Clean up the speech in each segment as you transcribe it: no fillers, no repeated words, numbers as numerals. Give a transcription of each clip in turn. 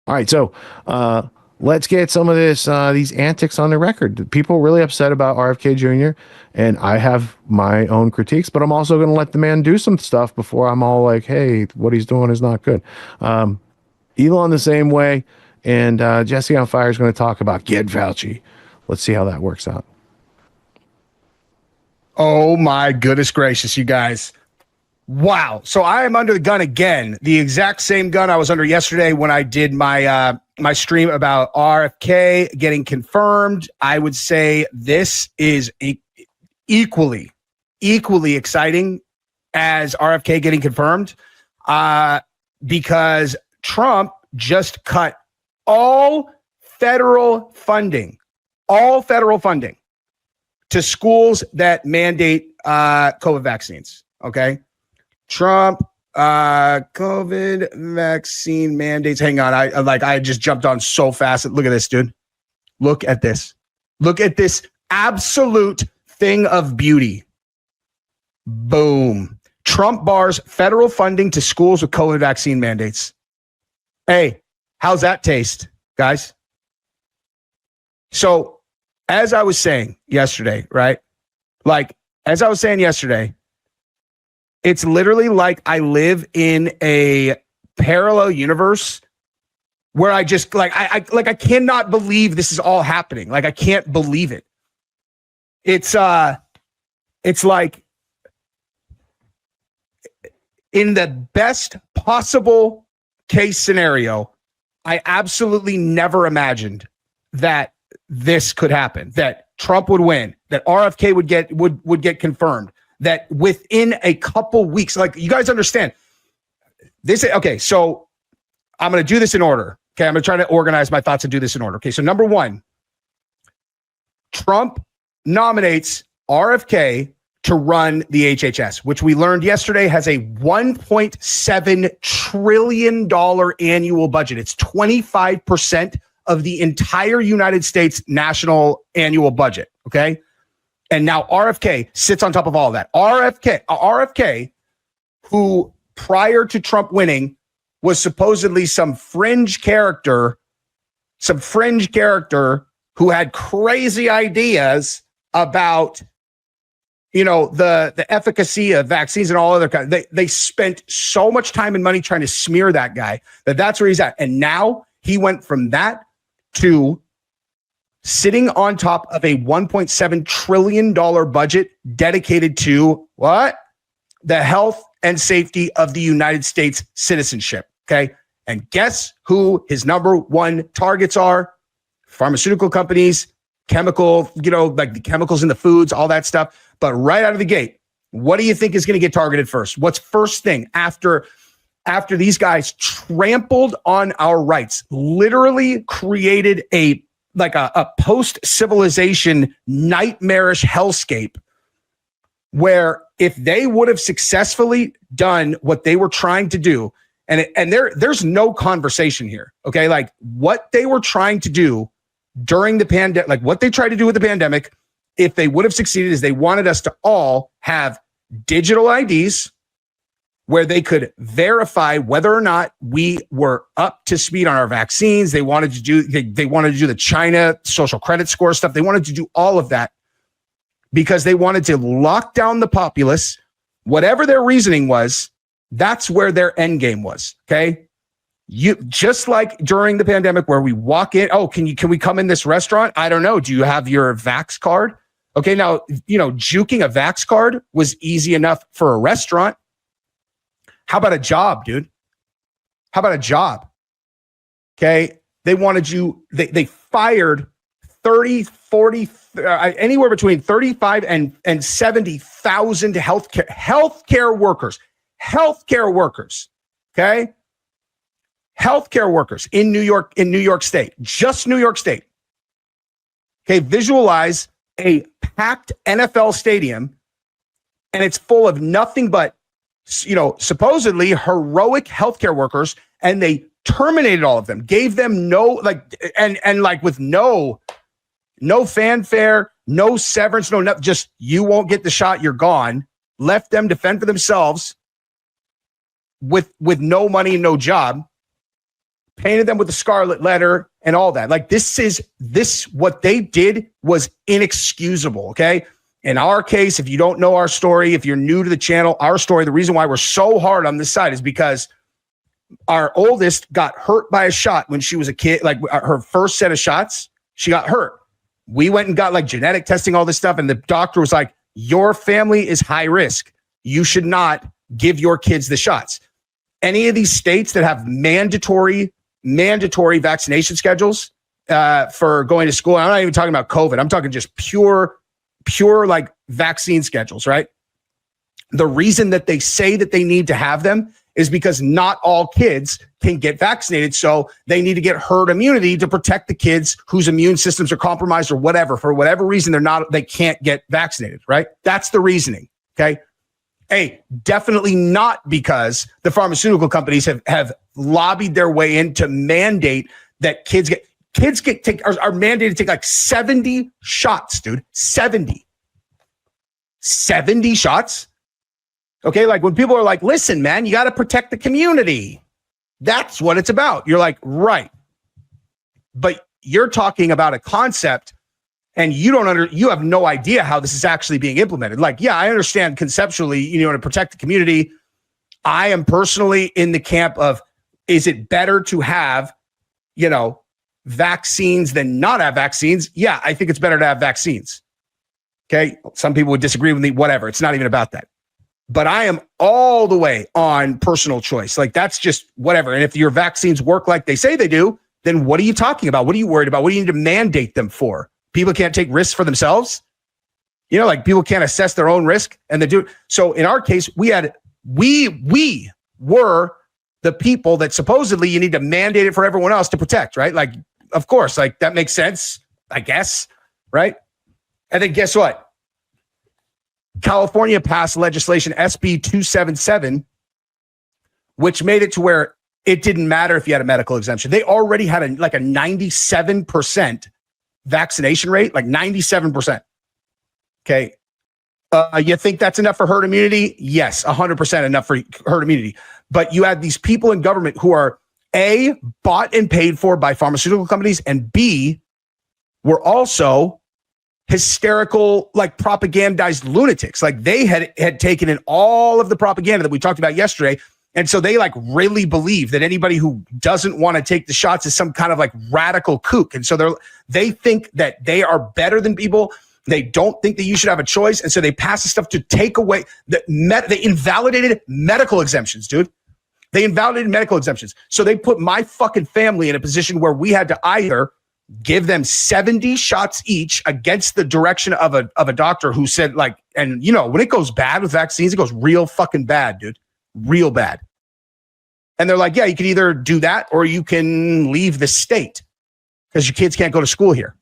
All right, so let's get some of these antics on the record. People really upset about RFK Jr., and I have my own critiques, but I'm also going to let the man do some stuff before I'm all like, hey, what he's doing is not good. Elon the same way, and Jesse on Fire is going to talk about Get Fauci. Let's see how that works out. Oh my goodness gracious, you guys. Wow. So I am under the gun again. The exact same gun I was under yesterday when I did my my stream about RFK getting confirmed. I would say this is equally exciting as RFK getting confirmed because Trump just cut all federal funding to schools that mandate COVID vaccines. Okay. Trump, COVID vaccine mandates. Hang on. I just jumped on so fast. Look at this, dude. Look at this. Look at this absolute thing of beauty. Boom. Trump bars federal funding to schools with COVID vaccine mandates. Hey, how's that taste, guys? So, as I was saying yesterday, right? It's literally like I live in a parallel universe where I just I cannot believe this is all happening. Like I can't believe it. It's like in the best possible case scenario, I absolutely never imagined that this could happen, that Trump would win, that RFK would get confirmed, that within a couple weeks, like you guys understand this. Okay. So I'm going to do this in order. Okay. I'm going to try to organize my thoughts and do this in order. Okay. So number one, Trump nominates RFK to run the HHS, which we learned yesterday has a $1.7 trillion annual budget. It's 25% of the entire United States national annual budget. Okay. And now RFK sits on top of all of that. RFK, who prior to Trump winning was supposedly some fringe character who had crazy ideas about, the efficacy of vaccines and all other kinds. They spent so much time and money trying to smear that guy that's where he's at. And now he went from that to sitting on top of a $1.7 trillion budget dedicated to what? The health and safety of the United States citizenship. Okay. And guess who his number one targets are? Pharmaceutical companies, chemical, like the chemicals in the foods, all that stuff. But right out of the gate, what do you think is going to get targeted first? What's first thing after these guys trampled on our rights, literally created a post-civilization nightmarish hellscape where if they would have successfully done what they were trying to do, and there's no conversation here, okay? Like what they were trying to do during the pandemic, like what they tried to do with the pandemic, if they would have succeeded, is they wanted us to all have digital IDs where they could verify whether or not we were up to speed on our vaccines. They wanted to do the China social credit score stuff. They wanted to do all of that because they wanted to lock down the populace. Whatever their reasoning was, that's where their end game was. Okay. You just like during the pandemic where we walk in, can we come in this restaurant? I don't know. Do you have your Vax card? Okay. Now, juking a Vax card was easy enough for a restaurant. How about a job, dude? How about a job? Okay. They wanted you, they fired 30, 40, anywhere between 35 and 70,000 healthcare workers. Okay. Healthcare workers in New York State, just New York State. Okay. Visualize a packed NFL stadium and it's full of nothing but supposedly heroic healthcare workers, and they terminated all of them, gave them with no fanfare, no severance, nothing, just you won't get the shot, you're gone. Left them to fend for themselves with no money and no job. painted them with the scarlet letter and all that. Like what they did was inexcusable. Okay. In our case, if you don't know our story, if you're new to the channel, our story, the reason why we're so hard on this side is because our oldest got hurt by a shot when she was a kid. Like her first set of shots, she got hurt. We went and got like genetic testing, all this stuff. And the doctor was like, your family is high risk. You should not give your kids the shots. Any of these states that have mandatory vaccination schedules for going to school. I'm not even talking about COVID. I'm talking just pure like vaccine schedules, right? The reason that they say that they need to have them is because not all kids can get vaccinated. So they need to get herd immunity to protect the kids whose immune systems are compromised or whatever. For whatever reason, they can't get vaccinated, right? That's the reasoning. Okay. Hey, definitely not because the pharmaceutical companies have lobbied their way in to mandate that kids are mandated to take like 70 shots, dude. 70 shots. Okay. Like when people are like, listen, man, you got to protect the community. That's what it's about. You're like, right. But you're talking about a concept and you have no idea how this is actually being implemented. Like, yeah, I understand conceptually, to protect the community. I am personally in the camp of, is it better to have, vaccines than not have vaccines? Yeah, I think it's better to have vaccines. Okay. Some people would disagree with me, whatever. It's not even about that. But I am all the way on personal choice. Like that's just whatever. And if your vaccines work like they say they do, then what are you talking about? What are you worried about? What do you need to mandate them for? People can't take risks for themselves. Like people can't assess their own risk and they do. So in our case, we were the people that supposedly you need to mandate it for everyone else to protect, right? Like, of course, like that makes sense, I guess, right? And then guess what? California passed legislation SB 277, which made it to where it didn't matter if you had a medical exemption. They already had a 97% vaccination rate, like 97%. Okay. You think that's enough for herd immunity? Yes, 100% enough for herd immunity. But you had these people in government who are A, bought and paid for by pharmaceutical companies, and B, were also hysterical, like propagandized lunatics. Like they had taken in all of the propaganda that we talked about yesterday. And so they like really believe that anybody who doesn't want to take the shots is some kind of like radical kook. And so they think that they are better than people. They don't think that you should have a choice. And so they pass the stuff to take away they invalidated medical exemptions, dude. They invalidated medical exemptions. So they put my fucking family in a position where we had to either give them 70 shots each against the direction of a doctor who said like, and when it goes bad with vaccines, it goes real fucking bad, dude. Real bad. And they're like, yeah, you can either do that or you can leave the state because your kids can't go to school here.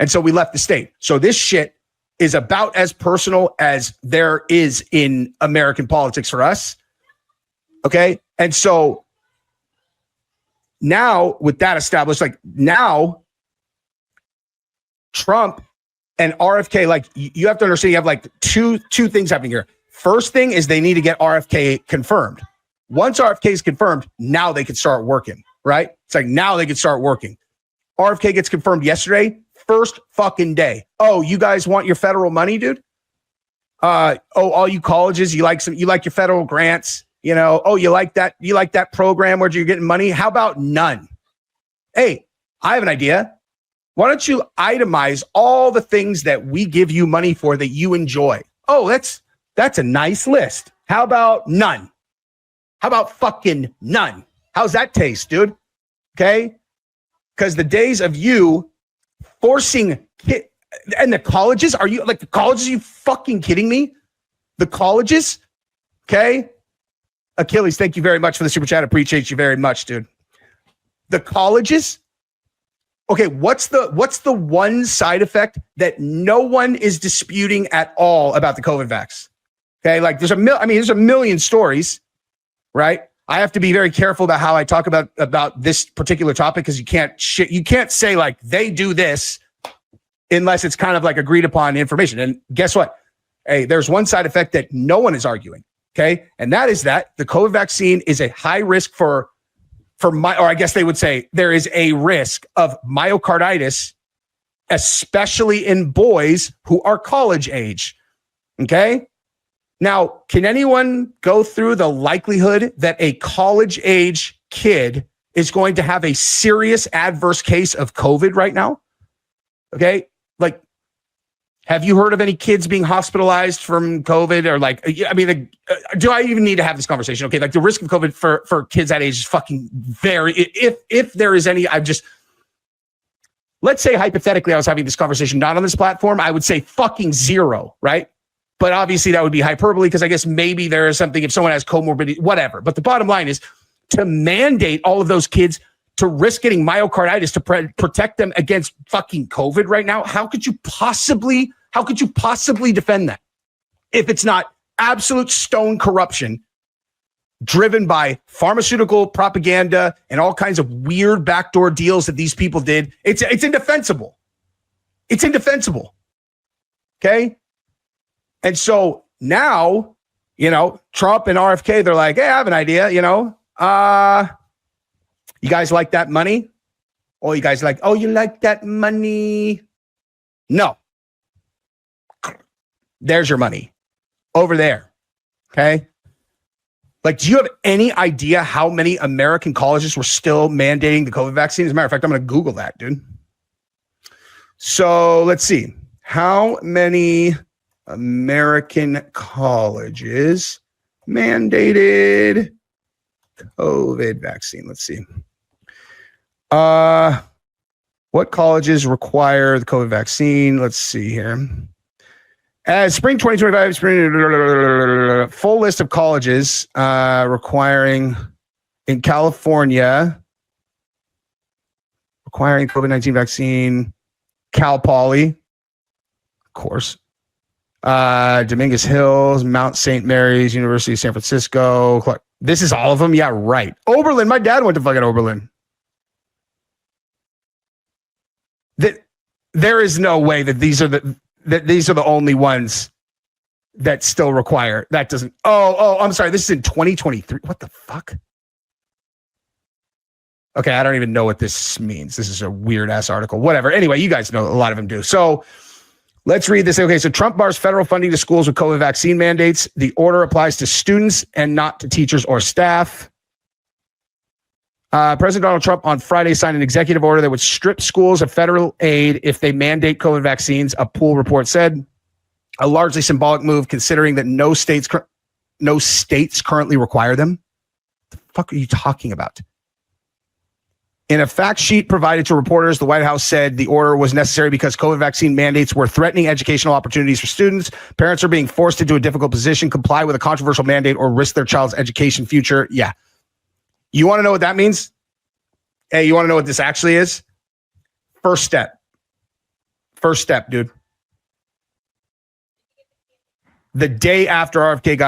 And so we left the state. So this shit is about as personal as there is in American politics for us. Okay. And so now with that established, like now Trump and RFK, like you have to understand, you have like two things happening here. First thing is they need to get RFK confirmed. Once RFK is confirmed, now they can start working, right? It's like now they can start working. RFK gets confirmed yesterday, first fucking day. Oh, you guys want your federal money, dude? All you colleges, you like your federal grants, oh, you like that program where you're getting money? How about none? Hey, I have an idea. Why don't you itemize all the things that we give you money for that you enjoy? Oh, that's a nice list. How about none? How about fucking none? How's that taste, dude? Okay. Because the days of you forcing and the colleges, are you fucking kidding me? The colleges. Okay. Achilles, thank you very much for the super chat. Appreciate you very much, dude. The colleges. Okay, what's the one side effect that no one is disputing at all about the COVID vax? Okay, like there's a million stories, right? I have to be very careful about how I talk about this particular topic because you can't say like they do this unless it's kind of like agreed upon information. And guess what? Hey, there's one side effect that no one is arguing. Okay, and that is that the COVID vaccine is a high risk for or I guess they would say there is a risk of myocarditis, especially in boys who are college age. Okay. Now, can anyone go through the likelihood that a college age kid is going to have a serious adverse case of COVID right now? Okay. Like, have you heard of any kids being hospitalized from COVID or like, I mean, do I even need to have this conversation? Okay. Like the risk of COVID for kids that age is fucking very, if there is any, let's say hypothetically, I was having this conversation not on this platform, I would say fucking zero, right? But obviously that would be hyperbole because I guess maybe there is something if someone has comorbidity, whatever. But the bottom line is to mandate all of those kids to risk getting myocarditis to protect them against fucking COVID right now. How could you possibly defend that if it's not absolute stone corruption driven by pharmaceutical propaganda and all kinds of weird backdoor deals that these people did? It's indefensible. It's indefensible. Okay. And so now, Trump and RFK, they're like, hey, I have an idea, you guys like that money? Oh, you guys like, you like that money? No. There's your money over there. Okay. Like, do you have any idea how many American colleges were still mandating the COVID vaccine? As a matter of fact, I'm going to Google that, dude. So let's see. How many American colleges mandated COVID vaccine? Let's see. What colleges require the COVID vaccine? Let's see here. As spring 2025, full list of colleges requiring in California, requiring COVID-19 vaccine. Cal Poly, of course. Dominguez Hills, Mount St. Mary's, University of San Francisco. This is all of them? Yeah, right. Oberlin. My dad went to fucking Oberlin. There is no way that these are the only ones that still require. That doesn't. I'm sorry. This is in 2023. What the fuck? Okay, I don't even know what this means. This is a weird ass article. Whatever. Anyway, you guys know a lot of them do. So let's read this. Okay, so Trump bars federal funding to schools with COVID vaccine mandates. The order applies to students and not to teachers or staff. President Donald Trump on Friday signed an executive order that would strip schools of federal aid if they mandate COVID vaccines, a pool report said. A largely symbolic move considering that no states currently require them. What the fuck are you talking about? In a fact sheet provided to reporters, the White House said the order was necessary because COVID vaccine mandates were threatening educational opportunities for students. Parents are being forced into a difficult position, comply with a controversial mandate, or risk their child's education future. Yeah. You want to know what that means? Hey, you want to know what this actually is? First step. First step, dude. The day after RFK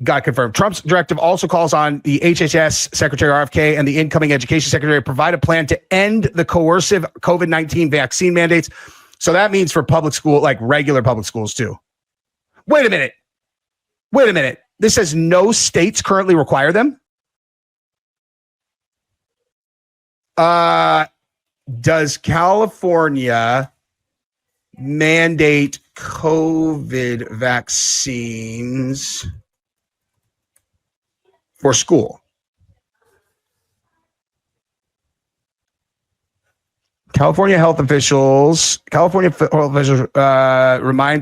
got confirmed. Trump's directive also calls on the HHS Secretary RFK and the incoming Education Secretary to provide a plan to end the coercive COVID-19 vaccine mandates. So that means for public school, like regular public schools too. Wait a minute. This says no states currently require them. Does California mandate COVID vaccines for school? California health officials remind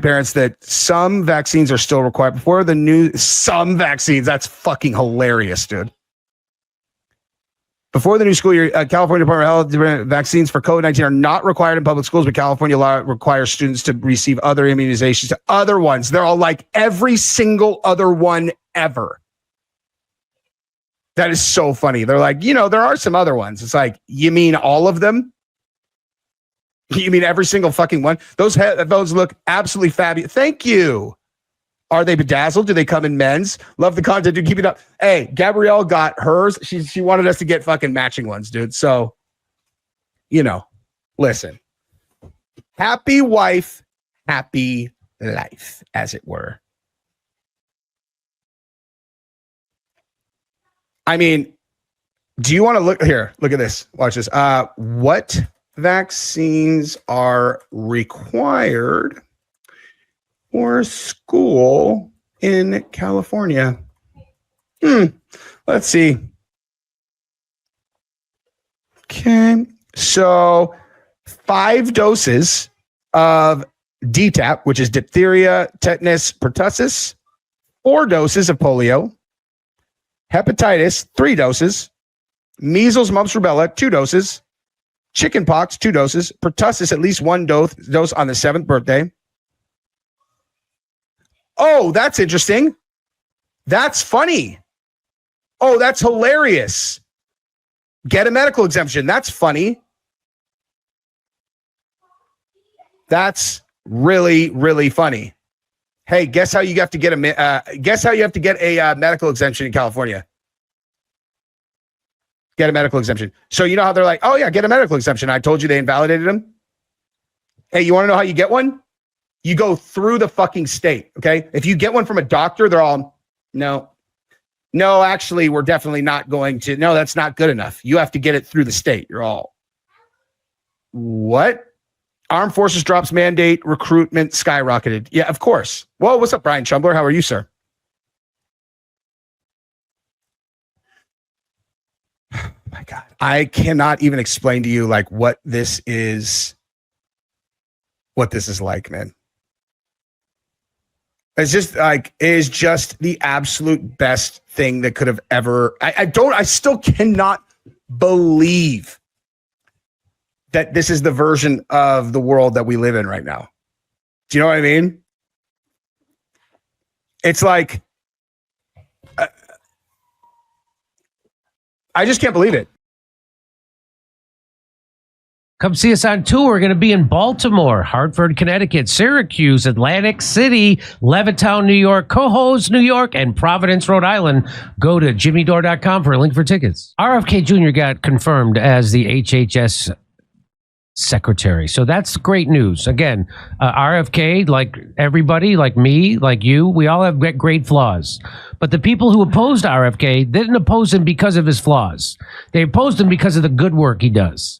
parents that some vaccines are still required before the new some vaccines. That's fucking hilarious, dude. Before the new school year, California Department of Health vaccines for COVID-19 are not required in public schools, but California law requires students to receive other immunizations. Other ones. They're all like every single other one ever. That is so funny. They're like, there are some other ones. It's like, you mean all of them? You mean every single fucking one? Those look absolutely fabulous. Thank you. Are they bedazzled? Do they come in men's? Love the content, dude. Keep it up. Hey, Gabrielle got hers. She wanted us to get fucking matching ones, dude. So, listen. Happy wife, happy life, as it were. I mean, Do you want to look here? Look at this. Watch this. What vaccines are required for school in California? Let's see. Okay. So 5 doses of DTaP, which is diphtheria, tetanus, pertussis, 4 doses of polio, hepatitis, 3 doses, measles, mumps, rubella, 2 doses, chickenpox, 2 doses, pertussis, at least 1 dose on the 7th birthday. Oh, that's interesting. That's funny. Oh, that's hilarious. Get a medical exemption. That's funny. That's really, really funny. Hey, guess how you have to get a medical exemption in California? Get a medical exemption. So you know how they're like, oh yeah, get a medical exemption. I told you they invalidated them. Hey, you want to know how you get one? You go through the fucking state. Okay. If you get one from a doctor, they're all, no, actually, we're definitely not going to. No, that's not good enough. You have to get it through the state. You're all, what? Armed Forces drops mandate, recruitment skyrocketed. Yeah, of course. Well, what's up, Brian Chumbler? How are you, sir? Oh my God. I cannot even explain to you like what this is like, man. It's just like, it is just the absolute best thing that could have ever. I still cannot believe that this is the version of the world that we live in right now. Do you know what I mean? It's like, I just can't believe it. Come see us on tour. We're going to be in Baltimore, Hartford, Connecticut, Syracuse, Atlantic City, Levittown, New York, Cohoes, New York, and Providence, Rhode Island. Go to jimmydore.com for a link for tickets. RFK Jr. got confirmed as the HHS secretary. So that's great news. Again, RFK, like everybody, like me, like you, we all have great flaws. But the people who opposed RFK didn't oppose him because of his flaws. They opposed him because of the good work he does.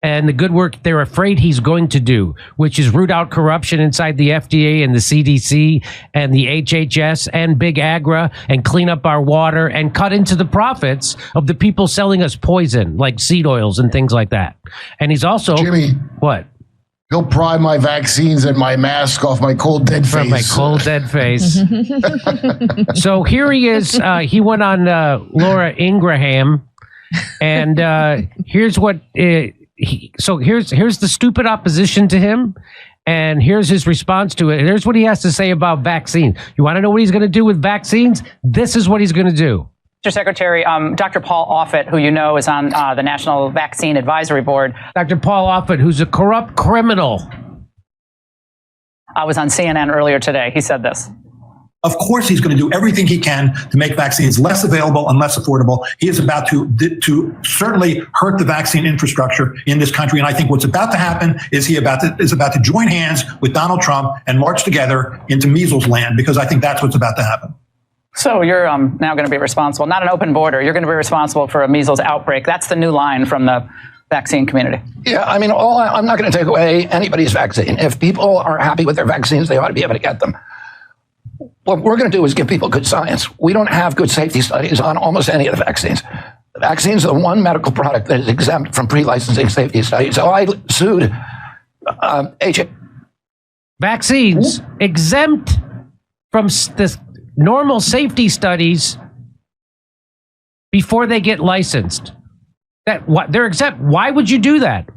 And the good work they're afraid he's going to do, which is root out corruption inside the FDA and the CDC and the HHS and Big Agra and clean up our water and cut into the profits of the people selling us poison like seed oils and things like that. And he's also... Jimmy. What? He'll pry my vaccines and my mask off my cold, dead face. From my cold, dead face. So here he is. He went on Laura Ingraham. And here's what... here's the stupid opposition to him, and here's his response to it. And here's what he has to say about vaccines. You want to know what he's going to do with vaccines? This is what he's going to do. Mr. Secretary, Dr. Paul Offit, who you know is on the National Vaccine Advisory Board. Dr. Paul Offit, who's a corrupt criminal. I was on CNN earlier today. He said this. Of course, he's going to do everything he can to make vaccines less available and less affordable. He is about to certainly hurt the vaccine infrastructure in this country. And I think what's about to happen is he is about to join hands with Donald Trump and march together into measles land, because I think that's what's about to happen. So you're now going to be responsible, not an open border. You're going to be responsible for a measles outbreak. That's the new line from the vaccine community. Yeah, I mean, I'm not going to take away anybody's vaccine. If people are happy with their vaccines, they ought to be able to get them. What we're going to do is give people good science. We don't have good safety studies on almost any of the vaccines. The vaccines are the one medical product that is exempt from pre-licensing safety studies. So I sued Vaccines exempt from the normal safety studies before they get licensed. They're exempt. Why would you do that?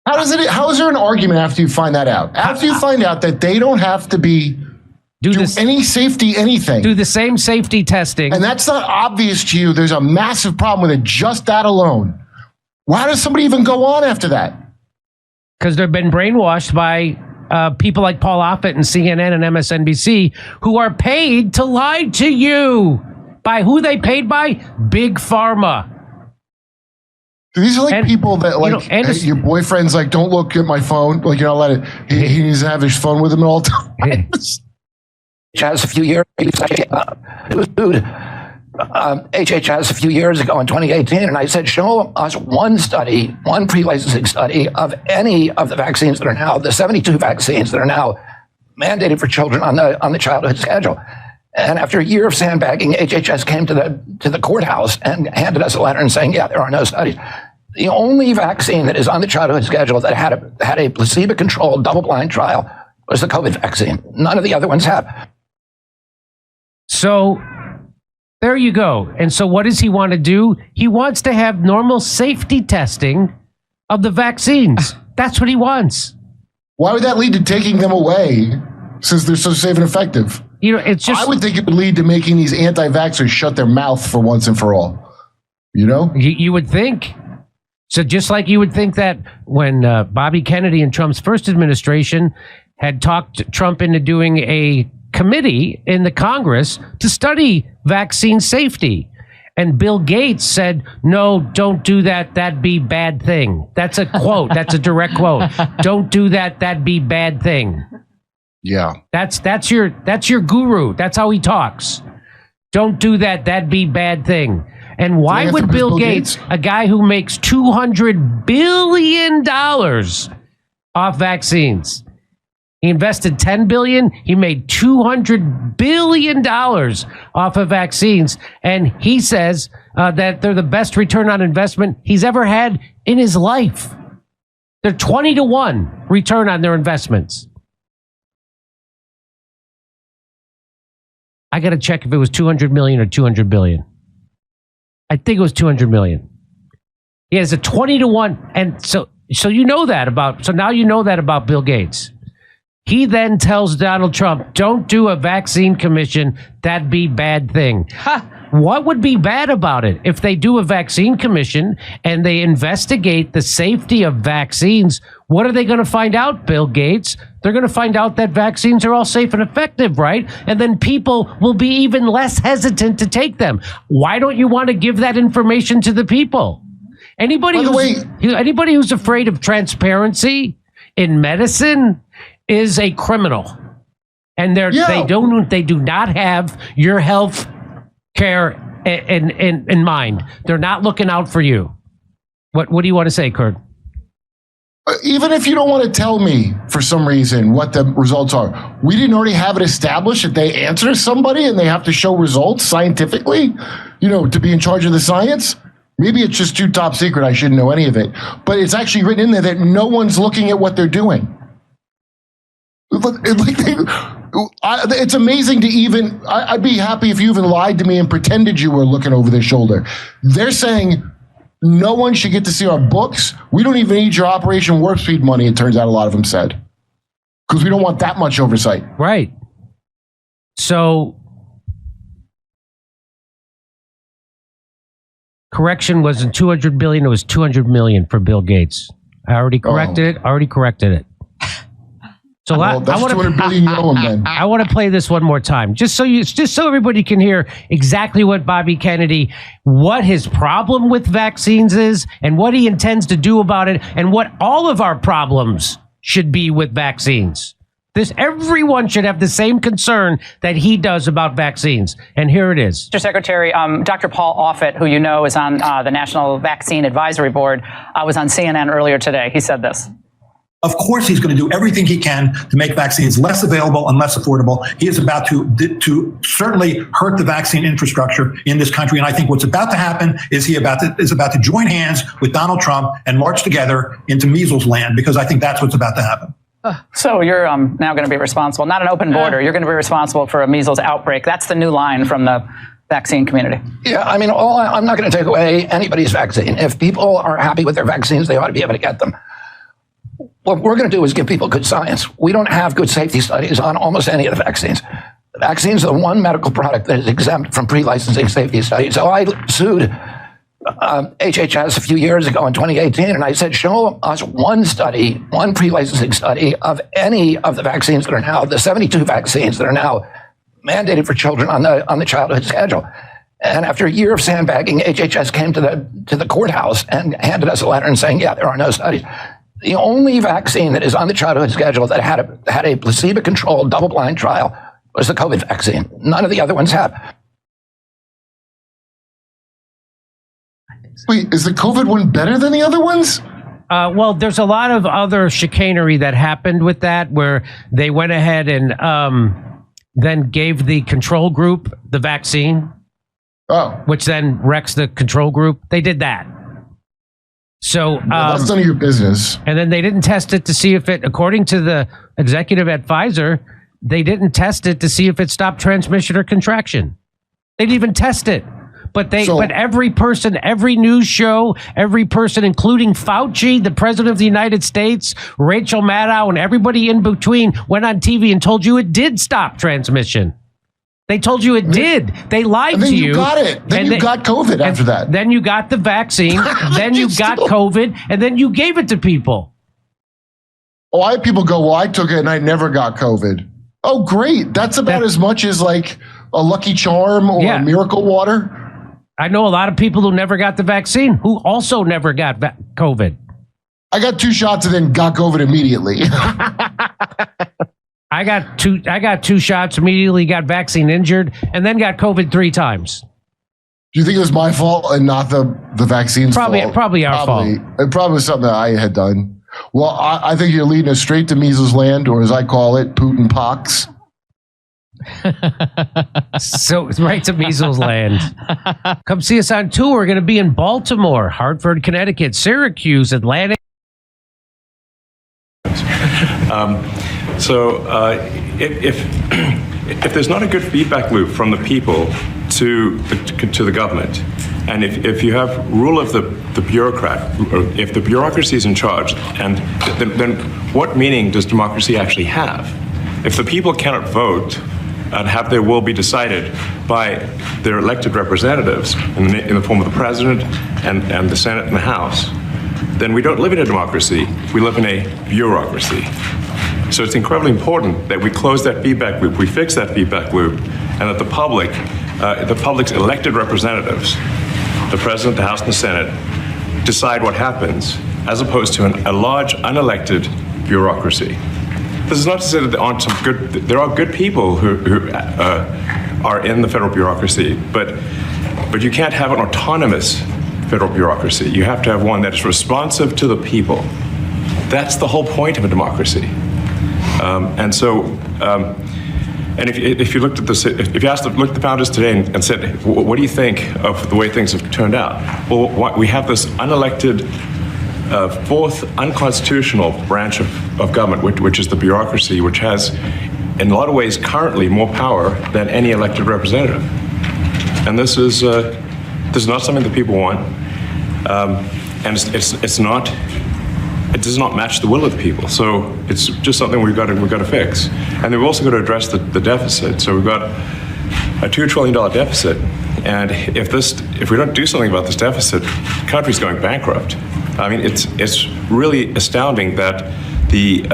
How is there an argument after you find that out? After you find out that they don't have to do any safety, anything. Do the same safety testing. And that's not obvious to you. There's a massive problem with it, just that alone. Why does somebody even go on after that? Because they've been brainwashed by people like Paul Offit and CNN and MSNBC who are paid to lie to you. By who they paid by? Big Pharma. These are like people that like, hey, your boyfriend's like, don't look at my phone. Like, you know, let it, he needs to have his phone with him at all times. Has a few years, it was sued HHS a few years ago in 2018, and I said, show us one study, one pre-licensing study of any of the vaccines that are now, the 72 vaccines that are now mandated for children on the childhood schedule. And after a year of sandbagging, HHS came to the courthouse and handed us a letter and saying, yeah, there are no studies. The only vaccine that is on the childhood schedule that had a placebo-controlled double-blind trial was the COVID vaccine. None of the other ones have. So there you go. And so what does he want to do? He wants to have normal safety testing of the vaccines. That's what he wants. Why would that lead to taking them away since they're so safe and effective? You know, it's just, I would think it would lead to making these anti-vaxxers shut their mouth for once and for all. You know? You would think. So just like you would think that when Bobby Kennedy and Trump's first administration had talked Trump into doing a committee in the Congress to study vaccine safety. And Bill Gates said, no, don't do that. That'd be bad thing. That's a quote. That's a direct quote. Don't do that. That'd be bad thing. Yeah. That's your guru. That's how he talks. Don't do that. That'd be bad thing. And why would Bill Gates, a guy who makes $200 billion off vaccines, he invested $10 billion. He made $200 billion off of vaccines. And he says that they're the best return on investment he's ever had in his life. They're 20-1 return on their investments. I got to check if it was 200 million or 200 billion. I think it was 200 million. He has a 20-1. And so you know that about, so now you know that about Bill Gates. He then tells Donald Trump, don't do a vaccine commission. That'd be bad thing. What would be bad about it? If they do a vaccine commission and they investigate the safety of vaccines, what are they going to find out, Bill Gates? They're going to find out that vaccines are all safe and effective, right? And then people will be even less hesitant to take them. Why don't you want to give that information to the people? Anybody who's afraid of transparency in medicine is a criminal, and they do not have your health care in mind. They're not looking out for you. What do you want to say, Kurt? Even if you don't want to tell me for some reason what the results are, we didn't already have it established that they answer somebody and they have to show results scientifically, to be in charge of the science. Maybe it's just too top secret. I shouldn't know any of it, but it's actually written in there that no one's looking at what they're doing. It's amazing to even, I'd be happy if you even lied to me and pretended you were looking over their shoulder. They're saying no one should get to see our books. We don't even need your Operation Warp Speed money, it turns out a lot of them said. Because we don't want that much oversight. Right. So, correction wasn't 200 billion, it was 200 million for Bill Gates. I already corrected it. So that's 200 billion you owe him then. I want to play this one more time, just so everybody can hear exactly what Bobby Kennedy, what his problem with vaccines is, and what he intends to do about it, and what all of our problems should be with vaccines. Everyone should have the same concern that he does about vaccines. And here it is. Mr. Secretary, Dr. Paul Offit, who you know is on the National Vaccine Advisory Board, was on CNN earlier today. He said this. Of course, he's going to do everything he can to make vaccines less available and less affordable. He is about to certainly hurt the vaccine infrastructure in this country. And I think what's about to happen is about to join hands with Donald Trump and march together into measles land, because I think that's what's about to happen. So you're now going to be responsible, not an open border. You're going to be responsible for a measles outbreak. That's the new line from the vaccine community. Yeah, I mean, I'm not going to take away anybody's vaccine. If people are happy with their vaccines, they ought to be able to get them. What we're going to do is give people good science. We don't have good safety studies on almost any of the vaccines. The vaccines are the one medical product that is exempt from pre-licensing safety studies. So I sued HHS a few years ago in 2018, and I said, show us one study, one pre-licensing study of any of the vaccines that are now, the 72 vaccines that are now mandated for children on the childhood schedule. And after a year of sandbagging, HHS came to the courthouse and handed us a letter and saying, yeah, there are no studies. The only vaccine that is on the childhood schedule that had a placebo-controlled double-blind trial was the COVID vaccine. None of the other ones have. Wait, is the COVID one better than the other ones? Well, there's a lot of other chicanery that happened with that, where they went ahead and then gave the control group the vaccine, which then wrecks the control group. They did that. So that's none of your business. And then they didn't test it to see if it, according to the executive at Pfizer, they didn't test it to see if it stopped transmission or contraction. They didn't even test it. But every person, every news show, every person, including Fauci, the president of the United States, Rachel Maddow, and everybody in between, went on TV and told you it did stop transmission. They told you it did. They lied to you. You got it. Then you got COVID after that. Then you got the vaccine. Then you got COVID, and then you gave it to people. Oh, I had people go, well, I took it and I never got COVID. Oh, great. That's about as much as like a Lucky Charm or a Miracle Water. I know a lot of people who never got the vaccine who also never got COVID. I got 2 shots and then got COVID immediately. I got two shots, immediately got vaccine injured, and then got COVID 3 times. Do you think it was my fault and not the vaccine's fault? Probably our fault. It probably was something that I had done. Well, I think you're leading us straight to measles land, or as I call it, Putin pox. So right to measles land. Come see us on tour. We're going to be in Baltimore, Hartford, Connecticut, Syracuse, Atlantic. If there's not a good feedback loop from the people to the government, and if you have rule of the bureaucrat, or if the bureaucracy is in charge, and then what meaning does democracy actually have? If the people cannot vote and have their will be decided by their elected representatives in the form of the president and the Senate and the House, then we don't live in a democracy, we live in a bureaucracy. So it's incredibly important that we close that feedback loop, we fix that feedback loop, and that the public's elected representatients, the president, the House, and the Senate, decide what happens, as opposed to a large unelected bureaucracy. This is not to say that there are good people who are in the federal bureaucracy, but you can't have an autonomous federal bureaucracy. You have to have one that is responsive to the people. That's the whole point of a democracy. And if you looked at this, if you looked at the founders today and said, what do you think of the way things have turned out? Well, we have this unelected, fourth unconstitutional branch of government, which is the bureaucracy, which has, in a lot of ways, currently more power than any elected representative. And this is not something that people want, and it does not match the will of the people. So it's just something we've got to fix. And then we've also got to address the deficit. So we've got a $2 trillion deficit, and if we don't do something about this deficit, the country's going bankrupt. I mean, it's really astounding that the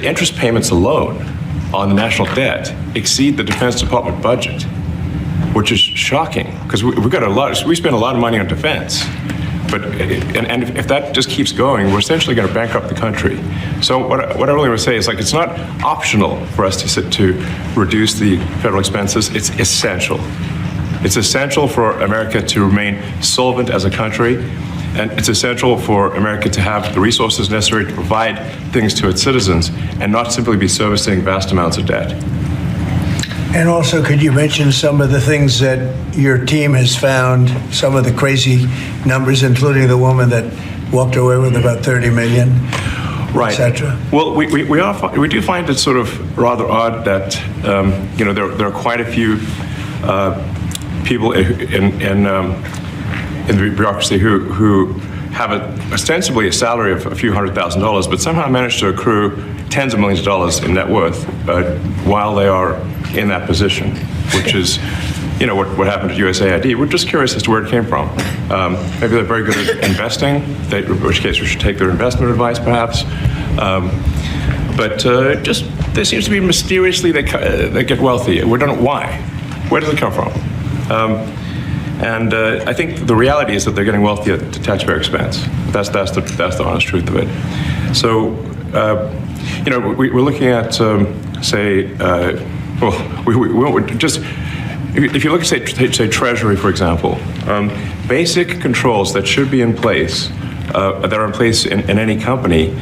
interest payments alone on the national debt exceed the Defense Department budget, which is shocking because we spend a lot of money on defense. But if that just keeps going, we're essentially going to bankrupt the country. So what I really want to say is, like, it's not optional for us to reduce the federal expenses. It's essential. It's essential for America to remain solvent as a country, and it's essential for America to have the resources necessary to provide things to its citizens and not simply be servicing vast amounts of debt. And also, could you mention some of the things that your team has found, some of the crazy numbers, including the woman that walked away with about 30 million, right, et cetera? Well, we do find it sort of rather odd that there are quite a few people in the bureaucracy who have ostensibly a salary of a few $100,000, but somehow manage to accrue tens of millions of dollars in net worth while they are in that position, which is, what happened at USAID. We're just curious as to where it came from. Maybe they're very good at investing, in which case we should take their investment advice, perhaps. But there seems to be mysteriously they get wealthy. We don't know why. Where does it come from? And I think the reality is that they're getting wealthy at taxpayer expense. That's the honest truth of it. So, we're looking at, we just if you look at, say Treasury, for example, basic controls that should be in place, that are in place in any company,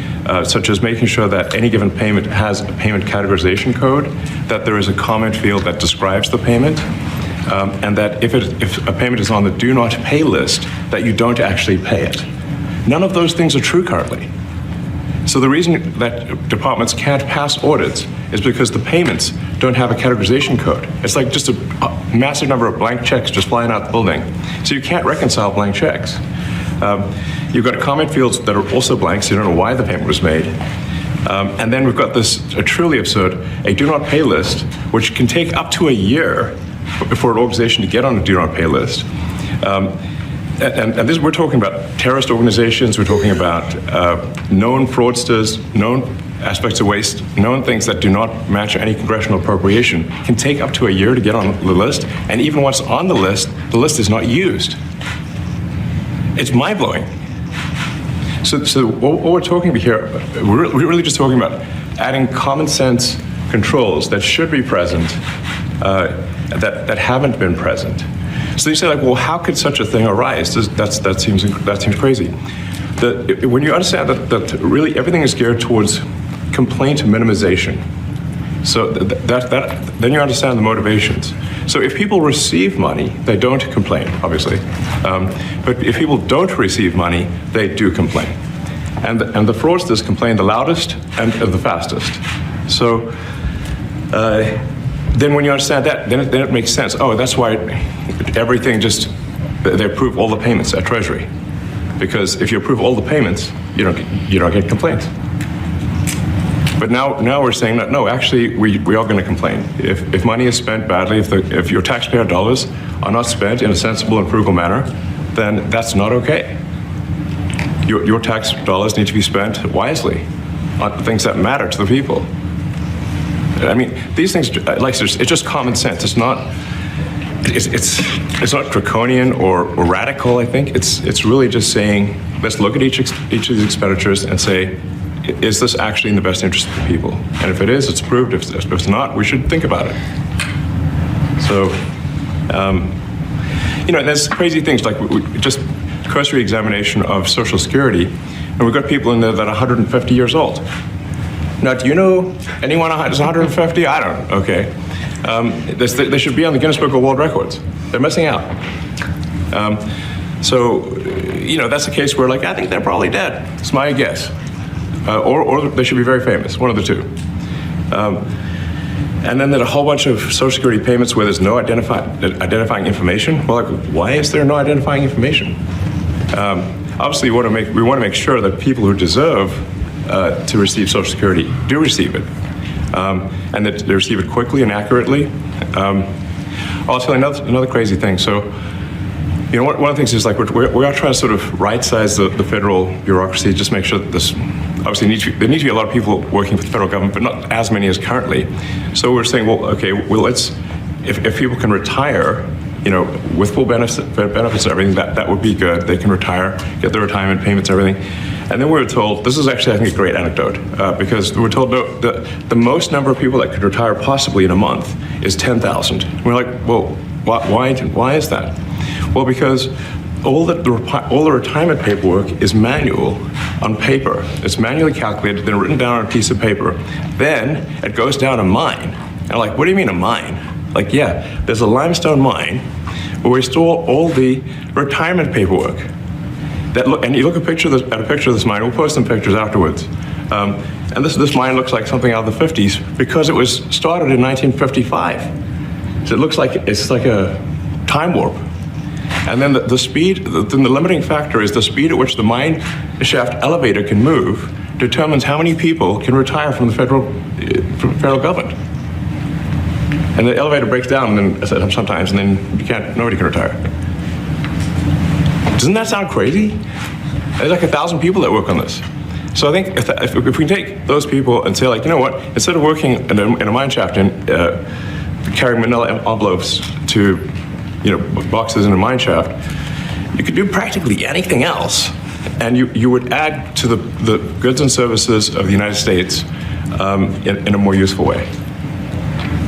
such as making sure that any given payment has a payment categorization code, that there is a comment field that describes the payment, and that if a payment is on the do not pay list, that you don't actually pay it. None of those things are true currently. So the reason that departments can't pass audits is because the payments don't have a categorization code. It's like just a massive number of blank checks just flying out the building. So you can't reconcile blank checks. You've got comment fields that are also blank, so you don't know why the payment was made. And then we've got this truly absurd, a do not pay list, which can take up to a year for an organization to get on a do not pay list. And this, we're talking about terrorist organizations, we're talking about known fraudsters, known aspects of waste, known things that do not match any congressional appropriation, can take up to a year to get on the list, and even once on the list is not used. It's mind-blowing. So what we're talking about here, we're really just talking about adding common sense controls that should be present, that haven't been present. So you say, like, well, how could such a thing arise? That seems crazy. When you understand that really everything is geared towards complaint minimization, so then you understand the motivations. So if people receive money, they don't complain, obviously. But if people don't receive money, they do complain. And the fraudsters complain the loudest and the fastest. So then when you understand that, then it makes sense. Oh, that's why everything they approve all the payments at Treasury. Because if you approve all the payments, you don't get complaints. But now we're saying that, no, actually, we are going to complain. If money is spent badly, if your taxpayer dollars are not spent in a sensible and frugal manner, then that's not okay. Your tax dollars need to be spent wisely on things that matter to the people. I mean, these things, like, it's just common sense. It's not draconian or radical, I think. It's really just saying, let's look at each of these expenditures and say, is this actually in the best interest of the people? And if it is, it's approved. If it's not, we should think about it. So, there's crazy things like just cursory examination of Social Security, and we've got people in there that are 150 years old. Now, do you know anyone who's 150? I don't. Okay. They should be on the Guinness Book of World Records. They're missing out. That's a case where, like, I think they're probably dead. It's my guess. Or they should be very famous, one of the two. And then there's a whole bunch of Social Security payments where there's no identifying information. Well, like, why is there no identifying information? Obviously, we want to make sure that people who deserve to receive Social Security do receive it, and that they receive it quickly and accurately. I'll tell you another crazy thing. So, one of the things is, like, we are trying to sort of right-size the federal bureaucracy, just make sure that this, obviously there need to be a lot of people working for the federal government, but not as many as currently. So we're saying, well, okay, if people can retire, with full benefits and everything, that would be good. They can retire, get their retirement payments and everything. And then we were told, this is actually, I think, a great anecdote, because we were told the most number of people that could retire possibly in a month is 10,000. We're like, well, why is that? Well, because all the retirement paperwork is manual on paper. It's manually calculated, then written down on a piece of paper. Then it goes down a mine. And I'm like, what do you mean a mine? Like, yeah, there's a limestone mine where we store all the retirement paperwork. And you look at a picture of this mine. We'll post some pictures afterwards. And this mine looks like something out of the 50s because it was started in 1955. So it looks like it's like a time warp. And then the speed, the limiting factor is the speed at which the mine shaft elevator can move determines how many people can retire from the federal government. And the elevator breaks down sometimes, and then nobody can retire. Doesn't that sound crazy? There's like 1,000 people that work on this. So I think if we can take those people and say, like, you know what, instead of working in a mine shaft and carrying manila envelopes to boxes in a mine shaft, you could do practically anything else, and you would add to the goods and services of the United States in a more useful way.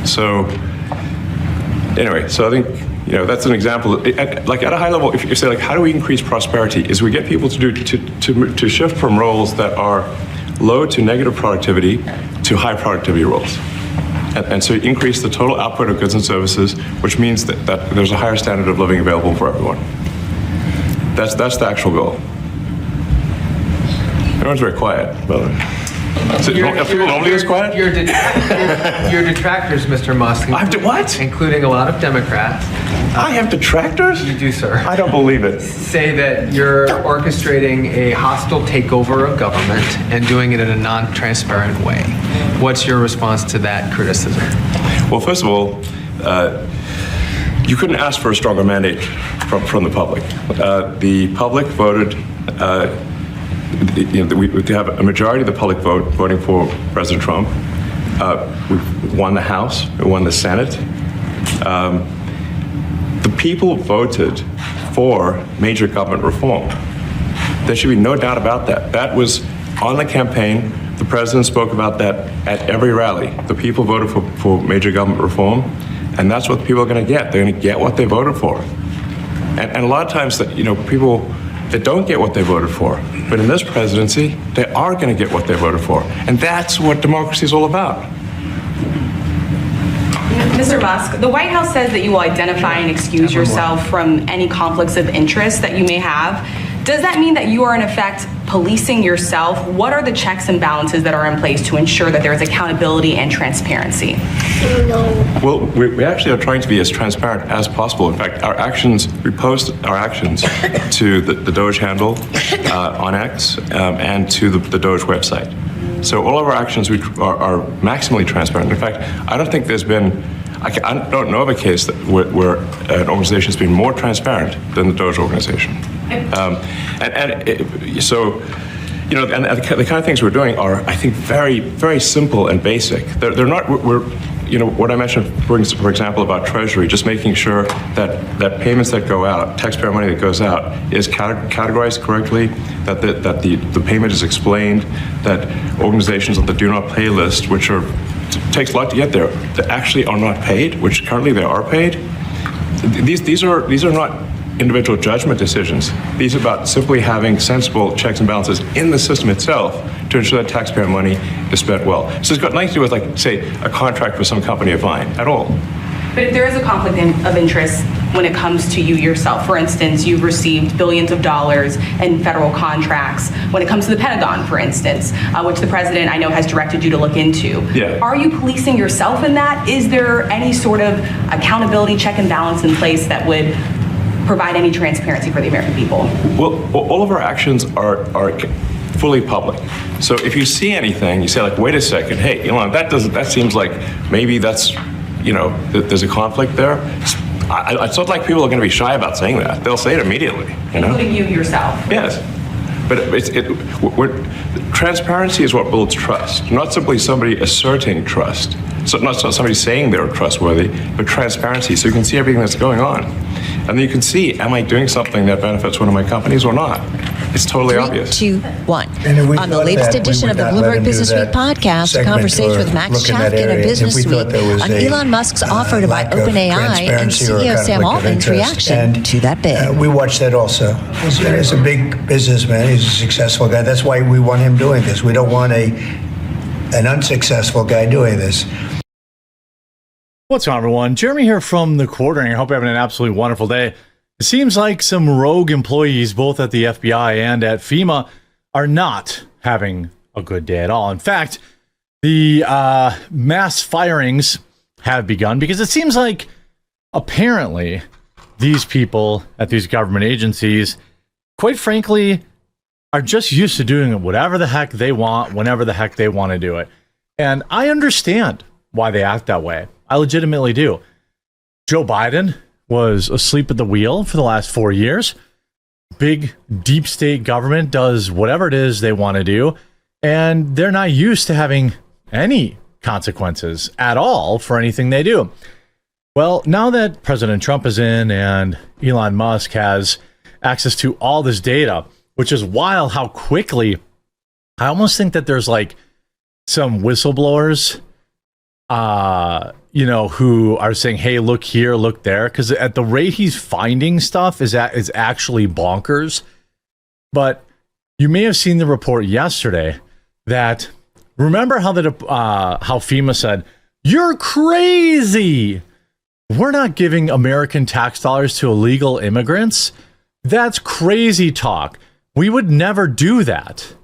So Anyway, so I think that's an example. Like at a high level, if you say like, how do we increase prosperity? Is we get people to shift from roles that are low to negative productivity to high productivity roles, and so increase the total output of goods and services, which means that there's a higher standard of living available for everyone. That's the actual goal. Everyone's very quiet, by the way. So people normally is quiet? Your detractors, Mr. Musk. I have to what? Including a lot of Democrats. I have detractors? You do, sir. I don't believe it. Say that you're orchestrating a hostile takeover of government and doing it in a non-transparent way. What's your response to that criticism? Well, first of all, you couldn't ask for a stronger mandate from the public. The public voted. We have a majority of the public voting for President Trump. We won the House, we won the Senate. The people voted for major government reform. There should be no doubt about that. That was on the campaign. The president spoke about that at every rally. The people voted for major government reform, and that's what the people are going to get. They're going to get what they voted for. And a lot of times that people that don't get what they voted for. But in this presidency, they are going to get what they voted for. And that's what democracy is all about. Mr. Musk, the White House says that you will identify and excuse yourself from any conflicts of interest that you may have. Does that mean that you are in effect policing yourself? What are the checks and balances that are in place to ensure that there is accountability and transparency? Well, we actually are trying to be as transparent as possible. In fact, we post our actions to the Doge handle on X and to the Doge website. So all of our actions are maximally transparent. In fact, I don't think there's been, I don't know of a case where an organization has been more transparent than the Doge organization. So, the kind of things we're doing are, I think, very, very simple and basic. They're not, what I mentioned, for example, about Treasury, just making sure that payments that go out, taxpayer money that goes out, is categorized correctly, that the payment is explained, that organizations on the do not pay list, which takes a lot to get there, that actually are not paid, which currently they are paid. These are not individual judgment decisions. These are about simply having sensible checks and balances in the system itself to ensure that taxpayer money is spent well. So it's got nothing to do with, like, say, a contract with some company of mine at all. But if there is a conflict of interest when it comes to you yourself, for instance, you've received billions of dollars in federal contracts when it comes to the Pentagon, for instance, which the president, I know, has directed you to look into. Yeah. Are you policing yourself in that? Is there any sort of accountability check and balance in place that would provide any transparency for the American people? Well, all of our actions are fully public. So if you see anything, you say, like, wait a second, hey, that seems like maybe that's, there's a conflict there. It's not like people are going to be shy about saying that. They'll say it immediately. Including you yourself. Yes. But transparency is what builds trust, not simply somebody asserting trust. So not somebody saying they're trustworthy, but transparency, so you can see everything that's going on. And then you can see, am I doing something that benefits one of my companies or not? It's totally obvious. 3, 2, 1. On the latest edition of the Bloomberg Business Week podcast, a conversation with Max Chafkin of Business Week on Elon Musk's offer to buy OpenAI and CEO Sam Altman's reaction to that bid. We watched that also. He's a big businessman. He's a successful guy. That's why we want him doing this. We don't want an unsuccessful guy doing this. What's on, everyone? Jeremy here from The Quartering. I hope you're having an absolutely wonderful day. It seems like some rogue employees, both at the FBI and at FEMA, are not having a good day at all. In fact, the mass firings have begun because it seems like apparently these people at these government agencies, quite frankly, are just used to doing whatever the heck they want, whenever the heck they want to do it. And I understand why they act that way. I legitimately do. Joe Biden was asleep at the wheel for the last 4 years. Big deep state government does whatever it is they want to do, and they're not used to having any consequences at all for anything they do. Well, now that President Trump is in and Elon Musk has access to all this data, which is wild how quickly, I almost think that there's like some whistleblowers who are saying, hey, look here, look there, because at the rate he's finding stuff is actually bonkers. But you may have seen the report yesterday that, remember how FEMA said, you're crazy, we're not giving American tax dollars to illegal immigrants? That's crazy talk. We would never do that.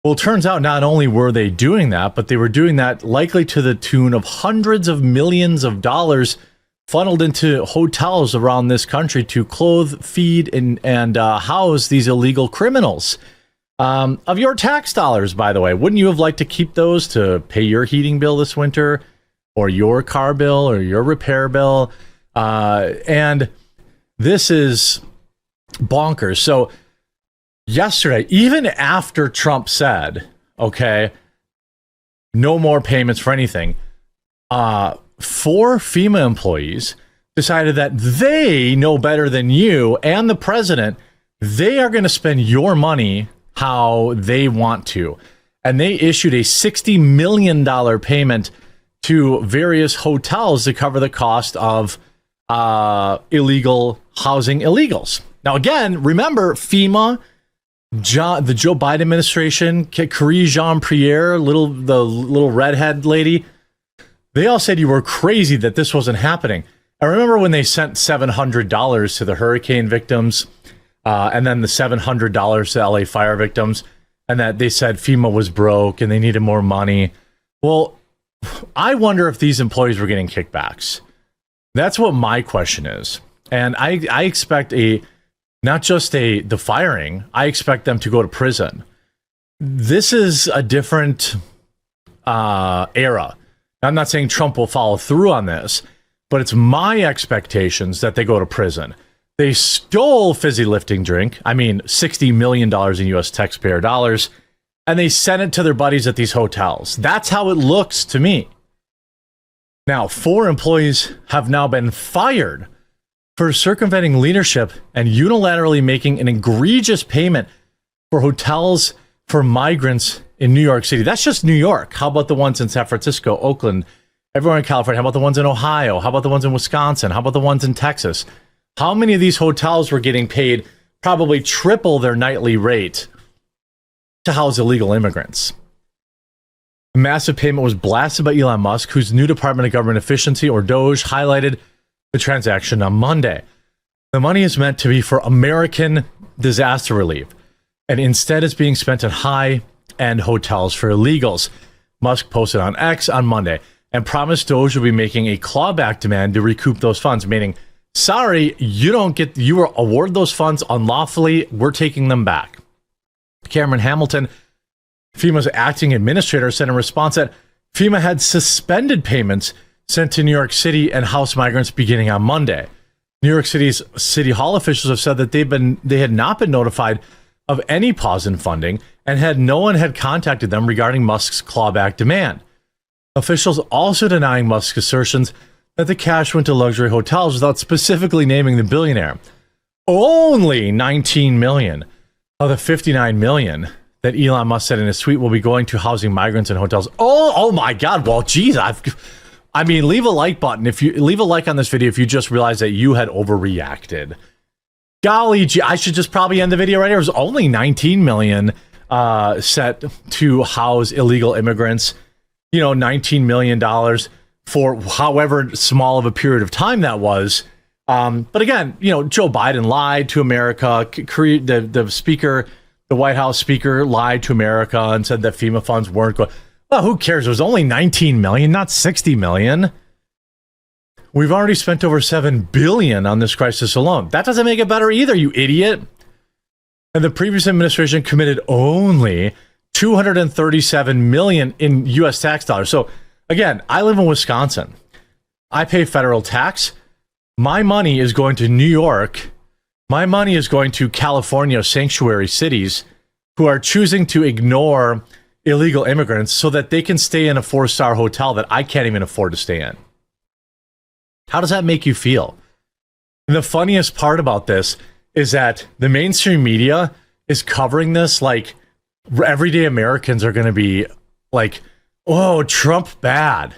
Well, it turns out not only were they doing that, but they were doing that likely to the tune of hundreds of millions of dollars funneled into hotels around this country to clothe, feed, and house these illegal criminals. Of your tax dollars, by the way. Wouldn't you have liked to keep those to pay your heating bill this winter, or your car bill, or your repair bill? And this is bonkers. So yesterday, even after Trump said, okay, no more payments for anything, 4 FEMA employees decided that they know better than you and the president. They are going to spend your money how they want to. And they issued a $60 million payment to various hotels to cover the cost of illegal housing illegals. Now, again, remember FEMA, the Joe Biden administration, Karine Jean-Pierre, the little redhead lady, they all said you were crazy that this wasn't happening. I remember when they sent $700 to the hurricane victims, and then the $700 to LA fire victims, and that they said FEMA was broke and they needed more money. Well, I wonder if these employees were getting kickbacks. That's what my question is. And I expect not just the firing, I expect them to go to prison. This is a different era. I'm not saying Trump will follow through on this, but it's my expectations that they go to prison. They stole fizzy lifting drink. I mean, $60 million in U.S. taxpayer dollars, and they sent it to their buddies at these hotels. That's how it looks to me. Now, 4 employees have now been fired for circumventing leadership and unilaterally making an egregious payment for hotels for migrants in New York City. That's just New York. How about the ones in San Francisco, Oakland, everywhere in California? How about the ones in Ohio? How about the ones in Wisconsin? How about the ones in Texas? How many of these hotels were getting paid probably triple their nightly rate to house illegal immigrants? A massive payment was blasted by Elon Musk, whose new Department of Government Efficiency, or DOGE, highlighted the transaction on Monday. The money is meant to be for American disaster relief, and instead is being spent on high-end hotels for illegals. Musk posted on X on Monday and promised DOGE will be making a clawback demand to recoup those funds, meaning, sorry, you were awarded those funds unlawfully, we're taking them back. Cameron Hamilton, FEMA's acting administrator, said in response that FEMA had suspended payments sent to New York City and house migrants beginning on Monday. New York City's City Hall officials have said that they had not been notified of any pause in funding, and no one had contacted them regarding Musk's clawback demand. Officials also denying Musk's assertions that the cash went to luxury hotels without specifically naming the billionaire. Only 19 million of the 59 million that Elon Musk said in his tweet will be going to housing migrants in hotels. Oh my God. Well, geez, leave a like button if you leave a like on this video if you just realized that you had overreacted. Golly gee, I should just probably end the video right here. It was only 19 million set to house illegal immigrants. $19 million for however small of a period of time that was. But again, Joe Biden lied to America. The speaker, the White House speaker, lied to America and said that FEMA funds weren't going. Well, who cares? It was only 19 million, not 60 million. We've already spent over $7 billion on this crisis alone. That doesn't make it better either, you idiot. And the previous administration committed only $237 million in U.S. tax dollars. So again, I live in Wisconsin. I pay federal tax. My money is going to New York. My money is going to California sanctuary cities who are choosing to ignore illegal immigrants so that they can stay in a 4-star hotel that I can't even afford to stay in. How does that make you feel? And the funniest part about this is that the mainstream media is covering this like everyday Americans are going to be like, oh, Trump bad.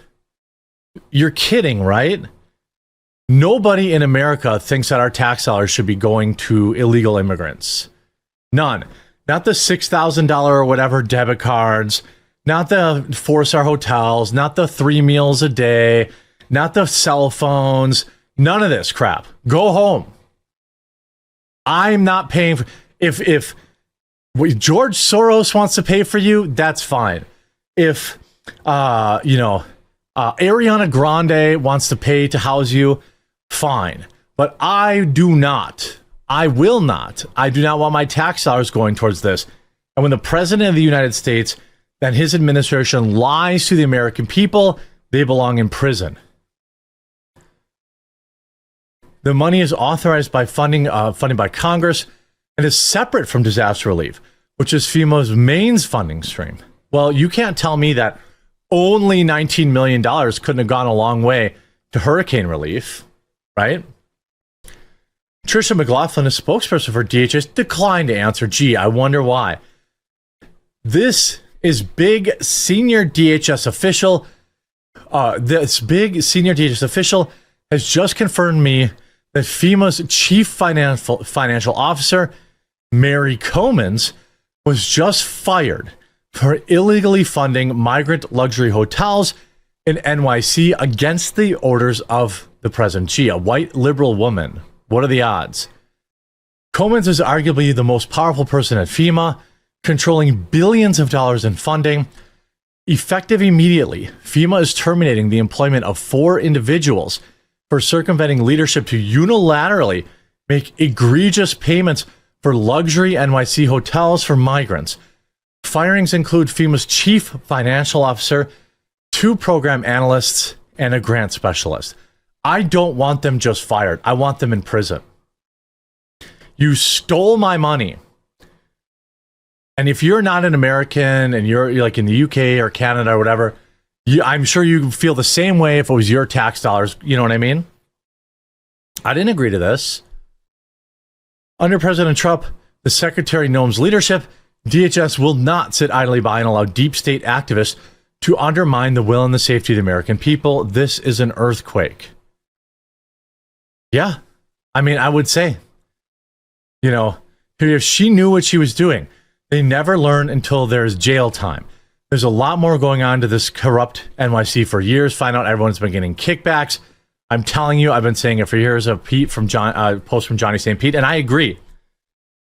You're kidding, right? Nobody in America thinks that our tax dollars should be going to illegal immigrants. None. Not the $6,000 or whatever debit cards, not the 4-star hotels, not the 3 meals a day, not the cell phones, none of this crap. Go home. I'm not paying for, if George Soros wants to pay for you, that's fine. If Ariana Grande wants to pay to house you, fine. But I do not want my tax dollars going towards this. And when the president of the United States and his administration lies to the American people, they belong in prison. The money is authorized by funding by Congress and is separate from disaster relief, which is FEMA's main funding stream. Well, you can't tell me that only $19 million couldn't have gone a long way to hurricane relief, right? Tricia McLaughlin, a spokesperson for DHS, declined to answer. Gee, I wonder why. This is big senior DHS official. This big senior DHS official has just confirmed me that FEMA's chief financial officer, Mary Comans, was just fired for illegally funding migrant luxury hotels in NYC against the orders of the president. Gee, a white liberal woman. What are the odds? Comans is arguably the most powerful person at FEMA, controlling billions of dollars in funding. Effective immediately, FEMA is terminating the employment of 4 individuals for circumventing leadership to unilaterally make egregious payments for luxury NYC hotels for migrants. Firings include FEMA's chief financial officer, 2 program analysts, and a grant specialist. I don't want them just fired. I want them in prison. You stole my money. And if you're not an American and you're like in the UK or Canada or whatever, I'm sure you feel the same way if it was your tax dollars. You know what I mean? I didn't agree to this. Under President Trump, the Secretary Noem's leadership, DHS will not sit idly by and allow deep state activists to undermine the will and the safety of the American people. This is an earthquake. Yeah. I mean, I would say, if she knew what she was doing, they never learn until there's jail time. There's a lot more going on to this corrupt NYC for years. Find out everyone's been getting kickbacks. I'm telling you, I've been saying it for years. A Pete from post from Johnny St. Pete, and I agree.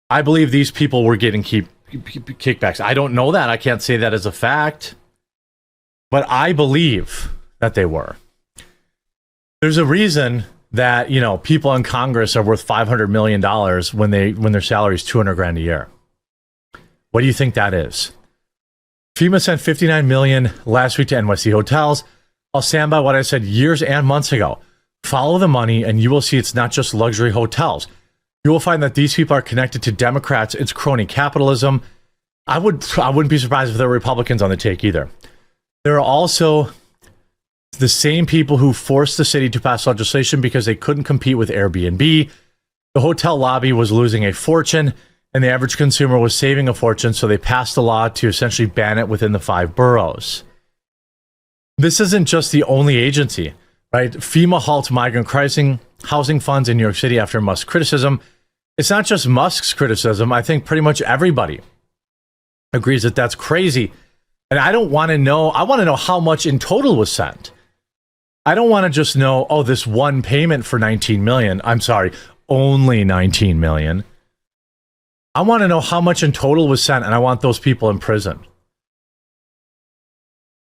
I believe these people were getting kickbacks. I don't know that. I can't say that as a fact, but I believe that they were. There's a reason that people in Congress are worth $500 million when their salary is $200,000 a year. What do you think that is? FEMA sent $59 million last week to NYC hotels. I'll stand by what I said years and months ago. Follow the money, and you will see it's not just luxury hotels. You will find that these people are connected to Democrats. It's crony capitalism. I wouldn't be surprised if there were Republicans on the take either. There are also the same people who forced the city to pass legislation because they couldn't compete with Airbnb. The hotel lobby was losing a fortune, and the average consumer was saving a fortune, so they passed a law to essentially ban it within the 5 boroughs. This isn't just the only agency, right? FEMA halts migrant housing funds in New York City after Musk's criticism. It's not just Musk's criticism. I think pretty much everybody agrees that that's crazy. And I don't want to know. I want to know how much in total was sent. I don't want to just know, this one payment for $19 million. I'm sorry, only $19 million. I want to know how much in total was sent, and I want those people in prison.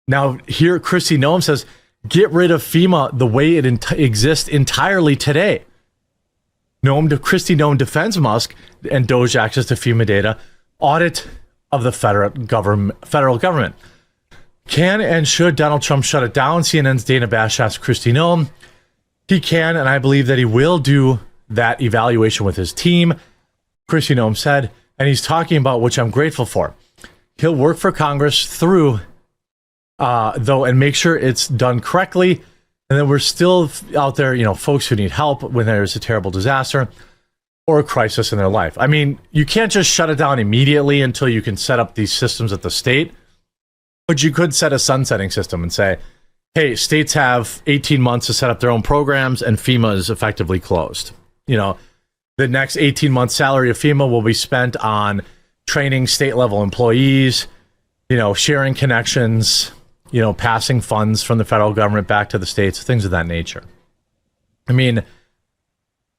Now, here, Kristi Noem says, get rid of FEMA the way it exists entirely today. Kristi Noem defends Musk and Doge access to FEMA data. Audit of the federal government. Can and should Donald Trump shut it down? CNN's Dana Bash asked Kristi Noem. He can, and I believe that he will do that evaluation with his team. Kristi Noem said, and he's talking about, which I'm grateful for. He'll work for Congress through, though, and make sure it's done correctly. And then we're still out there, folks who need help when there's a terrible disaster or a crisis in their life. I mean, you can't just shut it down immediately until you can set up these systems at the state. But you could set a sunsetting system and say, hey, states have 18 months to set up their own programs and FEMA is effectively closed. You know, the next 18-month salary of FEMA will be spent on training state-level employees, you know, sharing connections, you know, passing funds from the federal government back to the states, things of that nature. I mean,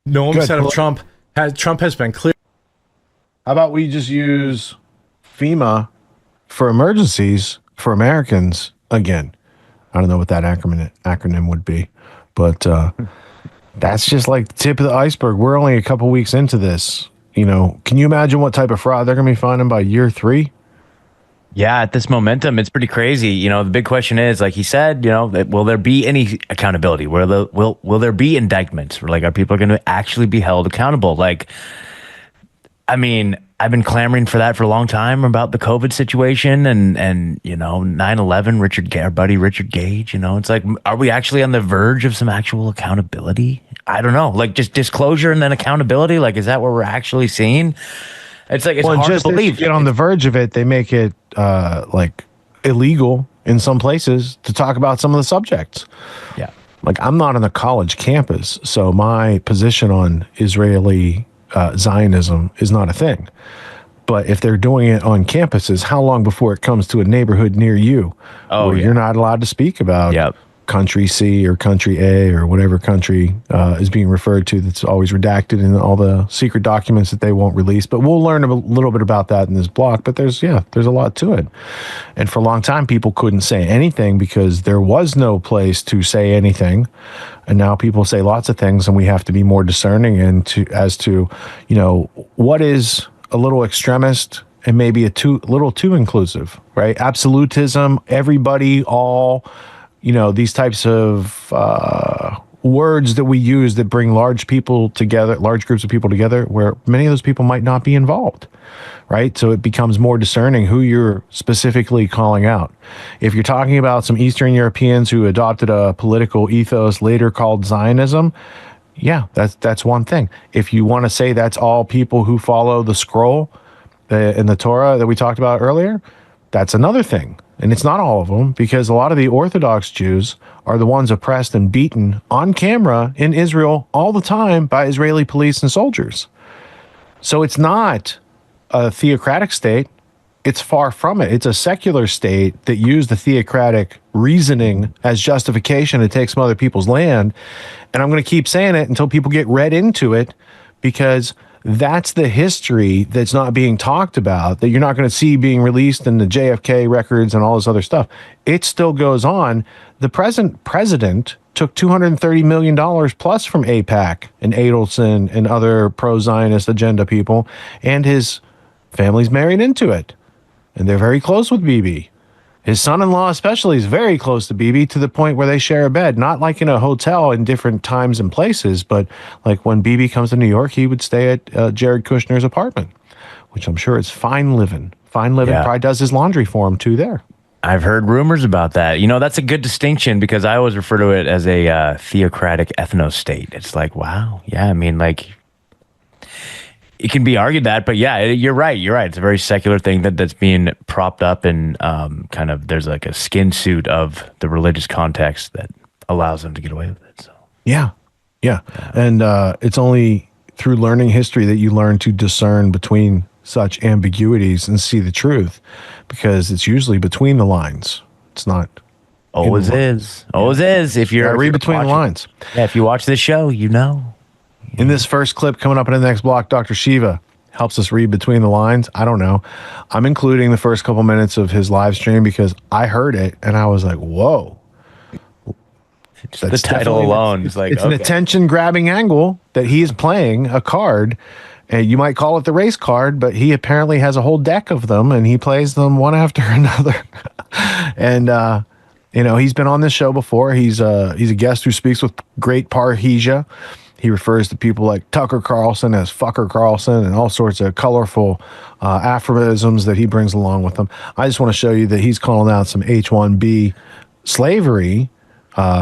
no one said of Trump has been clear. How about we just use FEMA for emergencies for Americans again? I don't know what that acronym would be, but that's just like the tip of the iceberg. We're only a couple weeks into this. You know, can you imagine what type of fraud they're going to be finding by year 3? Yeah, at this momentum, it's pretty crazy. You know, the big question is, like he said, you know, will there be any accountability? Will there be indictments? Like, are people going to actually be held accountable? Like, I mean, I've been clamoring for that for a long time about the COVID situation and you know, 9/11, our buddy Richard Gage. You know, it's like, are we actually on the verge of some actual accountability? I don't know. Like, just disclosure and then accountability. Like, is that what we're actually seeing? It's like, it's hard just to believe. Get on the verge of it, they make it like illegal in some places to talk about some of the subjects. Yeah. Like, I'm not on a college campus, so my position on Israeli Zionism is not a thing. But if they're doing it on campuses, how long before it comes to a neighborhood near you where you're not allowed to speak about country C or country A or whatever country is being referred to that's always redacted in all the secret documents that they won't release. But we'll learn a little bit about that in this block. But there's a lot to it. And for a long time, people couldn't say anything because there was no place to say anything. And now people say lots of things, and we have to be more discerning as to, you know, what is a little extremist and maybe a little too inclusive, right? Absolutism, everybody, all, you know, these types of words that we use that bring large groups of people together, where many of those people might not be involved, right? So it becomes more discerning who you're specifically calling out. If you're talking about some Eastern Europeans who adopted a political ethos later called Zionism, yeah, that's one thing. If you want to say that's all people who follow the scroll in the Torah that we talked about earlier, that's another thing. And it's not all of them, because a lot of the Orthodox Jews are the ones oppressed and beaten on camera in Israel all the time by Israeli police and soldiers. So it's not a theocratic state. It's far from it. It's a secular state that used the theocratic reasoning as justification to take some other people's land. And I'm going to keep saying it until people get read into it, because that's the history that's not being talked about, that you're not going to see being released in the JFK records and all this other stuff. It still goes on. The present president took $230 million plus from AIPAC and Adelson and other pro-Zionist agenda people, and his family's married into it. And they're very close with Bibi. His son-in-law especially is very close to Bibi, to the point where they share a bed, not like in a hotel in different times and places, but like when Bibi comes to New York, he would stay at Jared Kushner's apartment, which I'm sure is fine living. Fine living. Probably does his laundry for him too there. I've heard rumors about that. You know, that's a good distinction, because I always refer to it as a theocratic ethno-state. It's like, wow. Yeah, I mean, like, it can be argued that, but yeah, you're right. It's a very secular thing that's being propped up, and kind of there's like a skin suit of the religious context that allows them to get away with it. So yeah. And it's only through learning history that you learn to discern between such ambiguities and see the truth, because it's usually between the lines. It's not. Always is. If you're read between the lines. Yeah, if you watch this show, you know. In this first clip coming up in the next block, Dr. Shiva helps us read between the lines. I don't know. I'm including the first couple minutes of his live stream because I heard it and I was like, whoa. The title alone is like, it's an attention-grabbing angle that he is playing a card. And you might call it the race card, but he apparently has a whole deck of them, and he plays them one after another. And, you know, he's been on this show before. He's a guest who speaks with great parrhesia. He refers to people like Tucker Carlson as fucker Carlson, and all sorts of colorful aphorisms that he brings along with him. I just want to show you that he's calling out some H-1B slavery.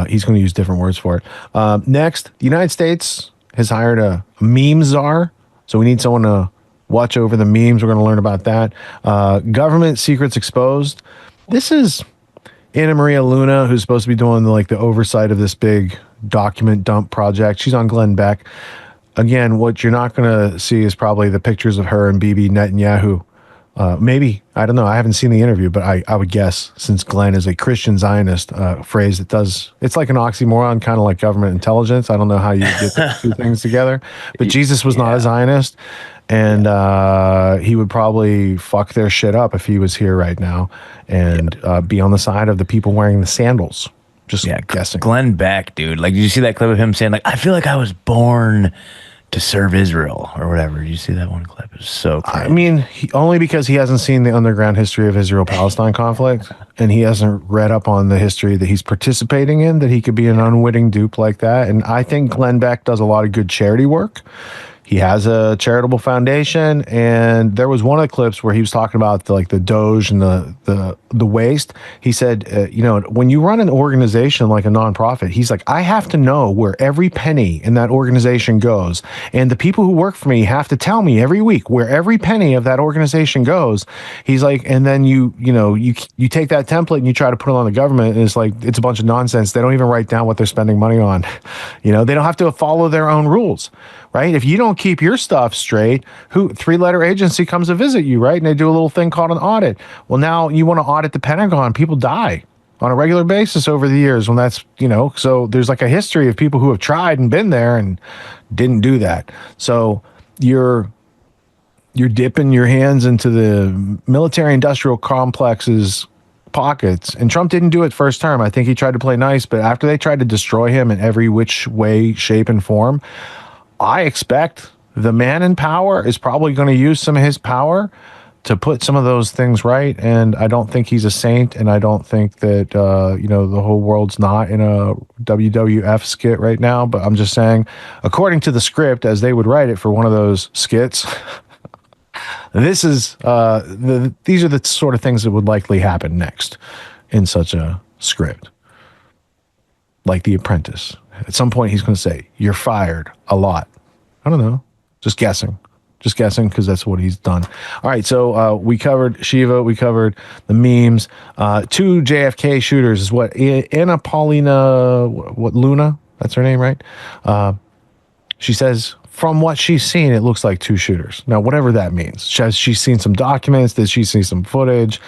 He's going to use different words for it. Next, the United States has hired a meme czar. So we need someone to watch over the memes. We're going to learn about that. Government secrets exposed. This is, Anna Maria Luna, who's supposed to be doing the oversight of this big document dump project. She's on Glenn Beck. Again, what you're not going to see is probably the pictures of her and Bibi Netanyahu. Maybe, I don't know. I haven't seen the interview, but I would guess, since Glenn is a Christian Zionist, phrase that it's like an oxymoron, kind of like government intelligence. I don't know how you get those two things together, but Jesus was not a Zionist, and he would probably fuck their shit up if he was here right now and be on the side of the people wearing the sandals. Just guessing. Glenn Beck, dude. Like, did you see that clip of him saying, like, I feel like I was born to serve Israel or whatever? Did you see that one clip? It's so crazy. I mean, only because he hasn't seen the underground history of Israel-Palestine conflict, and he hasn't read up on the history that he's participating in, that he could be an unwitting dupe like that. And I think Glenn Beck does a lot of good charity work. He has a charitable foundation, and there was one of the clips where he was talking about the Doge and the waste. He said, when you run an organization like a nonprofit, he's like, I have to know where every penny in that organization goes, and the people who work for me have to tell me every week where every penny of that organization goes. He's like, and then you take that template and you try to put it on the government, and it's a bunch of nonsense. They don't even write down what they're spending money on. They don't have to follow their own rules. Right? If you don't keep your stuff straight, three-letter agency comes to visit you, right? And they do a little thing called an audit. Well, now you want to audit the Pentagon. People die on a regular basis over the years when that's, so there's like a history of people who have tried and been there and didn't do that. So you're dipping your hands into the military-industrial complex's pockets. And Trump didn't do it first term. I think he tried to play nice, but after they tried to destroy him in every which way, shape, and form, I expect the man in power is probably going to use some of his power to put some of those things right. And I don't think he's a saint, and I don't think that the whole world's not in a WWF skit right now. But I'm just saying, according to the script, as they would write it for one of those skits, these are the sort of things that would likely happen next in such a script, like The Apprentice. At some point, he's going to say, "You're fired," a lot. I don't know. Just guessing because that's what he's done. All right, so we covered Shiva. We covered the memes. 2 JFK shooters is what Anna Paulina, Luna? That's her name, right? She says, from what she's seen, it looks like 2 shooters. Now, whatever that means. Has she seen some documents? Did she see some footage?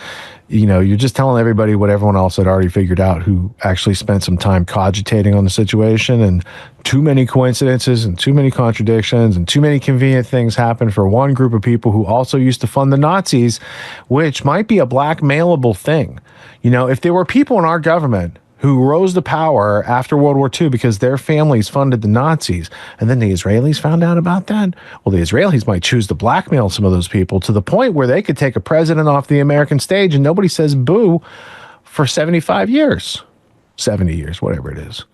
You're just telling everybody what everyone else had already figured out who actually spent some time cogitating on the situation, and too many coincidences and too many contradictions and too many convenient things happen for one group of people who also used to fund the Nazis, which might be a blackmailable thing. If there were people in our government who rose to power after World War II because their families funded the Nazis, and then the Israelis found out about that, well, the Israelis might choose to blackmail some of those people to the point where they could take a president off the American stage and nobody says boo for 75 years, 70 years, whatever it is.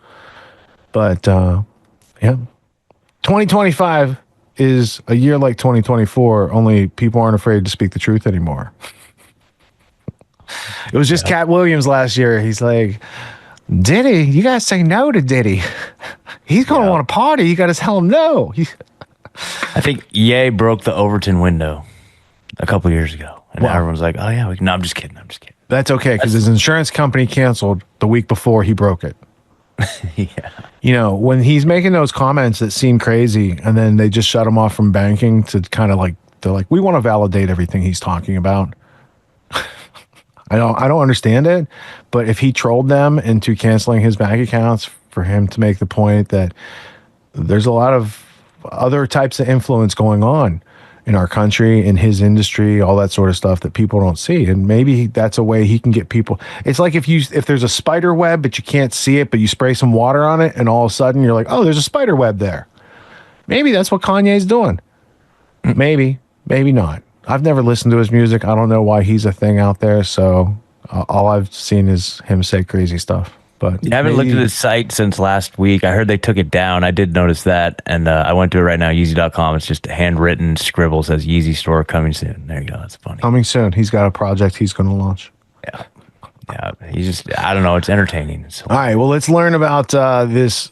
But, 2025 is a year like 2024, only people aren't afraid to speak the truth anymore. It was just Cat Williams last year. He's like, Diddy, you guys say no to Diddy. He's going to want to party. You got to tell him no. I think Ye broke the Overton window a couple years ago. And everyone's like, oh, yeah. No, I'm just kidding. That's okay, because his insurance company canceled the week before he broke it. Yeah. When he's making those comments that seem crazy, and then they just shut him off from banking to kind of they're like, we want to validate everything he's talking about. I don't understand it, but if he trolled them into canceling his bank accounts for him to make the point that there's a lot of other types of influence going on in our country, in his industry, all that sort of stuff that people don't see. And maybe that's a way he can get people. It's like if there's a spider web, but you can't see it, but you spray some water on it, and all of a sudden you're like, oh, there's a spider web there. Maybe that's what Kanye's doing. Maybe not. I've never listened to his music. I don't know why he's a thing out there. So all I've seen is him say crazy stuff. But I haven't looked at his site since last week. I heard they took it down. I did notice that. And I went to it right now, Yeezy.com. It's just a handwritten scribble, says Yeezy store coming soon. There you go. That's funny. Coming soon. He's got a project he's going to launch. Yeah. He's just, I don't know. It's entertaining. All right. Well, let's learn about this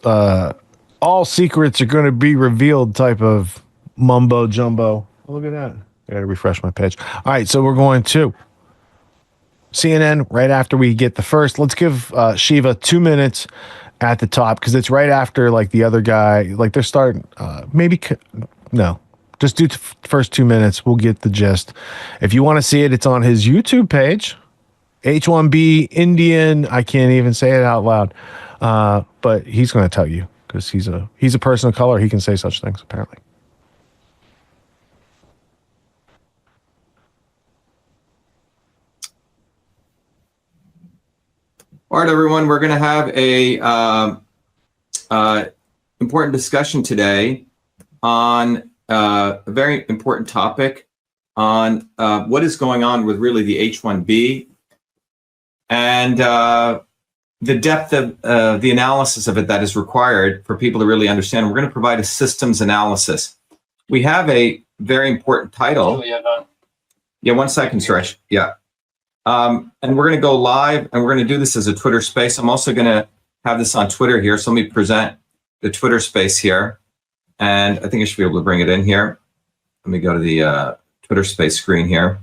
all secrets are going to be revealed type of mumbo jumbo. Oh, look at that. I got to refresh my page. All right. So we're going to CNN right after we get the first. Let's give Shiva 2 minutes at the top because it's right after like the other guy. Like they're starting. No, just do first 2 minutes. We'll get the gist. If you want to see it, it's on his YouTube page. H1B Indian. I can't even say it out loud, but he's going to tell you because he's a person of color. He can say such things apparently. All right, everyone, we're going to have a important discussion today on a very important topic on what is going on with really the H-1B and the depth of the analysis of it that is required for people to really understand. We're going to provide a systems analysis. We have a very important title. Yeah, 1 second, Suresh. Yeah. And we're going to go live, and we're going to do this as a Twitter space. I'm also going to have this on Twitter here. So let me present the Twitter space here. And I think I should be able to bring it in here. Let me go to the Twitter space screen here.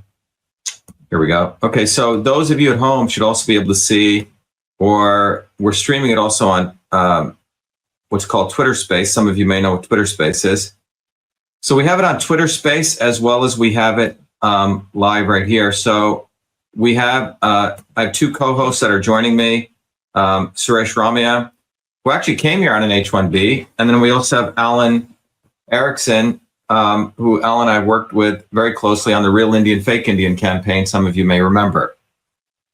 Here we go. Okay, so those of you at home should also be able to see, or we're streaming it also on what's called Twitter Space. Some of you may know what Twitter Space is. So we have it on Twitter Space as well as we have it live right here. So we have, I have 2 co-hosts that are joining me, Suresh Ramaya, who actually came here on an H-1B. And then we also have Alan Erickson, who Alan and I worked with very closely on the Real Indian, Fake Indian campaign, some of you may remember,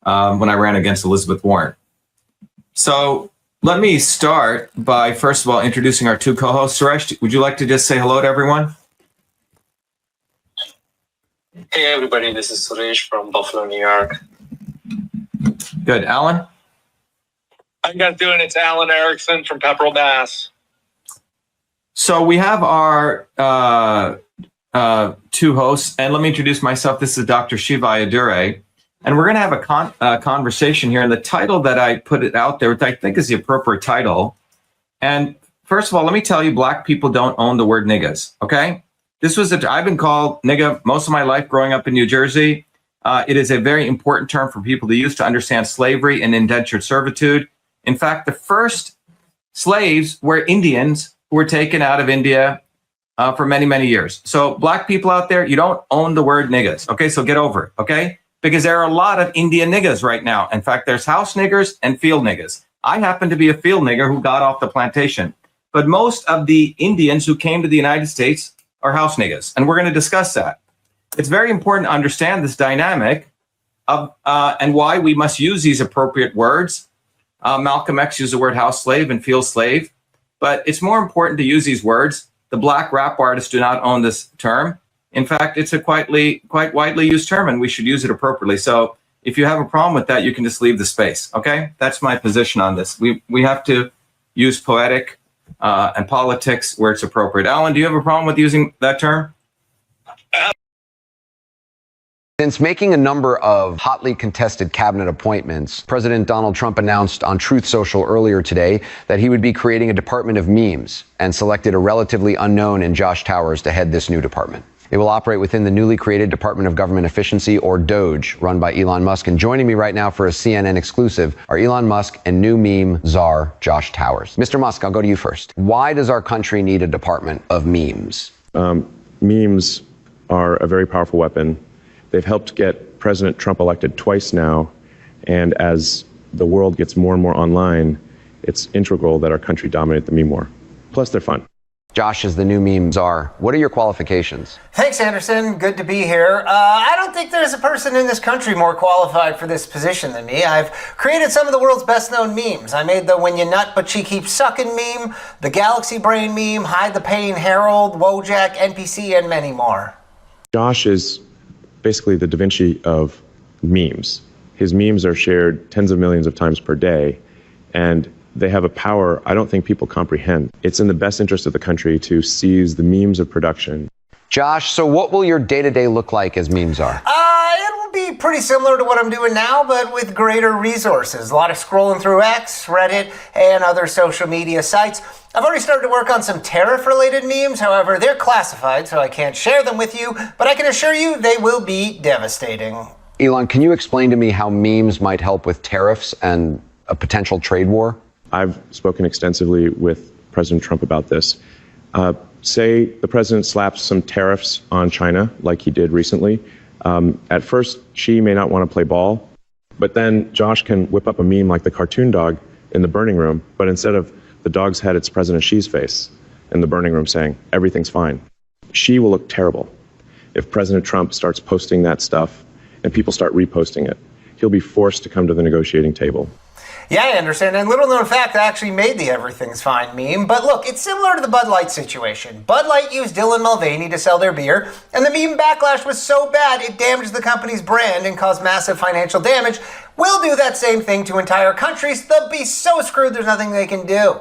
when I ran against Elizabeth Warren. So let me start by, first of all, introducing our 2 co-hosts. Suresh, would you like to just say hello to everyone? Hey everybody, this is Suresh from Buffalo, New York. Good. Alan? I'm not doing it. It's Alan Erickson from Pepperell, Mass. So we have our 2 hosts, and let me introduce myself. This is Dr. Shiva Ayyadurai, and we're going to have a conversation here. And the title that I put it out there, which I think is the appropriate title. And first of all, let me tell you, Black people don't own the word niggas, okay? I've been called nigga most of my life growing up in New Jersey. It is a very important term for people to use to understand slavery and indentured servitude. In fact, the first slaves were Indians who were taken out of India for many, many years. So Black people out there, you don't own the word niggas, okay? So get over it, okay? Because there are a lot of Indian niggas right now. In fact, there's house niggers and field niggas. I happen to be a field nigger who got off the plantation. But most of the Indians who came to the United States are house niggas, and we're going to discuss that. It's very important to understand this dynamic of and why we must use these appropriate words. Malcolm X used the word house slave and field slave, but it's more important to use these words. The Black rap artists do not own this term. In fact, it's a quite widely used term, and we should use it appropriately. So if you have a problem with that, you can just leave the space, okay? That's my position on this. We have to use poetic and politics where it's appropriate. Alan, do you have a problem with using that term? Since making a number of hotly contested cabinet appointments, President Donald Trump announced on Truth Social earlier today that he would be creating a department of memes and selected a relatively unknown in Josh Towers to head this new department. It will operate within the newly created Department of Government Efficiency, or DOGE, run by Elon Musk. And joining me right now for a CNN exclusive are Elon Musk and new meme czar Josh Towers. Mr. Musk, I'll go to you first. Why does our country need a department of memes? Memes are a very powerful weapon. They've helped get President Trump elected twice now. And as the world gets more and more online, it's integral that our country dominate the meme war. Plus, they're fun. Josh is the new meme czar. What are your qualifications? Thanks, Anderson. Good to be here. I don't think there's a person in this country more qualified for this position than me. I've created some of the world's best-known memes. I made the "When You Nut But She Keeps Sucking" meme, the Galaxy Brain meme, Hide the Pain Harold, Wojak, NPC, and many more. Josh is basically the Da Vinci of memes. His memes are shared tens of millions of times per day, and they have a power I don't think people comprehend. It's in the best interest of the country to seize the memes of production. Josh, so what will your day-to-day look like as meme czar? It will be pretty similar to what I'm doing now, but with greater resources. A lot of scrolling through X, Reddit, and other social media sites. I've already started to work on some tariff-related memes. However, they're classified, so I can't share them with you, but I can assure you they will be devastating. Elon, can you explain to me how memes might help with tariffs and a potential trade war? I've spoken extensively with President Trump about this. Say the president slaps some tariffs on China, like he did recently. At first, Xi may not want to play ball, but then Josh can whip up a meme like the cartoon dog in the burning room, but instead of the dog's head, it's President Xi's face in the burning room saying, everything's fine. Xi will look terrible if President Trump starts posting that stuff and people start reposting it. He'll be forced to come to the negotiating table. Yeah, I understand. And little known fact, I actually made the everything's fine meme. But look, it's similar to the Bud Light situation. Bud Light used Dylan Mulvaney to sell their beer, and the meme backlash was so bad it damaged the company's brand and caused massive financial damage. We'll do that same thing to entire countries. They'll be so screwed there's nothing they can do.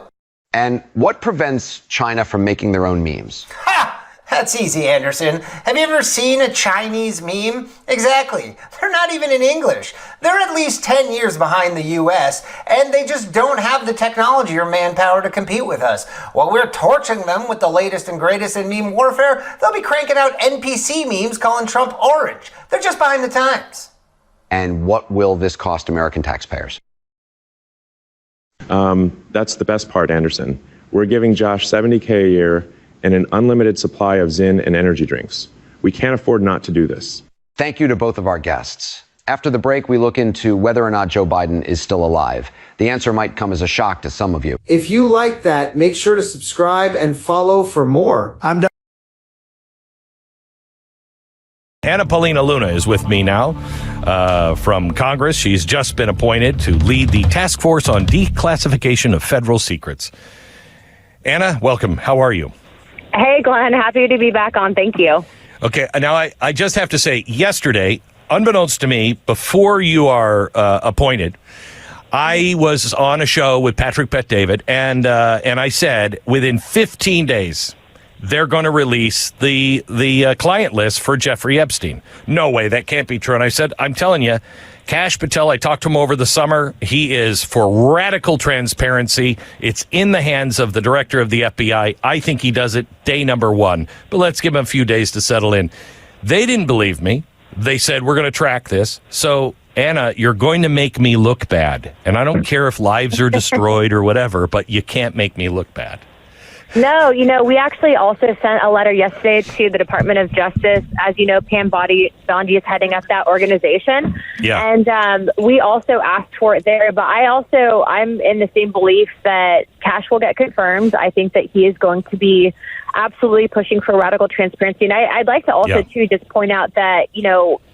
And what prevents China from making their own memes? Ha! That's easy, Anderson. Have you ever seen a Chinese meme? Exactly. They're not even in English. They're at least 10 years behind the US, and they just don't have the technology or manpower to compete with us. While we're torching them with the latest and greatest in meme warfare, they'll be cranking out NPC memes calling Trump orange. They're just behind the times. And what will this cost American taxpayers? That's the best part, Anderson. We're giving Josh $70K a year and an unlimited supply of Zyn and energy drinks. We can't afford not to do this. Thank you to both of our guests. After the break, we look into whether or not Joe Biden is still alive. The answer might come as a shock to some of you. If you like that, make sure to subscribe and follow for more. I'm done. Anna Paulina Luna is with me now from Congress. She's just been appointed to lead the task force on declassification of federal secrets. Anna, welcome. How are you? Hey, Glenn. Happy to be back on. Thank you. Okay. Now, I just have to say, yesterday, unbeknownst to me, before you are appointed, I was on a show with Patrick Bet-David, and I said, within 15 days, they're going to release the client list for Jeffrey Epstein. No way. That can't be true. And I said, I'm telling you, Kash Patel, I talked to him over the summer. He is for radical transparency. It's in the hands of the director of the FBI. I think he does it day number one. But let's give him a few days to settle in. They didn't believe me. They said, we're going to track this. So, Anna, you're going to make me look bad. And I don't care if lives are destroyed or whatever, but you can't make me look bad. No, we actually also sent a letter yesterday to the Department of Justice. As you know, Pam Bondi is heading up that organization. Yeah. And we also asked for it there. But I'm in the same belief that Kash will get confirmed. I think that he is going to be absolutely pushing for radical transparency. And I'd like to also, too, just point out that,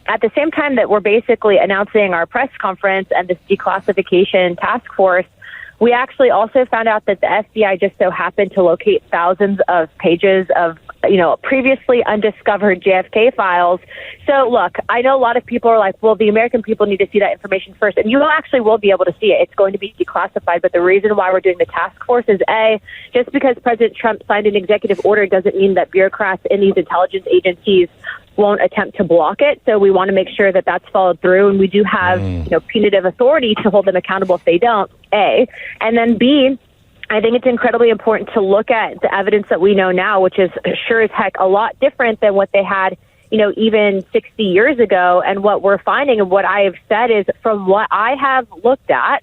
at the same time that we're basically announcing our press conference and this declassification task force, we actually also found out that the FBI just so happened to locate thousands of pages of, previously undiscovered JFK files. So, look, I know a lot of people are like, well, the American people need to see that information first. And you actually will be able to see it. It's going to be declassified. But the reason why we're doing the task force is, A, just because President Trump signed an executive order doesn't mean that bureaucrats in these intelligence agencies won't attempt to block it. So we want to make sure that that's followed through. And we do have, punitive authority to hold them accountable if they don't, A. And then B, I think it's incredibly important to look at the evidence that we know now, which is sure as heck a lot different than what they had, even 60 years ago. And what we're finding and what I have said is from what I have looked at,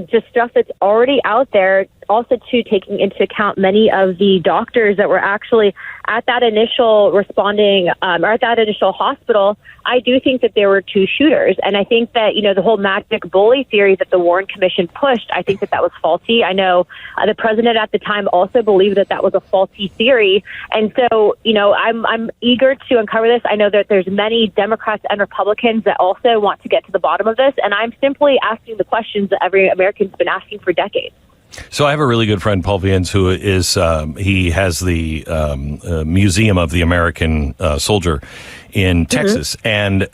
just stuff that's already out there, also too taking into account many of the doctors that were actually at that initial responding or at that initial hospital. I do think that there were two shooters. And I think that, the whole magic bully theory that the Warren Commission pushed, I think that was faulty. I know the president at the time also believed that was a faulty theory. And so, I'm eager to uncover this. I know that there's many Democrats and Republicans that also want to get to the bottom of this. And I'm simply asking the questions that every American's been asking for decades. So I have a really good friend, Paul Viens, who is he has the Museum of the American Soldier in Texas, and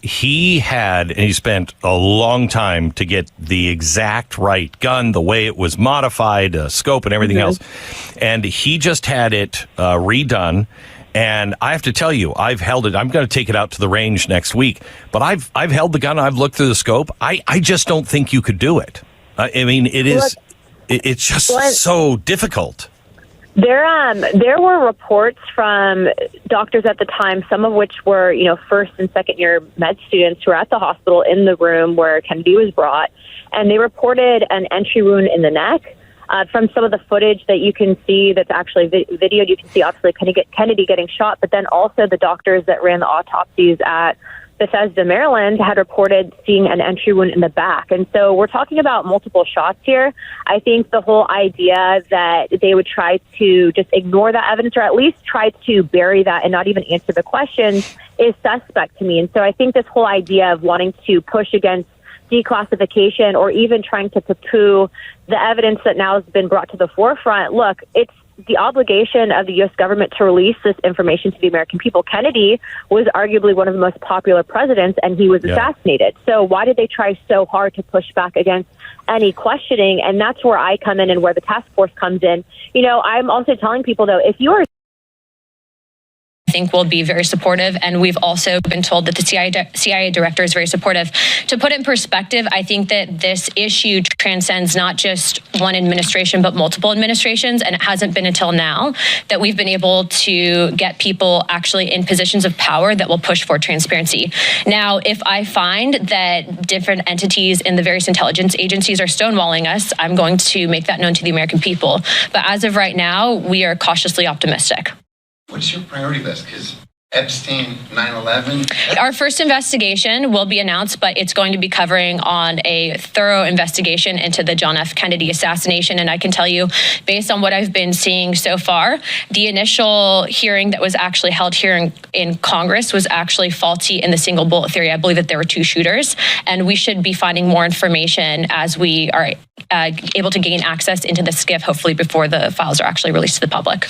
he spent a long time to get the exact right gun, the way it was modified, scope, and everything else, and he just had it redone. And I have to tell you, I've held it. I'm going to take it out to the range next week, but I've held the gun. I've looked through the scope. I just don't think you could do it. I mean, it is. It's just so difficult. There were reports from doctors at the time, some of which were, first and second year med students who were at the hospital in the room where Kennedy was brought, and they reported an entry wound in the neck. From some of the footage that you can see that's actually videoed, you can see obviously Kennedy getting shot, but then also the doctors that ran the autopsies at Bethesda, Maryland, had reported seeing an entry wound in the back. And so we're talking about multiple shots here. I think the whole idea that they would try to just ignore that evidence, or at least try to bury that and not even answer the questions, is suspect to me. And so I think this whole idea of wanting to push against declassification or even trying to poo-poo the evidence that now has been brought to the forefront, look, it's the obligation of the U.S. government to release this information to the American people. Kennedy was arguably one of the most popular presidents, and he was assassinated. So why did they try so hard to push back against any questioning? And that's where I come in and where the task force comes in. I'm also telling people, though, if you are I think will be very supportive. And we've also been told that the CIA director is very supportive. To put it in perspective, I think that this issue transcends not just one administration, but multiple administrations. And it hasn't been until now that we've been able to get people actually in positions of power that will push for transparency. Now, if I find that different entities in the various intelligence agencies are stonewalling us, I'm going to make that known to the American people. But as of right now, we are cautiously optimistic. What's your priority list? Because Epstein, 9/11. Our first investigation will be announced, but it's going to be covering on a thorough investigation into the John F. Kennedy assassination. And I can tell you, based on what I've been seeing so far, the initial hearing that was actually held here in Congress was actually faulty in the single bullet theory. I believe that there were two shooters, and we should be finding more information as we are able to gain access into the SCIF, hopefully before the files are actually released to the public.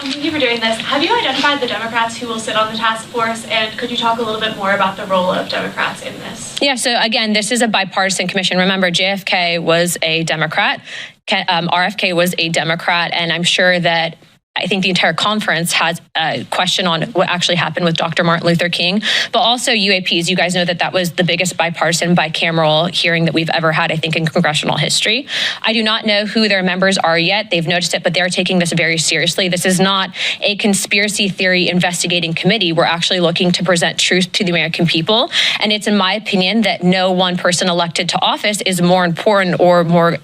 Thank you for doing this. Have you identified the Democrats who will sit on the task force, and could you talk a little bit more about the role of Democrats in this? Yeah, so again, this is a bipartisan commission. Remember, JFK was a Democrat, RFK was a Democrat, and I'm sure that I think the entire conference has a question on what actually happened with Dr. Martin Luther King, but also UAPs. You guys know that that was the biggest bipartisan bicameral hearing that we've ever had, I think, in congressional history. I do not know who their members are yet. They've noticed it, but they're taking this very seriously. This is not a conspiracy theory investigating committee. We're actually looking to present truth to the American people. And it's in my opinion that no one person elected to office is more important or more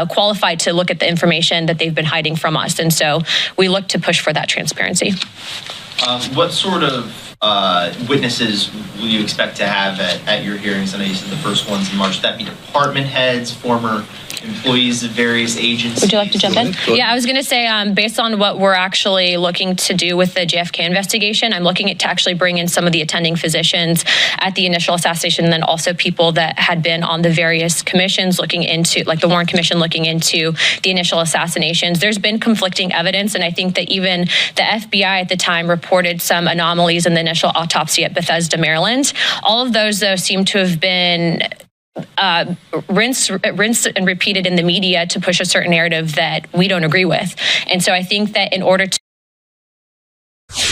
qualified to look at the information that they've been hiding from us. And so we look to push for that transparency. What sort of witnesses will you expect to have at your hearings? I know you said the first one's in March. Would that be department heads, former employees of various agencies? Would you like to jump in? Yeah, I was going to say, based on what we're actually looking to do with the JFK investigation, I'm looking to actually bring in some of the attending physicians at the initial assassination, and then also people that had been on the various commissions looking into, like the Warren Commission looking into the initial assassinations. There's been conflicting evidence, and I think that even the FBI at the time reported some anomalies in the initial autopsy at Bethesda, Maryland. All of those, though, seem to have been rinsed and repeated in the media to push a certain narrative that we don't agree with. And so I think that in order to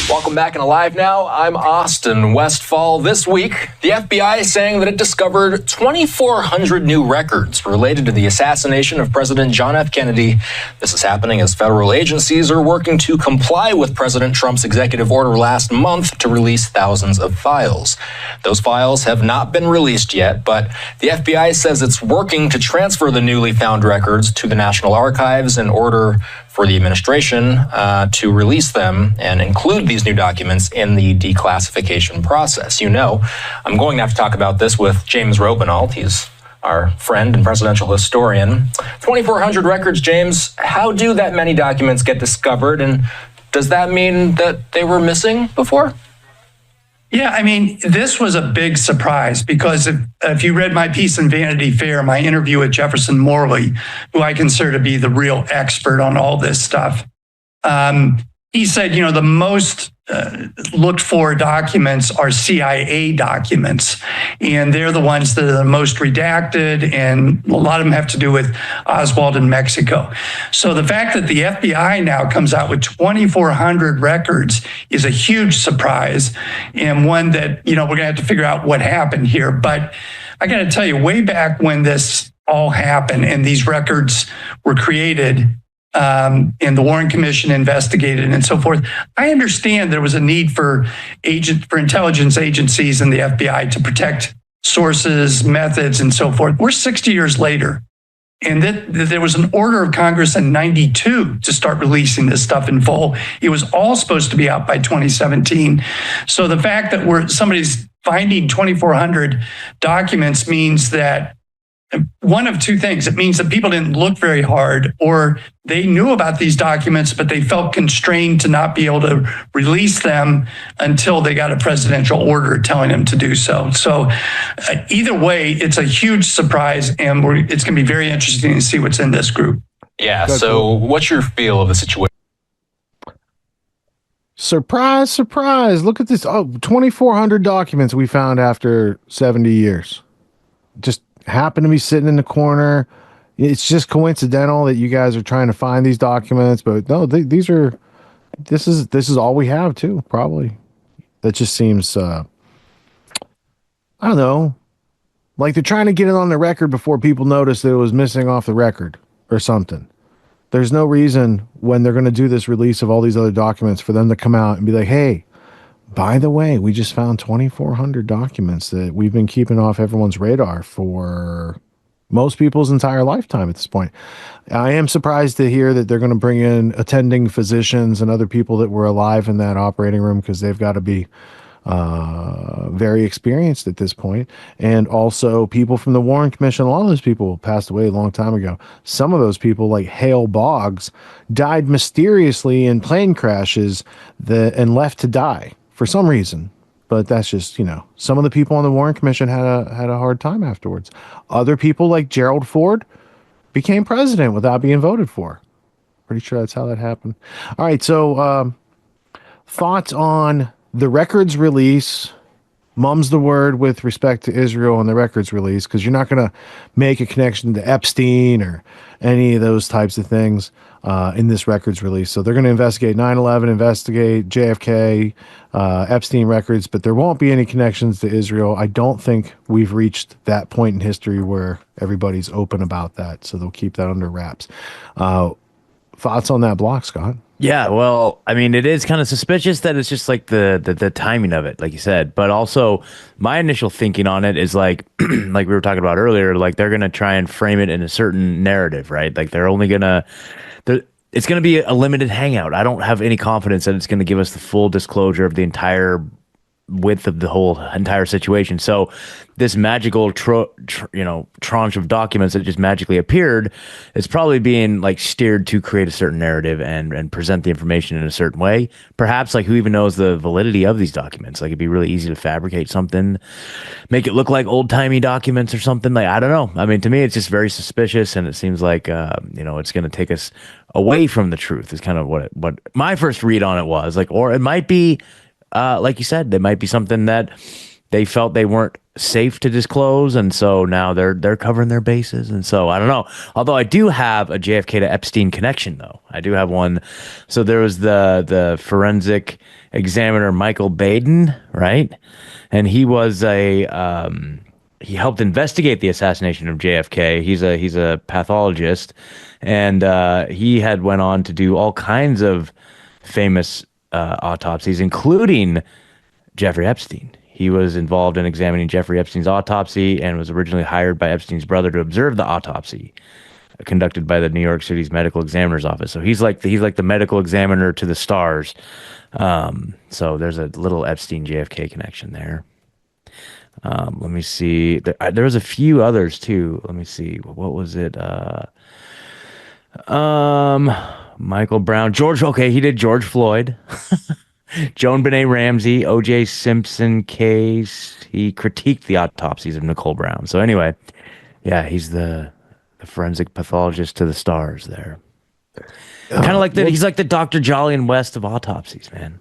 Welcome back and Alive Now. I'm Austin Westfall. This week, the FBI is saying that it discovered 2,400 new records related to the assassination of President John F. Kennedy. This is happening as federal agencies are working to comply with President Trump's executive order last month to release thousands of files. Those files have not been released yet, but the FBI says it's working to transfer the newly found records to the National Archives in order for the administration to release them and include these new documents in the declassification process. You know, I'm going to have to talk about this with James Robinault. He's our friend and presidential historian. 2,400 records, James. How do that many documents get discovered? And does that mean that they were missing before? Yeah, I mean, this was a big surprise because if you read my piece in Vanity Fair, my interview with Jefferson Morley, who I consider to be the real expert on all this stuff, he said, you know, the most looked for documents are CIA documents, and they're the ones that are the most redacted, and a lot of them have to do with Oswald in Mexico. So the fact that the FBI now comes out with 2,400 records is a huge surprise, and one that, you know, we're gonna have to figure out what happened here. But I gotta tell you, way back when this all happened and these records were created, and the Warren Commission investigated and so forth. I understand there was a need for intelligence agencies and the FBI to protect sources, methods, and so forth. We're 60 years later. And there was an order of Congress in 92 to start releasing this stuff in full. It was all supposed to be out by 2017. So the fact that somebody's finding 2,400 documents means that one of two things. It means that people didn't look very hard, or they knew about these documents, but they felt constrained to not be able to release them until they got a presidential order telling them to do so. So either way, it's a huge surprise, and it's going to be very interesting to see what's in this group. Yeah. So what's your feel of the situation? Surprise, surprise. Look at this. 2,400 documents we found after 70 years. Just happen to be sitting in the corner. It's just coincidental that you guys are trying to find these documents, but no, this is all we have too, probably. That just seems, I don't know, like they're trying to get it on the record before people notice that it was missing off the record or something. There's no reason when they're going to do this release of all these other documents for them to come out and be like, hey, by the way, we just found 2,400 documents that we've been keeping off everyone's radar for most people's entire lifetime at this point. I am surprised to hear that they're going to bring in attending physicians and other people that were alive in that operating room, because they've got to be very experienced at this point. And also people from the Warren Commission. A lot of those people passed away a long time ago. Some of those people, like Hale Boggs, died mysteriously in plane crashes and left to die for some reason. But that's just, some of the people on the Warren Commission had a hard time afterwards. Other people like Gerald Ford became president without being voted for. Pretty sure that's how that happened. All right. So thoughts on the records release? Mum's the word with respect to Israel and the records release, because you're not going to make a connection to Epstein or any of those types of things in this records release. So they're going to investigate 9/11, investigate JFK, Epstein records, but there won't be any connections to Israel. I don't think we've reached that point in history where everybody's open about that, so they'll keep that under wraps. Thoughts on that block, Scott? Yeah, well, I mean, it is kind of suspicious that it's just like the timing of it, like you said. But also, my initial thinking on it is like we were talking about earlier, like they're gonna try and frame it in a certain narrative, right? Like it's gonna be a limited hangout. I don't have any confidence that it's gonna give us the full disclosure of the entire width of the whole entire situation. So this magical tranche of documents that just magically appeared is probably being like steered to create a certain narrative and present the information in a certain way. Perhaps, like, who even knows the validity of these documents? Like, it'd be really easy to fabricate something, make it look like old-timey documents or something. Like, I don't know. I mean, to me, it's just very suspicious, and it seems like it's going to take us away from the truth is kind of what my first read on it was. Like, or it might be like you said, there might be something that they felt they weren't safe to disclose, and so now they're covering their bases. And so I don't know. Although I do have a JFK to Epstein connection, though. I do have one. So there was the forensic examiner Michael Baden, right? And he was he helped investigate the assassination of JFK. He's a pathologist, and he had went on to do all kinds of famous autopsies, including Jeffrey Epstein. He was involved in examining Jeffrey Epstein's autopsy and was originally hired by Epstein's brother to observe the autopsy conducted by the New York City's medical examiner's office. So he's like the medical examiner to the stars. So there's a little Epstein JFK connection there. Let me see. There was a few others too. Let me see. What was it? Michael Brown, okay, he did George Floyd, Joan Benet Ramsey, O.J. Simpson case. He critiqued the autopsies of Nicole Brown. So anyway, yeah, he's the forensic pathologist to the stars there. Kind of like he's like the Dr. Jolly and West of autopsies, man.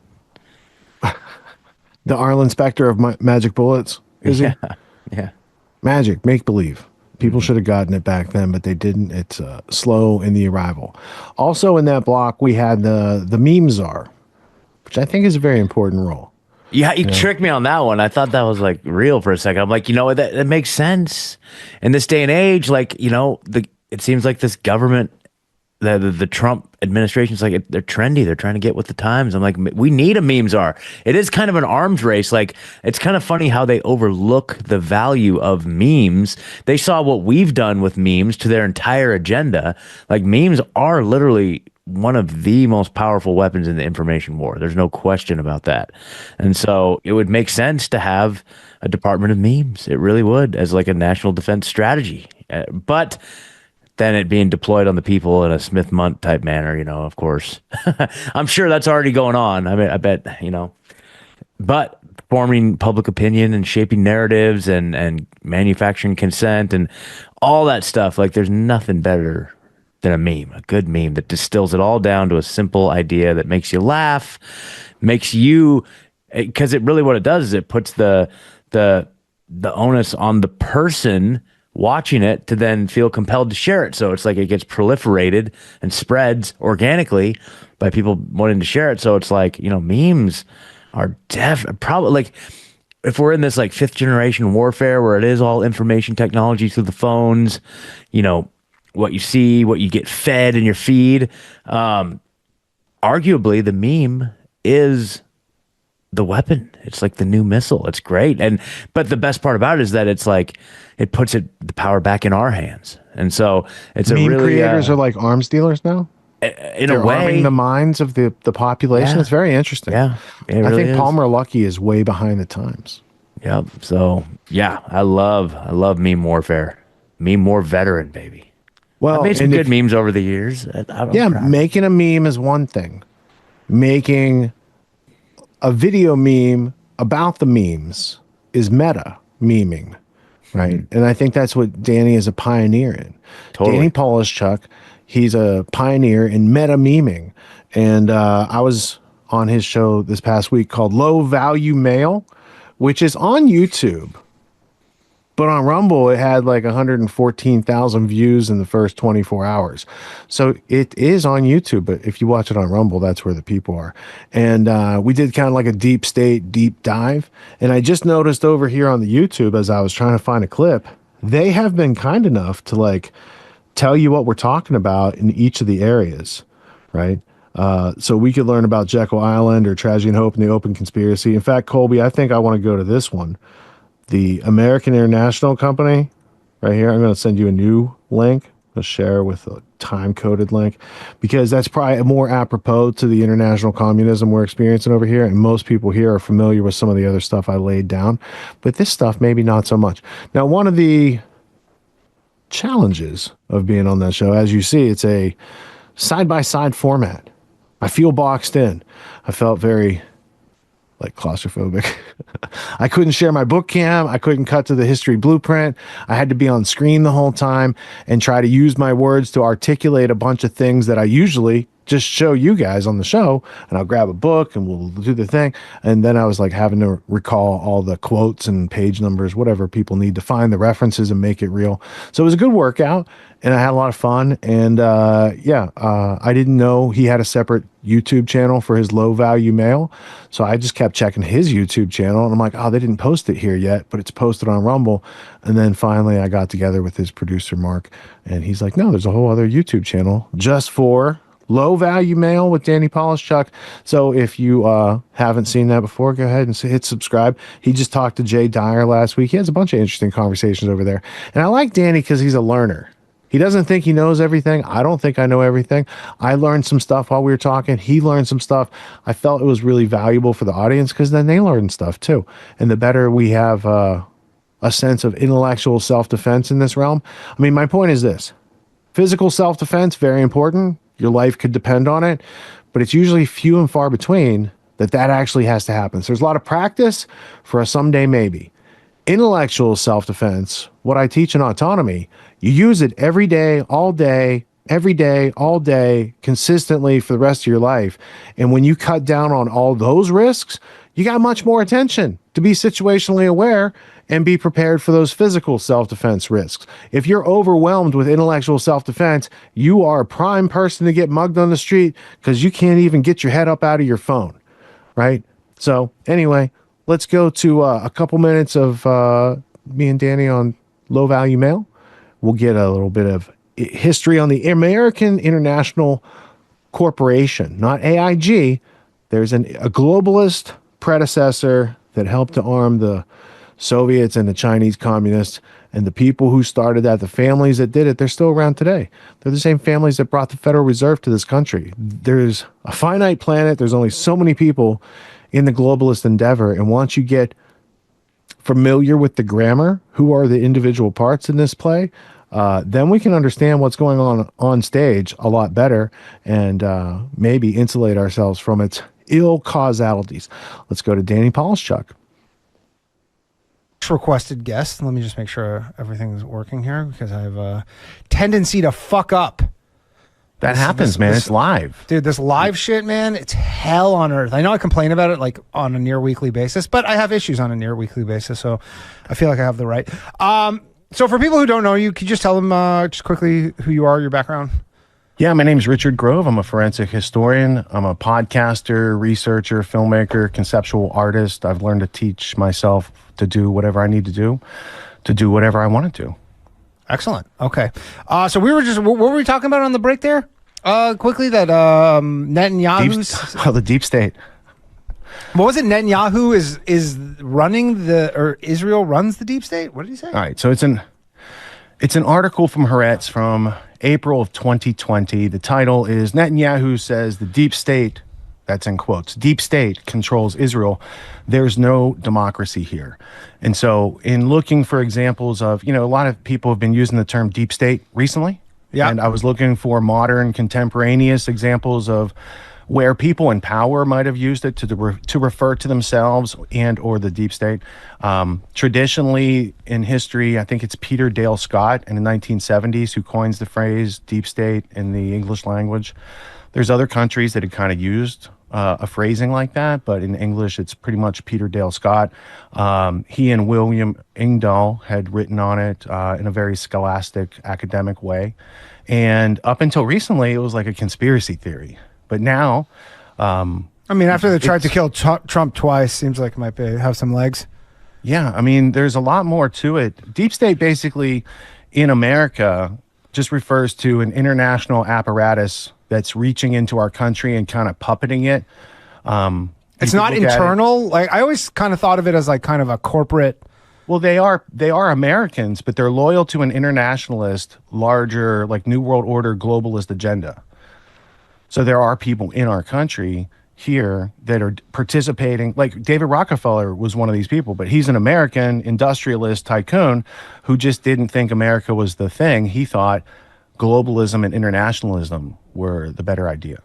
The Arlen Specter of magic bullets, is he? Yeah. Magic, make believe. People should have gotten it back then, but they didn't. It's slow in the arrival. Also in that block, we had the meme czar, which I think is a very important role. Yeah, you tricked me on that one. I thought that was like real for a second. I'm like, that makes sense in this day and age. Like, it seems like this government the Trump administration's like, they're trendy. They're trying to get with the times. I'm like, we need a memes are. It is kind of an arms race. Like, it's kind of funny how they overlook the value of memes. They saw what we've done with memes to their entire agenda. Like, memes are literally one of the most powerful weapons in the information war. There's no question about that. And so it would make sense to have a department of memes. It really would, as like a national defense strategy. But then it being deployed on the people in a Smith-Munt type manner, of course. I'm sure that's already going on. I mean, I bet, but forming public opinion and shaping narratives and manufacturing consent and all that stuff, like, there's nothing better than a meme, a good meme that distills it all down to a simple idea that makes you laugh, because it really, what it does is it puts the onus on the person watching it to then feel compelled to share it. So it's like it gets proliferated and spreads organically by people wanting to share it. So it's like, memes are probably, like, if we're in this like 5th generation warfare where it is all information technology through the phones, what you see, what you get fed in your feed, arguably the meme is the weapon. It's like the new missile. It's great. But the best part about it is that it's like, it puts the power back in our hands. And so it's meme a really creators are like arms dealers now. In a way, arming the minds of the population. Yeah. It's very interesting. Yeah, it really I think is. Palmer Luckey is way behind the times. Yep. So yeah, I love meme warfare. Meme war veteran, baby. Well, I made some good memes over the years. Making a meme is one thing. Making a video meme about the memes is meta meming, right? And I think that's what Danny is a pioneer in. Totally. Danny Polishchuk, he's a pioneer in meta meming. And I was on his show this past week called Low Value Mail, which is on YouTube. But on Rumble, it had like 114,000 views in the first 24 hours. So it is on YouTube, but if you watch it on Rumble, that's where the people are. And we did kind of like a deep state, deep dive. And I just noticed over here on the YouTube, as I was trying to find a clip, they have been kind enough to like tell you what we're talking about in each of the areas, right? So we could learn about Jekyll Island or Tragedy and Hope and the Open Conspiracy. In fact, Colby, I think I want to go to this one. The American International Company, right here. I'm going to send you a new link. I'll share with a time-coded link because that's probably more apropos to the international communism we're experiencing over here. And most people here are familiar with some of the other stuff I laid down. But this stuff, maybe not so much. Now, one of the challenges of being on that show, as you see, it's a side-by-side format. I feel boxed in. I felt very like claustrophobic. I couldn't share my book cam. I couldn't cut to the history blueprint. I had to be on screen the whole time and try to use my words to articulate a bunch of things that I usually just show you guys on the show. And I'll grab a book and we'll do the thing. And then I was like having to recall all the quotes and page numbers, whatever people need to find the references and make it real. So it was a good workout and I had a lot of fun. And I didn't know he had a separate YouTube channel for his low value mail. So I just kept checking his YouTube channel and I'm like, oh, they didn't post it here yet, but it's posted on Rumble. And then finally I got together with his producer, Mark, and he's like, no, there's a whole other YouTube channel just for low value mail with Danny Polishchuk. So if you haven't seen that before, go ahead and hit subscribe. He just talked to Jay Dyer last week. He has a bunch of interesting conversations over there. And I like Danny because he's a learner. He doesn't think he knows everything. I don't think I know everything. I learned some stuff while we were talking. He learned some stuff. I felt it was really valuable for the audience because then they learned stuff too. And the better we have a sense of intellectual self-defense in this realm. I mean, my point is this. Physical self-defense, very important. Your life could depend on it. But it's usually few and far between that actually has to happen. So there's a lot of practice for a someday maybe. Intellectual self-defense, what I teach in Autonomy, you use it every day, all day, consistently for the rest of your life. And when you cut down on all those risks, you got much more attention to be situationally aware and be prepared for those physical self-defense risks. If you're overwhelmed with intellectual self-defense, you are a prime person to get mugged on the street because you can't even get your head up out of your phone, right? So anyway, let's go to a couple minutes of me and Danny on low value mail. We'll get a little bit of history on the American International Corporation, not AIG. There's a globalist predecessor that helped to arm the Soviets and the Chinese communists, and the people who started that, the families that did it, they're still around today. They're the same families that brought the Federal Reserve to this country. There's a finite planet. There's only so many people in the globalist endeavor. And once you get familiar with the grammar, who are the individual parts in this play, then we can understand what's going on stage a lot better, and maybe insulate ourselves from its ill causalities. Let's go to Danny Polishchuk. Requested guest. Let me just make sure everything's working here, because I have a tendency to fuck up. That happens, man. It's live. Dude, this live shit, man, it's hell on earth. I know I complain about it like on a near weekly basis, but I have issues on a near weekly basis, so I feel like I have the right. So for people who don't know you, could you just tell them just quickly who you are, your background? Yeah, my name is Richard Grove. I'm a forensic historian. I'm a podcaster, researcher, filmmaker, conceptual artist. I've learned to teach myself to do whatever I need to do whatever I want to do. Excellent. Okay. So we were just, what were we talking about on the break there? Quickly, that Netanyahu's... the deep state. What was it? Netanyahu is running or Israel runs the deep state? What did he say? All right. So it's an article from Haaretz from April of 2020. The title is Netanyahu says the deep state, that's in quotes, deep state controls Israel. There's no democracy here. And so in looking for examples of, a lot of people have been using the term deep state recently. Yeah. And I was looking for modern contemporaneous examples of where people in power might have used it to refer to themselves and or the deep state. Traditionally in history, I think it's Peter Dale Scott in the 1970s who coins the phrase deep state in the English language. There's other countries that had kind of used a phrasing like that, but in English, it's pretty much Peter Dale Scott. He and William Engdahl had written on it in a very scholastic, academic way. And up until recently, it was like a conspiracy theory. But now, after they tried to kill Trump twice, seems like it might have some legs. Yeah, there's a lot more to it. Deep state basically in America just refers to an international apparatus that's reaching into our country and kind of puppeting it. It's not internal. Like I always kind of thought of it as like kind of a corporate. Well, they are Americans, but they're loyal to an internationalist, larger, like New World Order globalist agenda. So there are people in our country here that are participating. Like David Rockefeller was one of these people, but he's an American industrialist tycoon who just didn't think America was the thing. He thought globalism and internationalism were the better idea.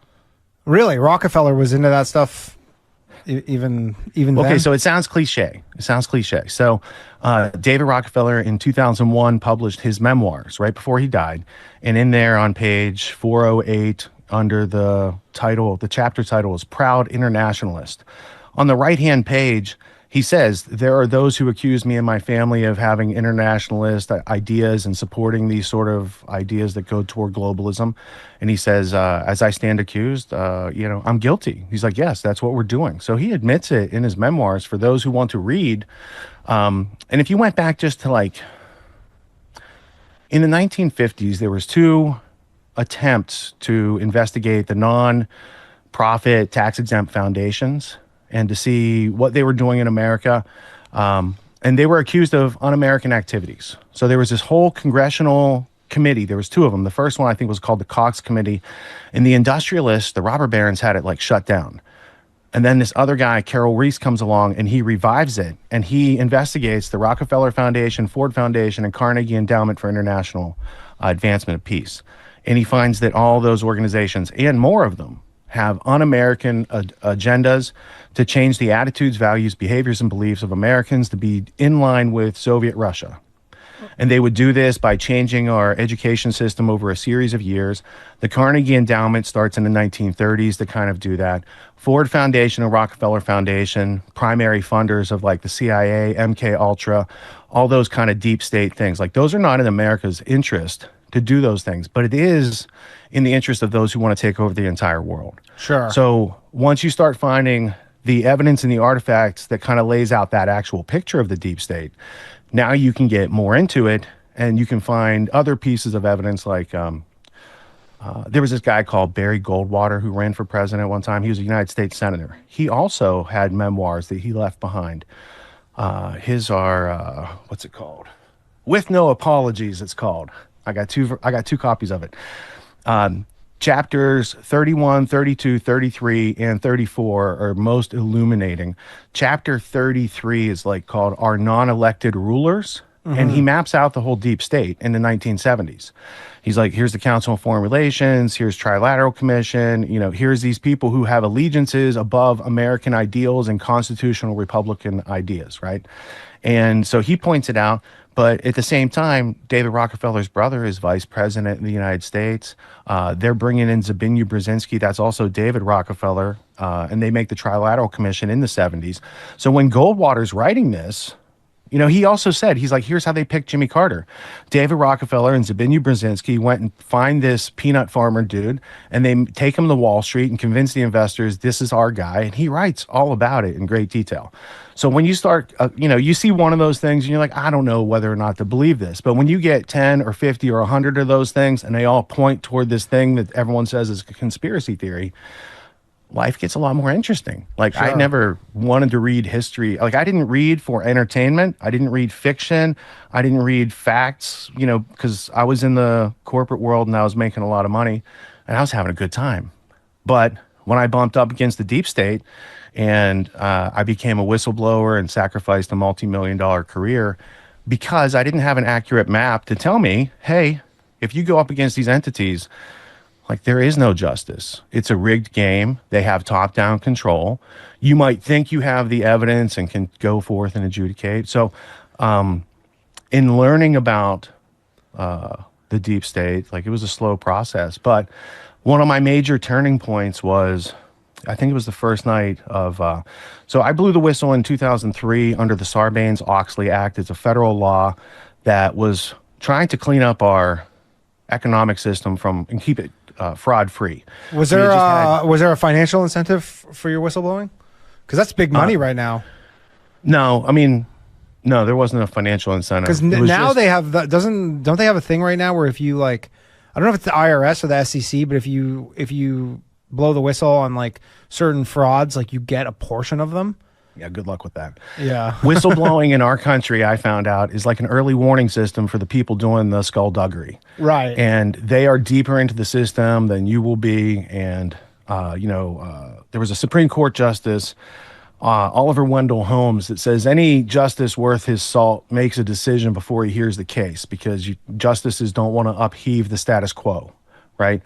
Really? Rockefeller was into that stuff even then? Okay, so it sounds cliche. So David Rockefeller in 2001 published his memoirs right before he died. And in there on page 408, under the chapter title is Proud Internationalist. On the right-hand page, he says, there are those who accuse me and my family of having internationalist ideas and supporting these sort of ideas that go toward globalism. And he says, as I stand accused, I'm guilty. He's like, yes, that's what we're doing. So he admits it in his memoirs for those who want to read. And if you went back just to in the 1950s, there was two attempts to investigate the non-profit tax-exempt foundations and to see what they were doing in America. And they were accused of un-American activities. So there was this whole congressional committee. There was two of them. The first one I think was called the Cox Committee. And the industrialists, the robber barons, had it shut down. And then this other guy, Carol Reese, comes along and he revives it. And he investigates the Rockefeller Foundation, Ford Foundation, and Carnegie Endowment for International Advancement of Peace. And he finds that all those organizations, and more of them, have un-American agendas to change the attitudes, values, behaviors, and beliefs of Americans to be in line with Soviet Russia. And they would do this by changing our education system over a series of years. The Carnegie Endowment starts in the 1930s to kind of do that. Ford Foundation and Rockefeller Foundation, primary funders of the CIA, MK Ultra, all those kind of deep state things. Those are not in America's interest to do those things, but it is in the interest of those who want to take over the entire world. Sure. So once you start finding the evidence and the artifacts that kind of lays out that actual picture of the deep state, now you can get more into it and you can find other pieces of evidence like there was this guy called Barry Goldwater who ran for president one time. He was a United States senator. He also had memoirs that he left behind. His are what's it called? With No Apologies, it's called. I got two copies of it. Chapters 31, 32, 33, and 34 are most illuminating. Chapter 33 is like called Our Non-Elected Rulers. And he maps out the whole deep state in the 1970s. He's like, here's the Council on Foreign Relations, here's Trilateral Commission, here's these people who have allegiances above American ideals and constitutional Republican ideas, right? And so he points it out, but at the same time, David Rockefeller's brother is vice president in the United States. They're bringing in Zbigniew Brzezinski, that's also David Rockefeller, and they make the Trilateral Commission in the 70s. So when Goldwater's writing this, he also said, he's like, here's how they picked Jimmy Carter. David Rockefeller and Zbigniew Brzezinski went and find this peanut farmer dude, and they take him to Wall Street and convince the investors, this is our guy. And he writes all about it in great detail. So when you start, you see one of those things and you're like, I don't know whether or not to believe this. But when you get 10 or 50 or 100 of those things and they all point toward this thing that everyone says is a conspiracy theory, life gets a lot more interesting. Like, sure. I never wanted to read history. Like, I didn't read for entertainment. I didn't read fiction. I didn't read facts, because I was in the corporate world and I was making a lot of money and I was having a good time. But when I bumped up against the deep state and I became a whistleblower and sacrificed a multi-million-dollar career because I didn't have an accurate map to tell me, hey, if you go up against these entities, like, there is no justice. It's a rigged game. They have top-down control. You might think you have the evidence and can go forth and adjudicate. So in learning about the deep state, like, it was a slow process. But one of my major turning points was, I think it was the first night of, so I blew the whistle in 2003 under the Sarbanes-Oxley Act. It's a federal law that was trying to clean up our economic system and keep it fraud-free. Was there a financial incentive for your whistleblowing? Because that's big money right now. No, no, there wasn't a financial incentive. Because now they have don't they have a thing right now where if you I don't know if it's the IRS or the SEC, but if you blow the whistle on like certain frauds, like you get a portion of them. Yeah, good luck with that. Yeah. Whistleblowing in our country, I found out, is like an early warning system for the people doing the skullduggery. Right. And they are deeper into the system than you will be. And, there was a Supreme Court justice, Oliver Wendell Holmes, that says any justice worth his salt makes a decision before he hears the case because justices don't want to upheave the status quo, right?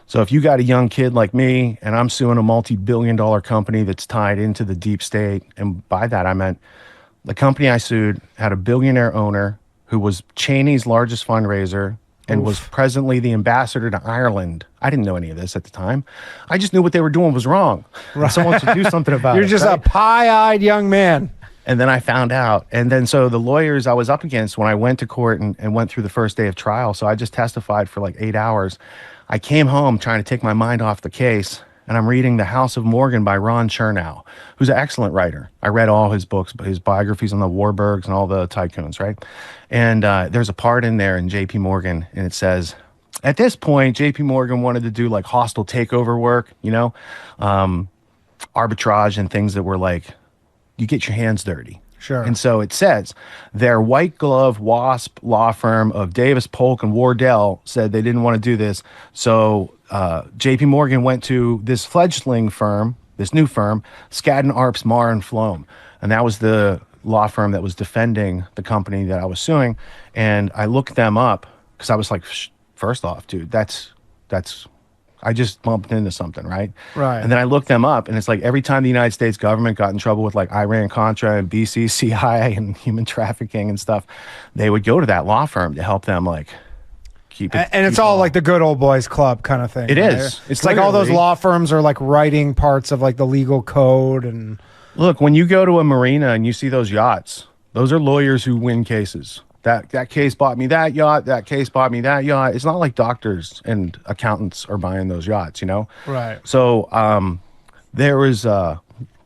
So if you got a young kid like me and I'm suing a multi-billion-dollar company that's tied into the deep state, and by that I meant the company I sued had a billionaire owner who was Cheney's largest fundraiser and was presently the ambassador to Ireland. I didn't know any of this at the time. I just knew what they were doing was wrong. Right. Someone should do something about it. You're just a pie-eyed young man. And then I found out. And then so the lawyers I was up against when I went to court and went through the first day of trial, so I just testified for like 8 hours. I came home trying to take my mind off the case, and I'm reading The House of Morgan by Ron Chernow, who's an excellent writer. I read all his books, his biographies on the Warburgs and all the tycoons, right? And there's a part in there in J.P. Morgan, and it says, at this point, J.P. Morgan wanted to do like hostile takeover work, arbitrage and things that were like, you get your hands dirty. Sure. And so it says their white glove WASP law firm of Davis, Polk, and Wardell said they didn't want to do this. So J.P. Morgan went to this fledgling firm, this new firm, Skadden, Arps, Marr, and Floem. And that was the law firm that was defending the company that I was suing. And I looked them up because I was like, first off, dude, that's I just bumped into something, right? Right. And then I looked them up, and it's like every time the United States government got in trouble with like Iran-Contra and BCCI and human trafficking and stuff, they would go to that law firm to help them like keep it. And it's all like the good old boys club kind of thing. It right? is. It's like all those law firms are like writing parts of like the legal code. And look, when you go to a marina and you see those yachts, those are lawyers who win cases. That case bought me that yacht. That case bought me that yacht. It's not like doctors and accountants are buying those yachts, Right. So there was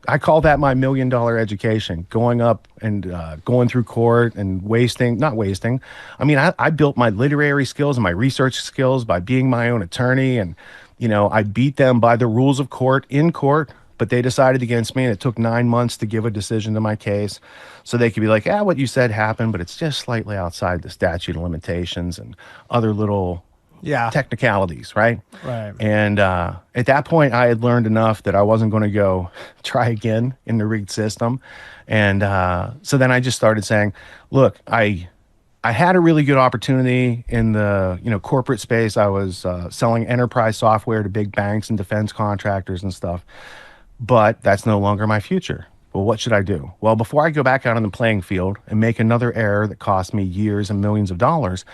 I call that my $1 million education, going up and going through court and not wasting. I mean, I built my literary skills and my research skills by being my own attorney. And, I beat them by the rules of court in court, but they decided against me. And it took 9 months to give a decision to my case. So they could be like, what you said happened, but it's just slightly outside the statute of limitations and other little technicalities, right? Right. And at that point, I had learned enough that I wasn't going to go try again in the rigged system. And so then I just started saying, look, I had a really good opportunity in the corporate space. I was selling enterprise software to big banks and defense contractors and stuff, but that's no longer my future. Well, what should I do? Well, before I go back out on the playing field and make another error that cost me years and millions of dollars,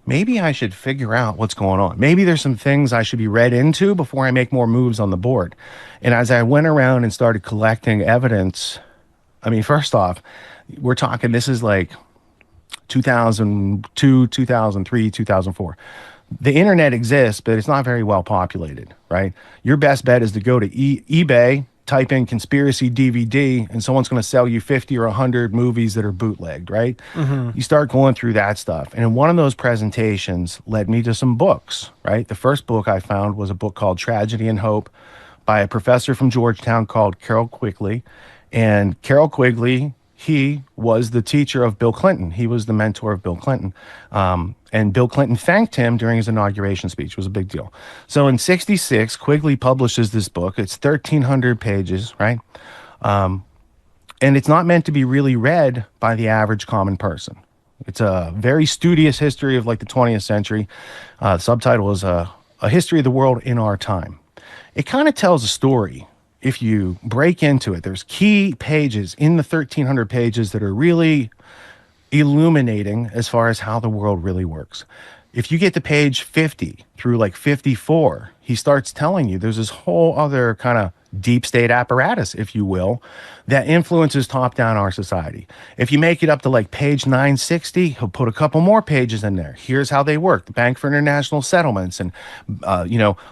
maybe I should figure out what's going on. Maybe there's some things I should be read into before I make more moves on the board. And as I went around and started collecting evidence, I mean, first off, we're talking, this is like 2002, 2003, 2004. The internet exists, but it's not very well populated, right? Your best bet is to go to eBay, type in conspiracy DVD, and someone's going to sell you 50 or 100 movies that are bootlegged, right? Mm-hmm. You start going through that stuff. And one of those presentations led me to some books, right? The first book I found was a book called Tragedy and Hope by a professor from Georgetown called Carroll Quigley. And Carroll Quigley, he was the teacher of Bill Clinton. He was the mentor of Bill Clinton. And Bill Clinton thanked him during his inauguration speech. It was a big deal. So in 66, Quigley publishes this book. It's 1,300 pages, right? And it's not meant to be really read by the average common person. It's a very studious history of like the 20th century. The subtitle is a history of the world in our time. It kind of tells a story. If you break into it, there's key pages in the 1,300 pages that are really illuminating as far as how the world really works. If you get to page 50 through like 54, he starts telling you there's this whole other kind of deep state apparatus, if you will, that influences top down our society. If you make it up to like page 960, he'll put a couple more pages in there. Here's how they work. The Bank for International Settlements and,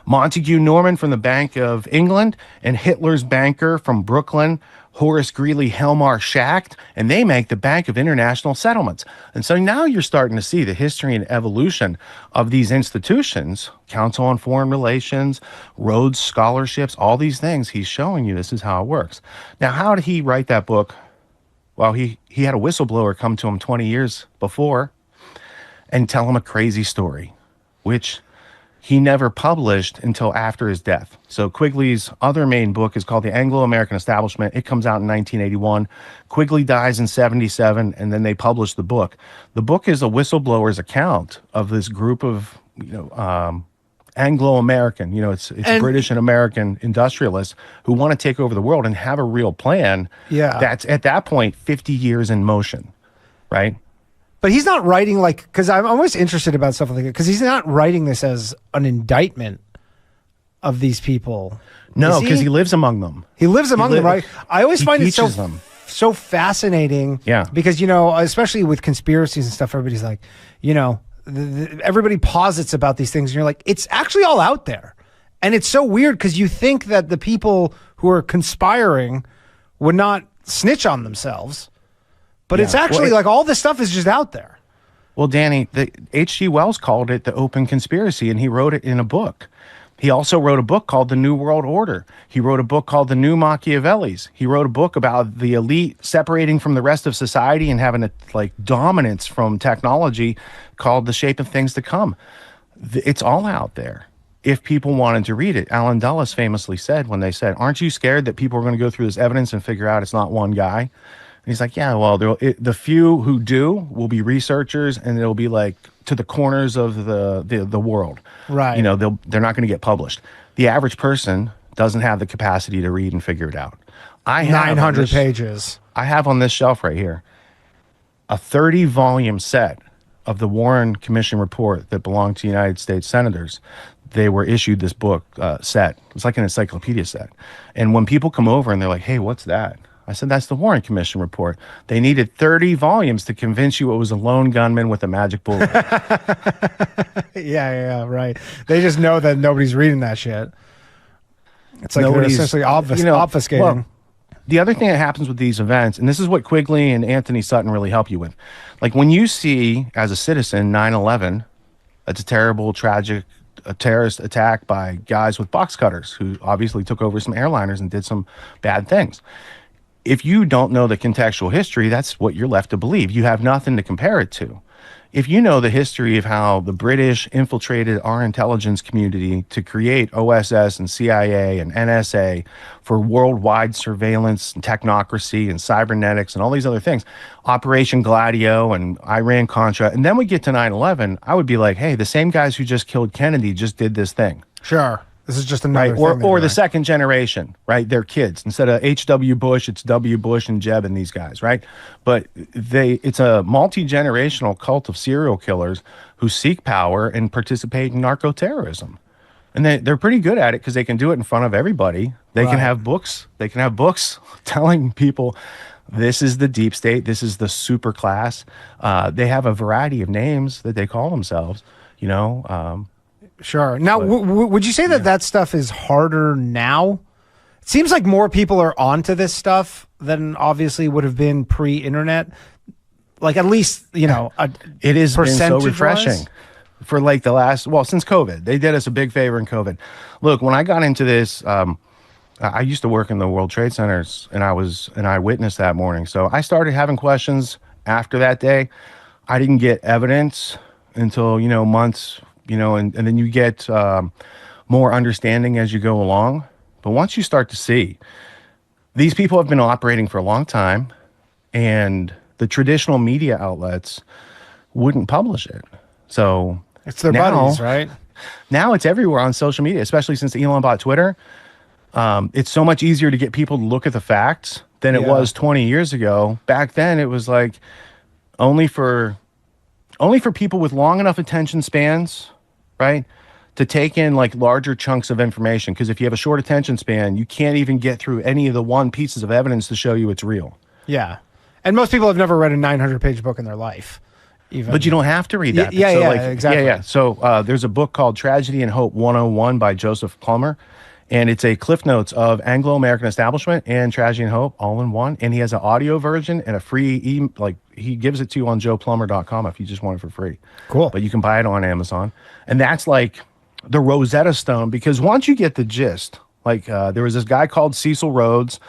Montague Norman from the Bank of England and Hitler's banker from Brooklyn, Horace Greeley Helmar Schacht, and they make the Bank of International Settlements. And so now you're starting to see the history and evolution of these institutions, Council on Foreign Relations, Rhodes Scholarships, all these things. He's showing you this is how it works. Now, how did he write that book? Well, he had a whistleblower come to him 20 years before and tell him a crazy story, which he never published until after his death. So Quigley's other main book is called The Anglo-American Establishment. It comes out in 1981. Quigley dies in 77, and then they publish the book. The book is a whistleblower's account of this group of, Anglo-American, it's British and American industrialists who want to take over the world and have a real plan. Yeah. That's at that point 50 years in motion, right? But he's not writing because I'm always interested about stuff like that, because he's not writing this as an indictment of these people. No, because he lives among them. He lives among them, right? I always find it them. so fascinating. Yeah. Because, especially with conspiracies and stuff, everybody's like, everybody posits about these things, and you're like, it's actually all out there. And it's so weird because you think that the people who are conspiring would not snitch on themselves. But it's actually all this stuff is just out there. Well, Danny, H.G. Wells called it the open conspiracy, and he wrote it in a book. He also wrote a book called The New World Order. He wrote a book called The New Machiavellis. He wrote a book about the elite separating from the rest of society and having a dominance from technology called The Shape of Things to Come. It's all out there if people wanted to read it. Alan Dulles famously said when they said, aren't you scared that people are going to go through this evidence and figure out it's not one guy? And he's like, yeah, well, the few who do will be researchers, and it'll be like to the corners of the world. Right. They're not going to get published. The average person doesn't have the capacity to read and figure it out. I have 900 pages. I have on this shelf right here a 30-volume set of the Warren Commission report that belonged to United States senators. They were issued this book set. It's like an encyclopedia set. And when people come over and they're like, hey, what's that? I said, that's the Warren Commission report. They needed 30 volumes to convince you it was a lone gunman with a magic bullet. Yeah, right. They just know that nobody's reading that shit. It's like they're essentially obfuscating. Well, the other thing that happens with these events, and this is what Quigley and Anthony Sutton really help you with, like when you see as a citizen 9/11, that's a terrible, tragic, a terrorist attack by guys with box cutters who obviously took over some airliners and did some bad things. If you don't know the contextual history, that's what you're left to believe. You have nothing to compare it to. If you know the history of how the British infiltrated our intelligence community to create OSS and CIA and NSA for worldwide surveillance and technocracy and cybernetics and all these other things, Operation Gladio and Iran-Contra, and then we get to 9/11, I would be like, hey, the same guys who just killed Kennedy just did this thing. Sure. This is just another right, thing. or the second generation, right? They're kids. Instead of H.W. Bush, it's W. Bush and Jeb and these guys, right? But it's a multi-generational cult of serial killers who seek power and participate in narco-terrorism. And they're pretty good at it because they can do it in front of everybody. They can have books. They can have books telling people this is the deep state. This is the super class. They have a variety of names that they call themselves, you know. Sure. Now, would you say that that stuff is harder now? It seems like more people are onto this stuff than obviously would have been pre-internet. Like at least, you know, it has been so refreshing percentage-wise? for like the last, well, since COVID. They did us a big favor in COVID. Look, when I got into this, I used to work in the World Trade Centers, and I witnessed that morning. So I started having questions after that day. I didn't get evidence until, you know, months, you know, and then you get more understanding as you go along. But once you start to see, these people have been operating for a long time, and the traditional media outlets wouldn't publish it. So it's their buddies, right? Now it's everywhere on social media, especially since Elon bought Twitter. It's so much easier to get people to look at the facts than it was 20 years ago. Back then, it was like only for people with long enough attention spans, right, to take in like larger chunks of information. Because if you have a short attention span, you can't even get through any of the one pieces of evidence to show you it's real. Yeah. And most people have never read a 900-page book in their life. Even. But you don't have to read that. Exactly. Yeah. So there's a book called Tragedy and Hope 101 by Joseph Plummer. And it's a cliff notes of Anglo-American establishment and Tragedy and Hope all in one. And he has an audio version and a free, he gives it to you on joeplummer.com if you just want it for free. Cool. But you can buy it on Amazon. And that's like the Rosetta Stone, because once you get the gist, there was this guy called Cecil Rhodes.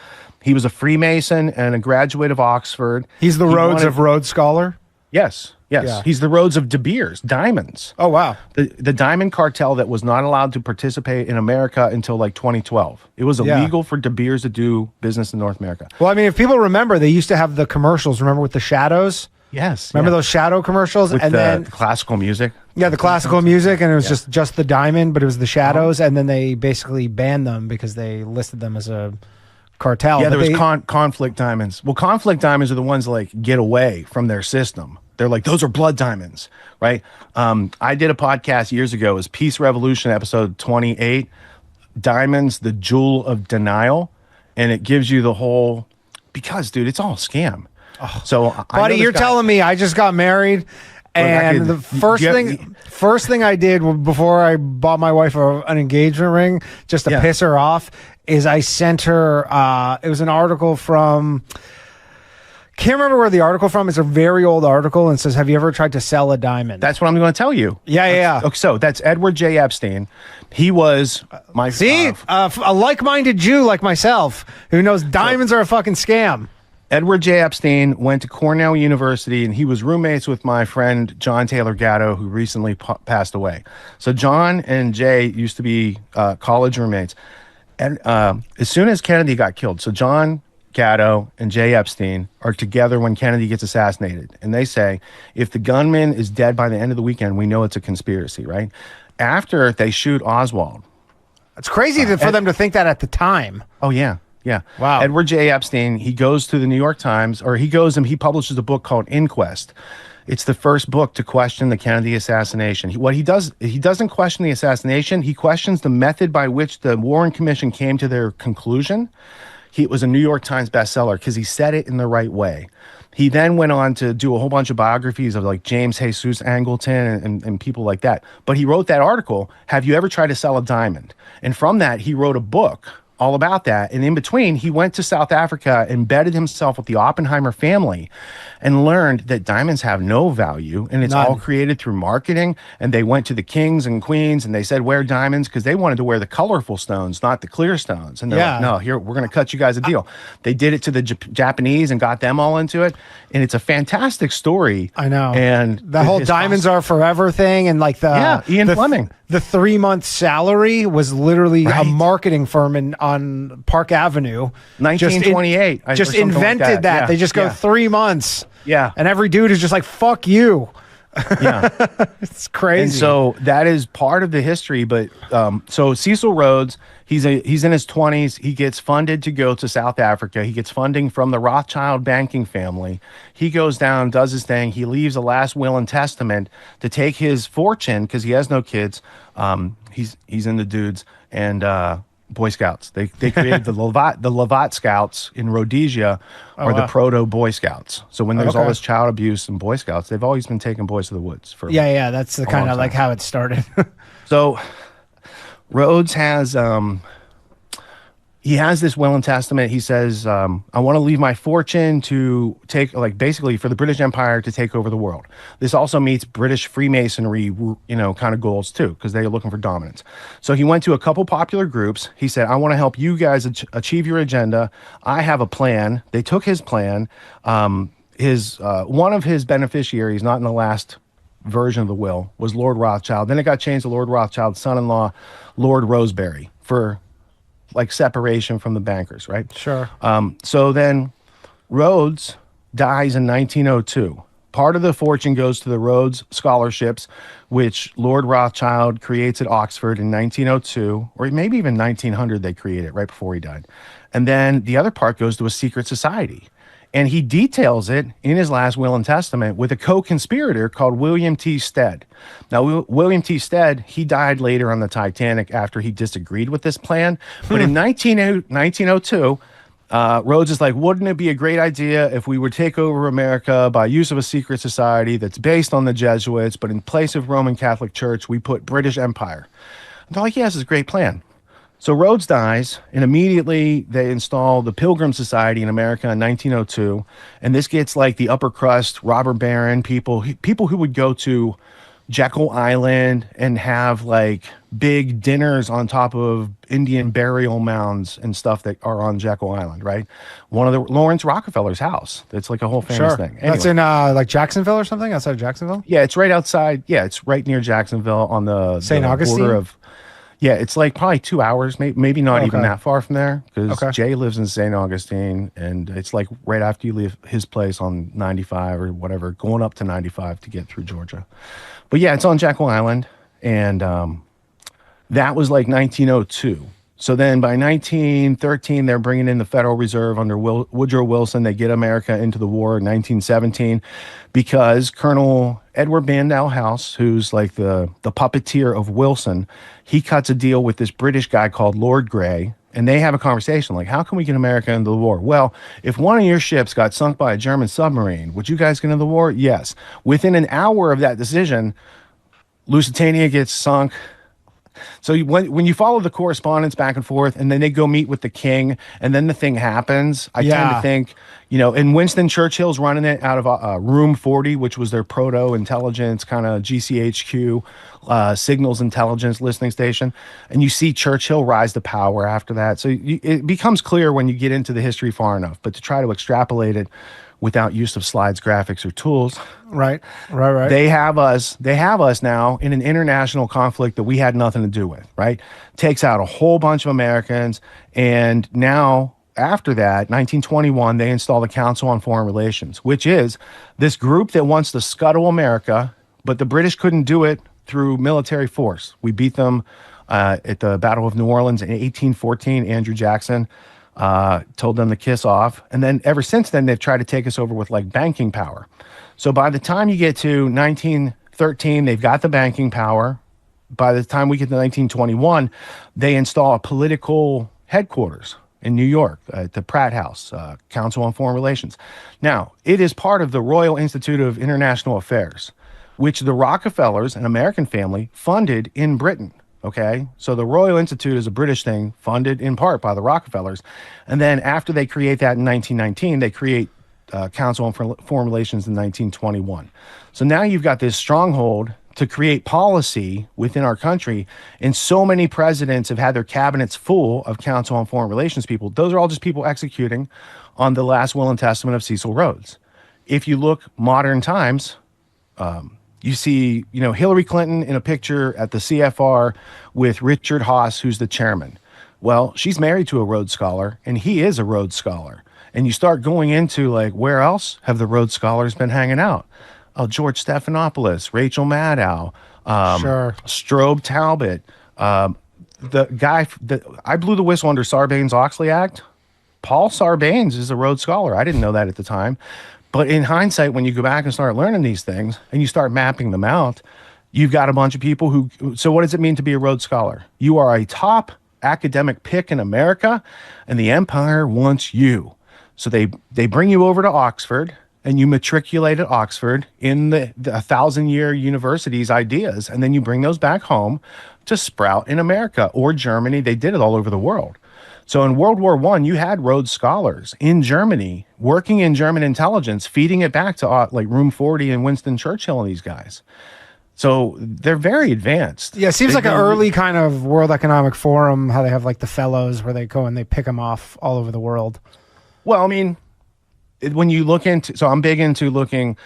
He was a Freemason and a graduate of Oxford. He's the Rhodes of Rhodes Scholar? Yes. Yeah. He's the Rhodes of De Beers, diamonds. Oh, wow. The diamond cartel that was not allowed to participate in America until like 2012. It was illegal for De Beers to do business in North America. Well, I mean, if people remember, they used to have the commercials, remember, with the shadows? Yes. Remember those shadow commercials? With and then the classical music? Yeah, the classical music, and it was just the diamond, but it was the shadows, and then they basically banned them because they listed them as a cartel. Yeah, But there was conflict diamonds. Well, conflict diamonds are the ones that like get away from their system. They're like, those are blood diamonds, right? I did a podcast years ago. It was Peace Revolution, episode 28, Diamonds, the Jewel of Denial. And it gives you the whole, because, dude, it's all a scam. Oh, so, buddy, you're telling me I just got married, and the first thing I did before I bought my wife an engagement ring, just to piss her off, is I sent her, it was an article from... Can't remember where the article from. It's a very old article and says, have you ever tried to sell a diamond? That's what I'm going to tell you. Yeah. Okay, so that's Edward J. Epstein. He was my... a like-minded Jew like myself who knows diamonds are a fucking scam. Edward J. Epstein went to Cornell University, and he was roommates with my friend John Taylor Gatto, who recently passed away. So John and Jay used to be college roommates. And as soon as Kennedy got killed, so John Gatto and Jay Epstein are together when Kennedy gets assassinated. And they say, if the gunman is dead by the end of the weekend, we know it's a conspiracy, right? After they shoot Oswald. It's crazy for them to think that at the time. Oh, yeah. Yeah. Wow. Edward J. Epstein, he goes to the New York Times, or he goes and he publishes a book called Inquest. It's the first book to question the Kennedy assassination. What he does, he doesn't question the assassination. He questions the method by which the Warren Commission came to their conclusion. It was a New York Times bestseller because he said it in the right way. He then went on to do a whole bunch of biographies of like James Jesus Angleton and people like that. But he wrote that article, Have You Ever Tried to Sell a Diamond? And from that, he wrote a book all about that. And in between, he went to South Africa, embedded himself with the Oppenheimer family, and learned that diamonds have no value, and it's all created through marketing. And they went to the kings and queens, and they said, wear diamonds, because they wanted to wear the colorful stones, not the clear stones. And they're like, no, here, we're going to cut you guys a deal. They did it to the Japanese and got them all into it. And it's a fantastic story. I know. And the whole diamonds are forever thing, and like Ian Fleming. The 3-month salary was literally a marketing firm on Park Avenue. 1928. Just invented like that. Yeah. They just go 3 months. Yeah. And every dude is just like, fuck you. Yeah. It's crazy. And so that is part of the history. But so Cecil Rhodes, he's in his 20s. He gets funded to go to South Africa. He gets funding from the Rothschild banking family. He goes down, does his thing. He leaves a last will and testament to take his fortune, because he has no kids. He's in the dudes and Boy Scouts. They created the Lovat Scouts in Rhodesia, or the proto Boy Scouts. So when there's all this child abuse in Boy Scouts, they've always been taking boys to the woods for that's the kind of like how it started. So Rhodes has he has this will and testament. He says, I want to leave my fortune to take, like, basically for the British Empire to take over the world. This also meets British Freemasonry, kind of goals too, because they're looking for dominance. So he went to a couple popular groups. He said, I want to help you guys achieve your agenda. I have a plan. They took his plan. One of his beneficiaries, not in the last version of the will, was Lord Rothschild. Then it got changed to Lord Rothschild's son-in-law, Lord Rosebery, for like separation from the bankers, right? Sure. So then Rhodes dies in 1902. Part of the fortune goes to the Rhodes Scholarships, which Lord Rothschild creates at Oxford in 1902, or maybe even 1900 they create it right before he died. And then the other part goes to a secret society. And he details it in his last will and testament with a co-conspirator called William T. Stead. Now, William T. Stead, he died later on the Titanic after he disagreed with this plan. But in 1902, Rhodes is like, wouldn't it be a great idea if we would take over America by use of a secret society that's based on the Jesuits, but in place of Roman Catholic Church, we put British Empire? And they're like, yes, it's a great plan. So Rhodes dies, and immediately they install the Pilgrim Society in America in 1902. And this gets like the upper crust, robber baron people who would go to Jekyll Island and have like big dinners on top of Indian burial mounds and stuff that are on Jekyll Island, right? One of the Lawrence Rockefeller's house. It's like a whole famous thing. Anyway. That's in like Jacksonville or something, outside of Jacksonville? Yeah, it's right outside. Yeah, it's right near Jacksonville on the St. Augustine? border of... Yeah, it's like probably 2 hours, maybe not even that far from there, because Jay lives in St. Augustine, and it's like right after you leave his place on 95 or whatever, going up to 95 to get through Georgia. But yeah, it's on Jekyll Island, and that was like 1902. So then by 1913, they're bringing in the Federal Reserve under Woodrow Wilson. They get America into the war in 1917 because Colonel Edward Mandell House, who's like the puppeteer of Wilson, he cuts a deal with this British guy called Lord Grey, and they have a conversation like, how can we get America into the war? Well, if one of your ships got sunk by a German submarine, would you guys get into the war? Yes. Within an hour of that decision, Lusitania gets sunk. So when you follow the correspondence back and forth, and then they go meet with the king, and then the thing happens, I tend to think, and Winston Churchill's running it out of Room 40, which was their proto-intelligence kind of GCHQ, signals intelligence listening station. And you see Churchill rise to power after that. So it becomes clear when you get into the history far enough. But to try to extrapolate it without use of slides, graphics, or tools. Right. They have us now in an international conflict that we had nothing to do with, right? Takes out a whole bunch of Americans. And now, after that, 1921, they install the Council on Foreign Relations, which is this group that wants to scuttle America, but the British couldn't do it through military force. We beat them at the Battle of New Orleans in 1814, Andrew Jackson. Told them to kiss off. And then ever since then, they've tried to take us over with like banking power. So by the time you get to 1913, they've got the banking power. By the time we get to 1921, they install a political headquarters in New York at the Pratt House, Council on Foreign Relations. Now, it is part of the Royal Institute of International Affairs, which the Rockefellers, an American family, funded in Britain. Okay. So the Royal Institute is a British thing funded in part by the Rockefellers. And then after they create that in 1919, they create Council on Foreign Relations in 1921. So now you've got this stronghold to create policy within our country. And so many presidents have had their cabinets full of Council on Foreign Relations people. Those are all just people executing on the last will and testament of Cecil Rhodes. If you look modern times, you see, Hillary Clinton in a picture at the CFR with Richard Haas, who's the chairman. Well, she's married to a Rhodes Scholar, and he is a Rhodes Scholar. And you start going into, like, where else have the Rhodes Scholars been hanging out? Oh, George Stephanopoulos, Rachel Maddow, Strobe Talbot, the guy that I blew the whistle under Sarbanes-Oxley Act. Paul Sarbanes is a Rhodes Scholar. I didn't know that at the time. But in hindsight, when you go back and start learning these things and you start mapping them out, you've got a bunch of people who, so what does it mean to be a Rhodes Scholar? You are a top academic pick in America, and the empire wants you. So they bring you over to Oxford, and you matriculate at Oxford in the 1,000-year university's ideas, and then you bring those back home to sprout in America or Germany. They did it all over the world. So in World War I, you had Rhodes Scholars in Germany working in German intelligence, feeding it back to like Room 40 and Winston Churchill and these guys. So they're very advanced. Yeah, it seems like an early kind of World Economic Forum, how they have like the fellows where they go and they pick them off all over the world. Well, I mean, when you look into, so I'm big into looking,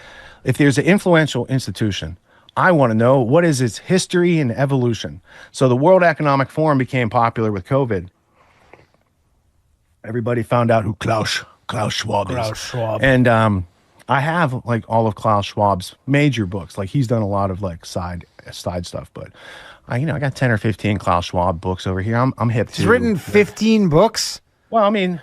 if there's an influential institution, I want to know what is its history and evolution. So the World Economic Forum became popular with COVID. Everybody found out who Klaus Schwab is. Klaus Schwab. And I have like all of Klaus Schwab's major books. Like he's done a lot of like side stuff, but I got 10 or 15 Klaus Schwab books over here. I'm hip to. He's written 15 books. Well, I mean,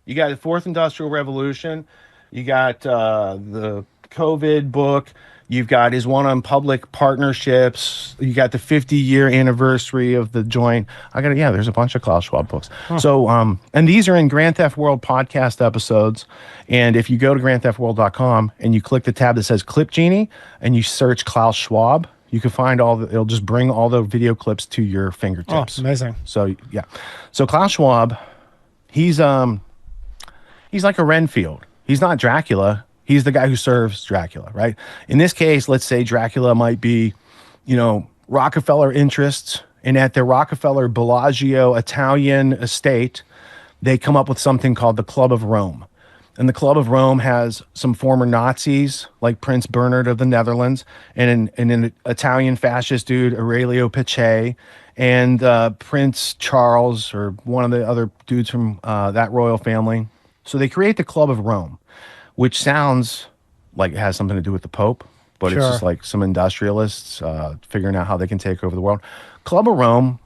you got the Fourth Industrial Revolution. You got the COVID book. You've got his one on public partnerships. You got the 50-year anniversary of the joint. There's a bunch of Klaus Schwab books. Huh. So, and these are in Grand Theft World podcast episodes. And if you go to grandtheftworld.com and you click the tab that says Clip Genie and you search Klaus Schwab, you can find it'll just bring all the video clips to your fingertips. Oh, amazing. So, yeah. So Klaus Schwab, he's like a Renfield. He's not Dracula. He's the guy who serves Dracula, right? In this case, let's say Dracula might be, Rockefeller interests, and at their Rockefeller Bellagio Italian estate, they come up with something called the Club of Rome. And the Club of Rome has some former Nazis, like Prince Bernhard of the Netherlands, and an Italian fascist dude, Aurelio Peccei, and Prince Charles, or one of the other dudes from that royal family. So they create the Club of Rome, which sounds like it has something to do with the Pope, but it's just like some industrialists figuring out how they can take over the world. Club of Rome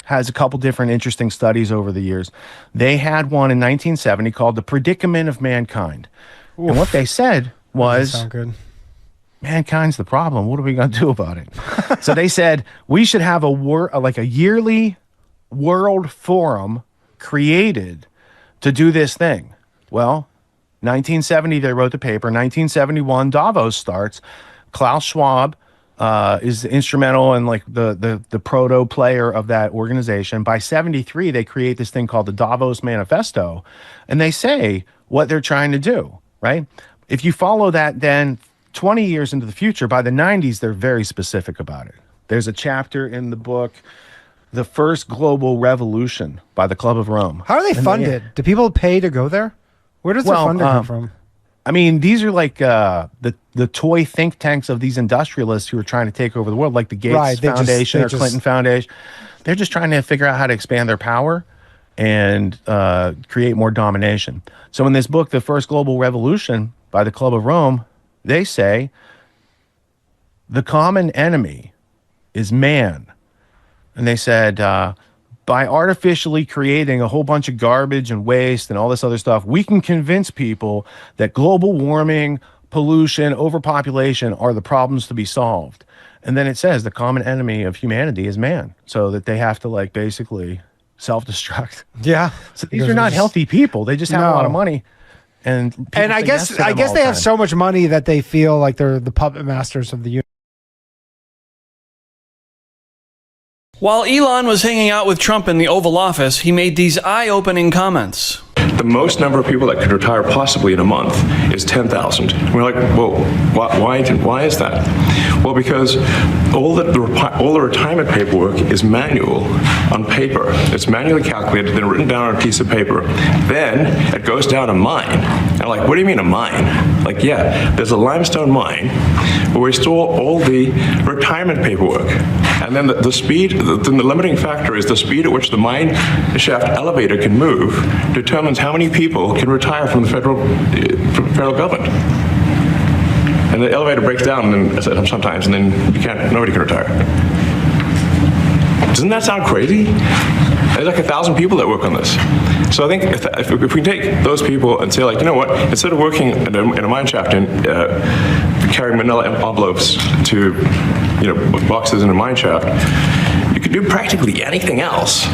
has a couple different interesting studies over the years. They had one in 1970 called The Predicament of Mankind. Oof. And what they said was, sound good. Mankind's the problem. What are we going to do about it? So they said, we should have a yearly world forum created to do this thing. Well, 1970, they wrote the paper. 1971, Davos starts. Klaus Schwab is instrumental and like the proto player of that organization. By 73, they create this thing called the Davos Manifesto, and they say what they're trying to do, right? If you follow that, then 20 years into the future, by the 90s, they're very specific about it. There's a chapter in the book, The First Global Revolution by the Club of Rome. How are they funded? Do people pay to go there? Where does the funding come from? I mean, these are like the toy think tanks of these industrialists who are trying to take over the world, like the Gates Foundation or Clinton Foundation. They're just trying to figure out how to expand their power and create more domination. So in this book, The First Global Revolution by the Club of Rome, they say the common enemy is man. And they said, by artificially creating a whole bunch of garbage and waste and all this other stuff, we can convince people that global warming, pollution, overpopulation are the problems to be solved. And then it says the common enemy of humanity is man, so that they have to like basically self-destruct. Yeah. So these are not healthy people. They just have a lot of money. And I guess they have so much money that they feel like they're the puppet masters of the universe. While Elon was hanging out with Trump in the Oval Office, he made these eye-opening comments. The most number of people that could retire possibly in a month is 10,000. We're like, well, why is that? Well, because all the retirement paperwork is manual on paper. It's manually calculated, then written down on a piece of paper. Then it goes down a mine. And like, what do you mean a mine? Like, yeah, there's a limestone mine where we store all the retirement paperwork. And then the speed, the limiting factor is the speed at which the mine shaft elevator can move determines how many people can retire from the federal government. And the elevator breaks down sometimes, and then nobody can retire. Doesn't that sound crazy? There's like 1,000 people that work on this. So I think if we take those people and say, like, you know what, instead of working in a mine shaft and carrying manila envelopes to, boxes in a mine shaft, you could do practically anything else,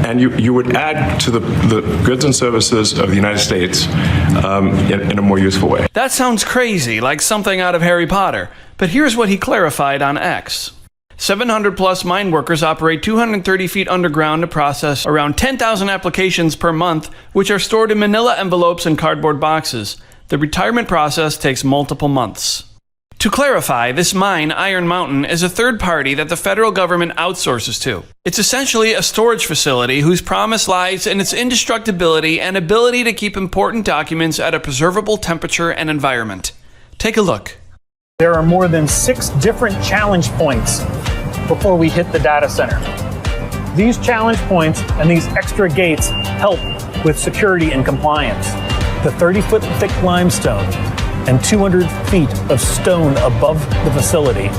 and you would add to the goods and services of the United States in a more useful way. That sounds crazy, like something out of Harry Potter. But here's what he clarified on X. 700 plus mine workers operate 230 feet underground to process around 10,000 applications per month, which are stored in manila envelopes and cardboard boxes. The retirement process takes multiple months. To clarify, this mine, Iron Mountain, is a third party that the federal government outsources to. It's essentially a storage facility whose promise lies in its indestructibility and ability to keep important documents at a preservable temperature and environment. Take a look. There are more than 6 different challenge points before we hit the data center. These challenge points and these extra gates help with security and compliance. The 30-foot thick limestone and 200 feet of stone above the facility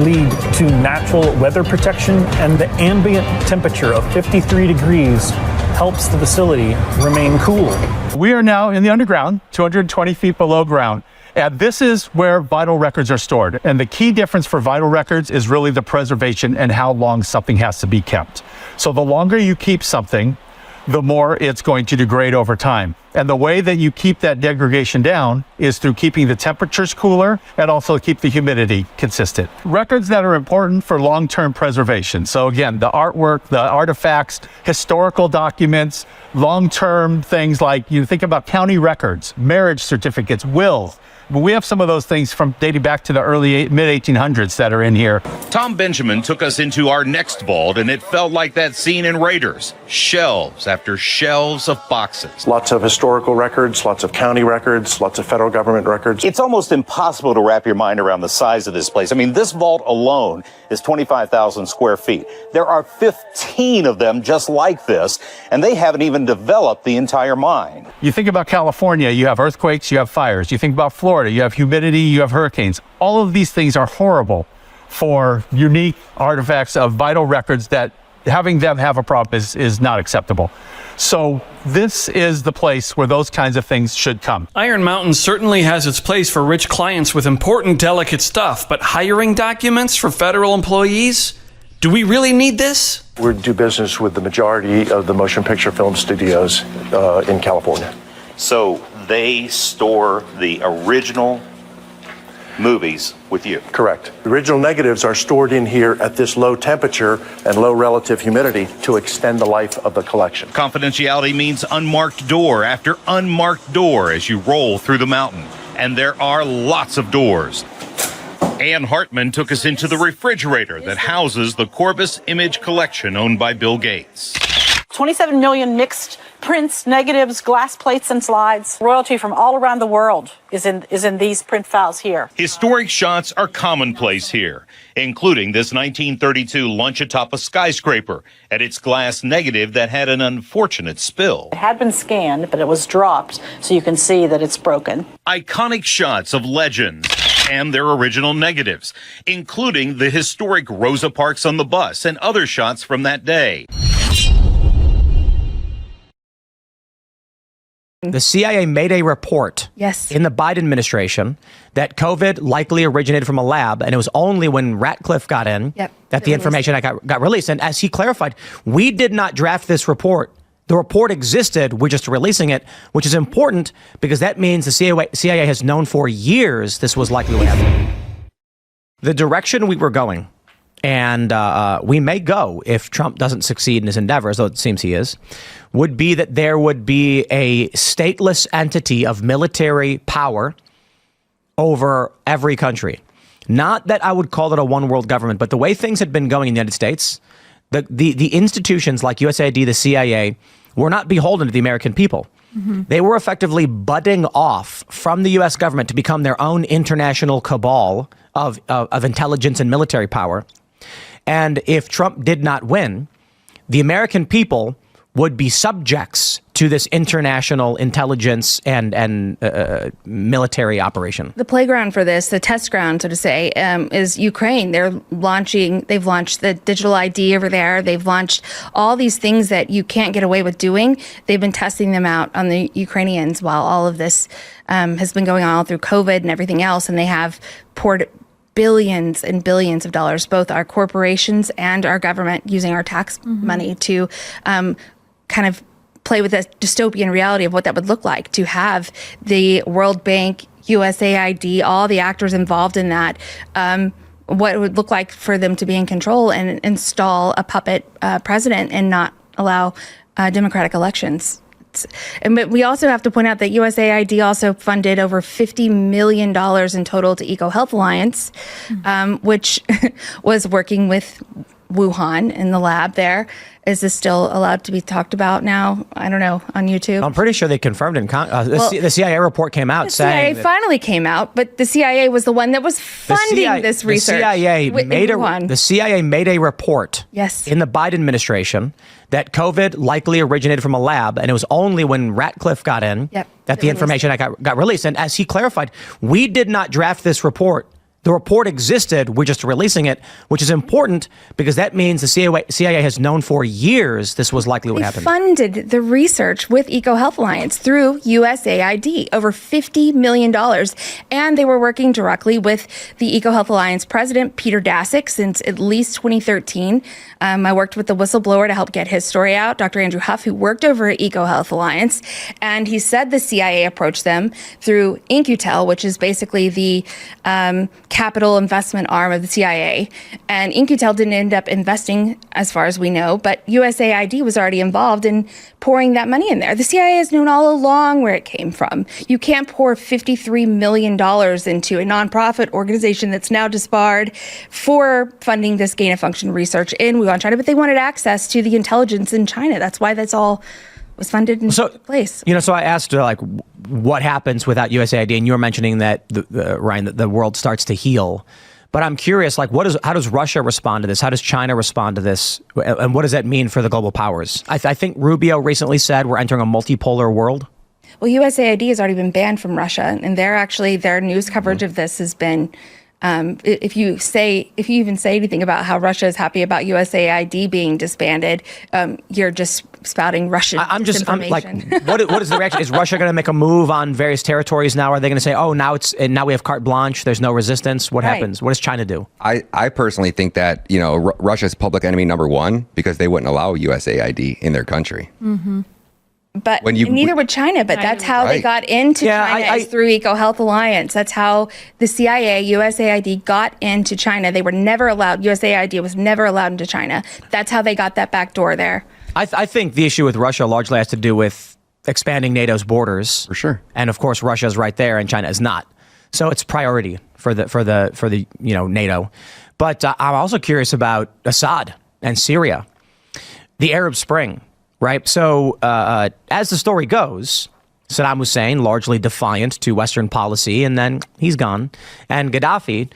lead to natural weather protection, and the ambient temperature of 53 degrees helps the facility remain cool. We are now in the underground, 220 feet below ground. And this is where vital records are stored. And the key difference for vital records is really the preservation and how long something has to be kept. So the longer you keep something, the more it's going to degrade over time. And the way that you keep that degradation down is through keeping the temperatures cooler and also keep the humidity consistent. Records that are important for long-term preservation. So again, the artwork, the artifacts, historical documents, long-term things like, you think about county records, marriage certificates, wills. But we have some of those things from dating back to the mid-1800s that are in here. Tom Benjamin took us into our next vault, and it felt like that scene in Raiders. Shelves after shelves of boxes. Lots of historical records, lots of county records, lots of federal government records. It's almost impossible to wrap your mind around the size of this place. I mean, this vault alone is 25,000 square feet. There are 15 of them just like this, and they haven't even developed the entire mine. You think about California, you have earthquakes, you have fires. You think about Florida, you have humidity, you have hurricanes. All of these things are horrible for unique artifacts of vital records that having them have a problem is not acceptable. So this is the place where those kinds of things should come. Iron Mountain certainly has its place for rich clients with important, delicate stuff, but hiring documents for federal employees? Do we really need this? We do business with the majority of the motion picture film studios in California. So they store the original movies with you? Correct. The original negatives are stored in here at this low temperature and low relative humidity to extend the life of the collection. Confidentiality means unmarked door after unmarked door as you roll through the mountain. And there are lots of doors. Ann Hartman took us into the refrigerator that houses the Corbis Image Collection owned by Bill Gates. 27 million mixed prints, negatives, glass plates, and slides. Royalty from all around the world is in these print files here. Historic shots are commonplace here, including this 1932 lunch atop a skyscraper and its glass negative that had an unfortunate spill. It had been scanned, but it was dropped, so you can see that it's broken. Iconic shots of legends and their original negatives, including the historic Rosa Parks on the bus and other shots from that day. The CIA made a report in the Biden administration that COVID likely originated from a lab, and it was only when Ratcliffe got in that the information got released. And as he clarified, we did not draft this report. The report existed, we're just releasing it, which is important because that means the CIA has known for years this was likely what happened. The direction we were going and we may go if Trump doesn't succeed in his endeavors, though it seems he is, would be that there would be a stateless entity of military power over every country. Not that I would call it a one world government, but the way things had been going in the United States, the institutions like USAID, the CIA, were not beholden to the American people. They were effectively budding off from the U.S. government to become their own international cabal of intelligence and military power. And if Trump did not win, the American people would be subjects to this international intelligence and military operation. The playground for this, the test ground, so to say, is Ukraine. They've launched the digital ID over there. They've launched all these things that you can't get away with doing. They've been testing them out on the Ukrainians while all of this has been going on through COVID and everything else. And they have poured billions and billions of dollars, both our corporations and our government, using our tax money to kind of play with the dystopian reality of what that would look like, to have the World Bank, USAID, all the actors involved in that, what it would look like for them to be in control and install a puppet president and not allow democratic elections. But we also have to point out that USAID also funded over $50 million in total to EcoHealth Alliance, which was working with Wuhan in the lab there. Is this still allowed to be talked about now? I don't know, on YouTube. I'm pretty sure they confirmed it. The CIA report came out saying... The CIA finally came out, but the CIA was the one that was funding this research. The CIA made a report in the Biden administration that COVID likely originated from a lab, and it was only when Ratcliffe got in that the information got released. And as he clarified, we did not draft this report. The report existed, we're just releasing it, which is important because that means the CIA has known for years this was likely what happened. They funded the research with EcoHealth Alliance through USAID, over $50 million. And they were working directly with the EcoHealth Alliance president, Peter Daszak, since at least 2013. I worked with the whistleblower to help get his story out, Dr. Andrew Huff, who worked over at EcoHealth Alliance. And he said the CIA approached them through In-Q-Tel, which is basically the capital investment arm of the CIA. And In-Q-Tel didn't end up investing, as far as we know, but USAID was already involved in pouring that money in there. The CIA has known all along where it came from. You can't pour $53 million into a nonprofit organization that's now disbarred for funding this gain-of-function research in Wuhan, China, but they wanted access to the intelligence in China. That's why that's all was funded in place. So I asked what happens without USAID, and you were mentioning that Ryan, that the world starts to heal. But I'm curious, how does Russia respond to this? How does China respond to this? And what does that mean for the global powers? I think Rubio recently said we're entering a multipolar world. Well, USAID has already been banned from Russia, and their news coverage of this has been. If you even say anything about how Russia is happy about USAID being disbanded, you're just spouting Russian disinformation. What is the reaction? Is Russia going to make a move on various territories now? Are they going to say, oh, now we have carte blanche, there's no resistance? What happens? What does China do? I personally think that, Russia's public enemy number one because they wouldn't allow USAID in their country. Mm-hmm. But neither would China. But that's how they got into China, is through EcoHealth Alliance. That's how the CIA, USAID got into China. They were never allowed. USAID was never allowed into China. That's how they got that back door there. I think the issue with Russia largely has to do with expanding NATO's borders. For sure. And of course, Russia's right there, and China is not. So it's priority for the NATO. But I'm also curious about Assad and Syria, the Arab Spring. Right. So as the story goes, Saddam Hussein, largely defiant to Western policy, and then he's gone. And Gaddafi.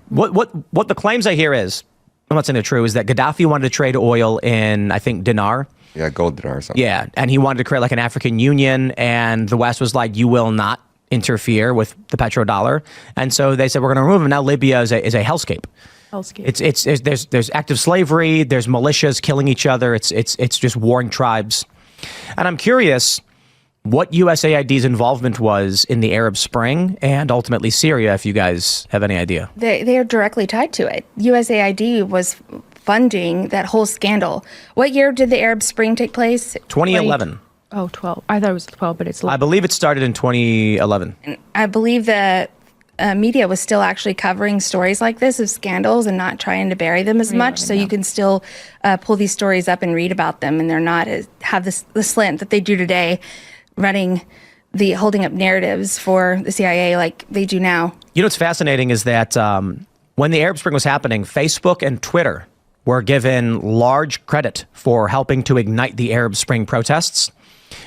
What the claims I hear is, I'm not saying they're true, is that Gaddafi wanted to trade oil in, I think, dinar. Yeah, gold dinar or something. Yeah. And he wanted to create like an African Union. And the West was like, you will not interfere with the petrodollar. And so they said, we're going to remove him. Now Libya is a hellscape. There's active slavery, there's militias killing each other, it's just warring tribes. And I'm curious what USAID's involvement was in the Arab Spring and ultimately Syria, if you guys have any idea. They are directly tied to it. USAID was funding that whole scandal. What year did the Arab Spring take place? 2011. Oh, 12. I thought it was 12, but it's 11. I believe it started in 2011. I believe that media was still actually covering stories like this of scandals and not trying to bury them as much. So you can still pull these stories up and read about them, and they're not have the slant that they do today, holding up narratives for the CIA like they do now. You know what's fascinating is that when the Arab Spring was happening, Facebook and Twitter were given large credit for helping to ignite the Arab Spring protests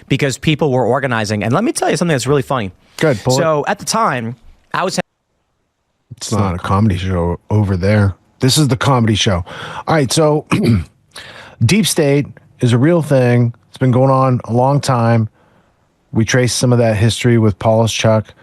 because people were organizing. And let me tell you something that's really funny. Good. So at the time, I was. It's not a comedy show over there. This is the comedy show. All right. So deep state is a real thing. It's been going on a long time. We trace some of that history with Paulus Chuck,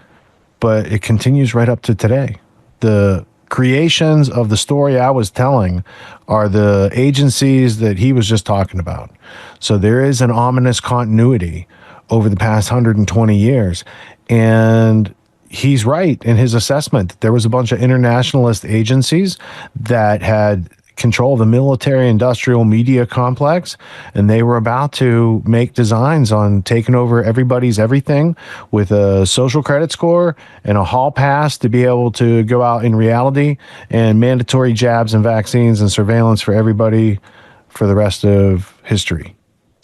but it continues right up to today. The creations of the story I was telling are the agencies that he was just talking about. So there is an ominous continuity over the past 120 years. And he's right in his assessment. There was a bunch of internationalist agencies that had control of the military-industrial media complex, and they were about to make designs on taking over everybody's everything with a social credit score and a hall pass to be able to go out in reality, and mandatory jabs and vaccines and surveillance for everybody for the rest of history.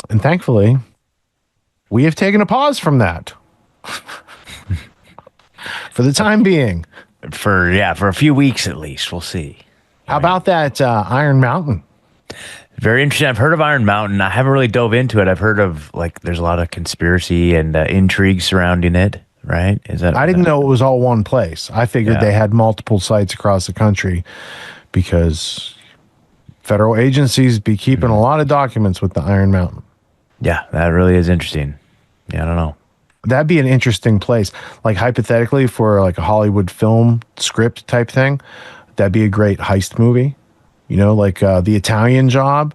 And thankfully, we have taken a pause from that. For the time being. For a few weeks at least. We'll see. How about that Iron Mountain? Very interesting. I've heard of Iron Mountain. I haven't really dove into it. I've heard of there's a lot of conspiracy and intrigue surrounding it, right? I didn't know it was all one place. I figured they had multiple sites across the country because federal agencies be keeping a lot of documents with the Iron Mountain. Yeah, that really is interesting. Yeah, I don't know. That'd be an interesting place. Like hypothetically for like a Hollywood film script type thing, that'd be a great heist movie, like The Italian Job,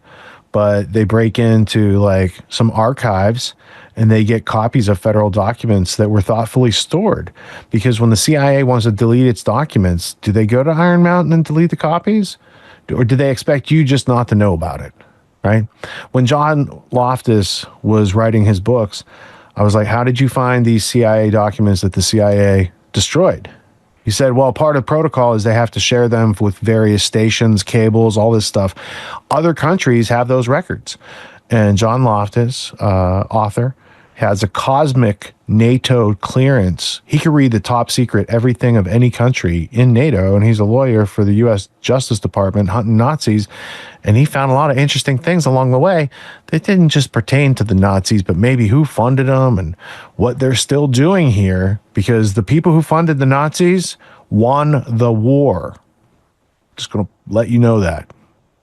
but they break into like some archives and they get copies of federal documents that were thoughtfully stored. Because when the CIA wants to delete its documents, do they go to Iron Mountain and delete the copies? Or do they expect you just not to know about it, right? When John Loftus was writing his books, I was like, how did you find these CIA documents that the CIA destroyed? He said, well, part of protocol is they have to share them with various stations, cables, all this stuff. Other countries have those records. And John Loftus, author, has a cosmic NATO clearance. He could read the top secret everything of any country in NATO, and he's a lawyer for the U.S. Justice Department hunting Nazis. And he found a lot of interesting things along the way that didn't just pertain to the Nazis, but maybe who funded them and what they're still doing here, because the people who funded the Nazis won the war. Just going to let you know that.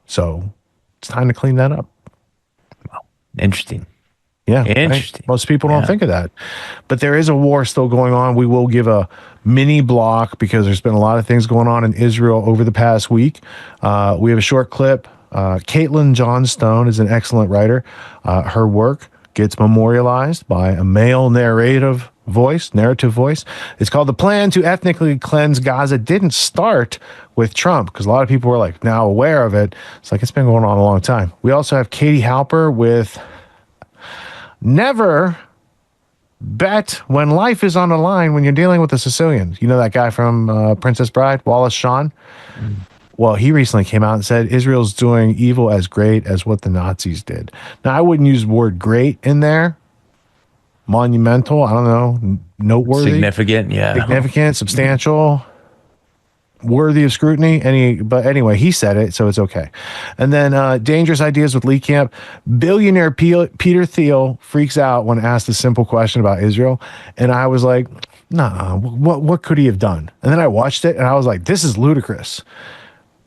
So it's time to clean that up. Wow. Interesting. Yeah, interesting. Right? Most people don't think of that, but there is a war still going on. We will give a mini block because there's been a lot of things going on in Israel over the past week. We have a short clip. Caitlin Johnstone is an excellent writer. Her work gets memorialized by a male narrative voice. It's called The Plan to Ethnically Cleanse Gaza. Didn't start with Trump because a lot of people were like now aware of it. It's like it's been going on a long time. We also have Katie Halper with Never Bet When Life is on the Line When You're Dealing with the Sicilians. You know that guy from Princess Bride, Wallace Shawn? Well, he recently came out and said Israel's doing evil as great as what the Nazis did. Now, I wouldn't use the word great in there. Monumental, I don't know, noteworthy. Significant, substantial, worthy of scrutiny. But anyway, he said it, so it's okay. And then Dangerous Ideas with Lee Camp. Billionaire Peter Thiel freaks out when asked a simple question about Israel. And I was like, nah, what could he have done? And then I watched it and I was like, this is ludicrous.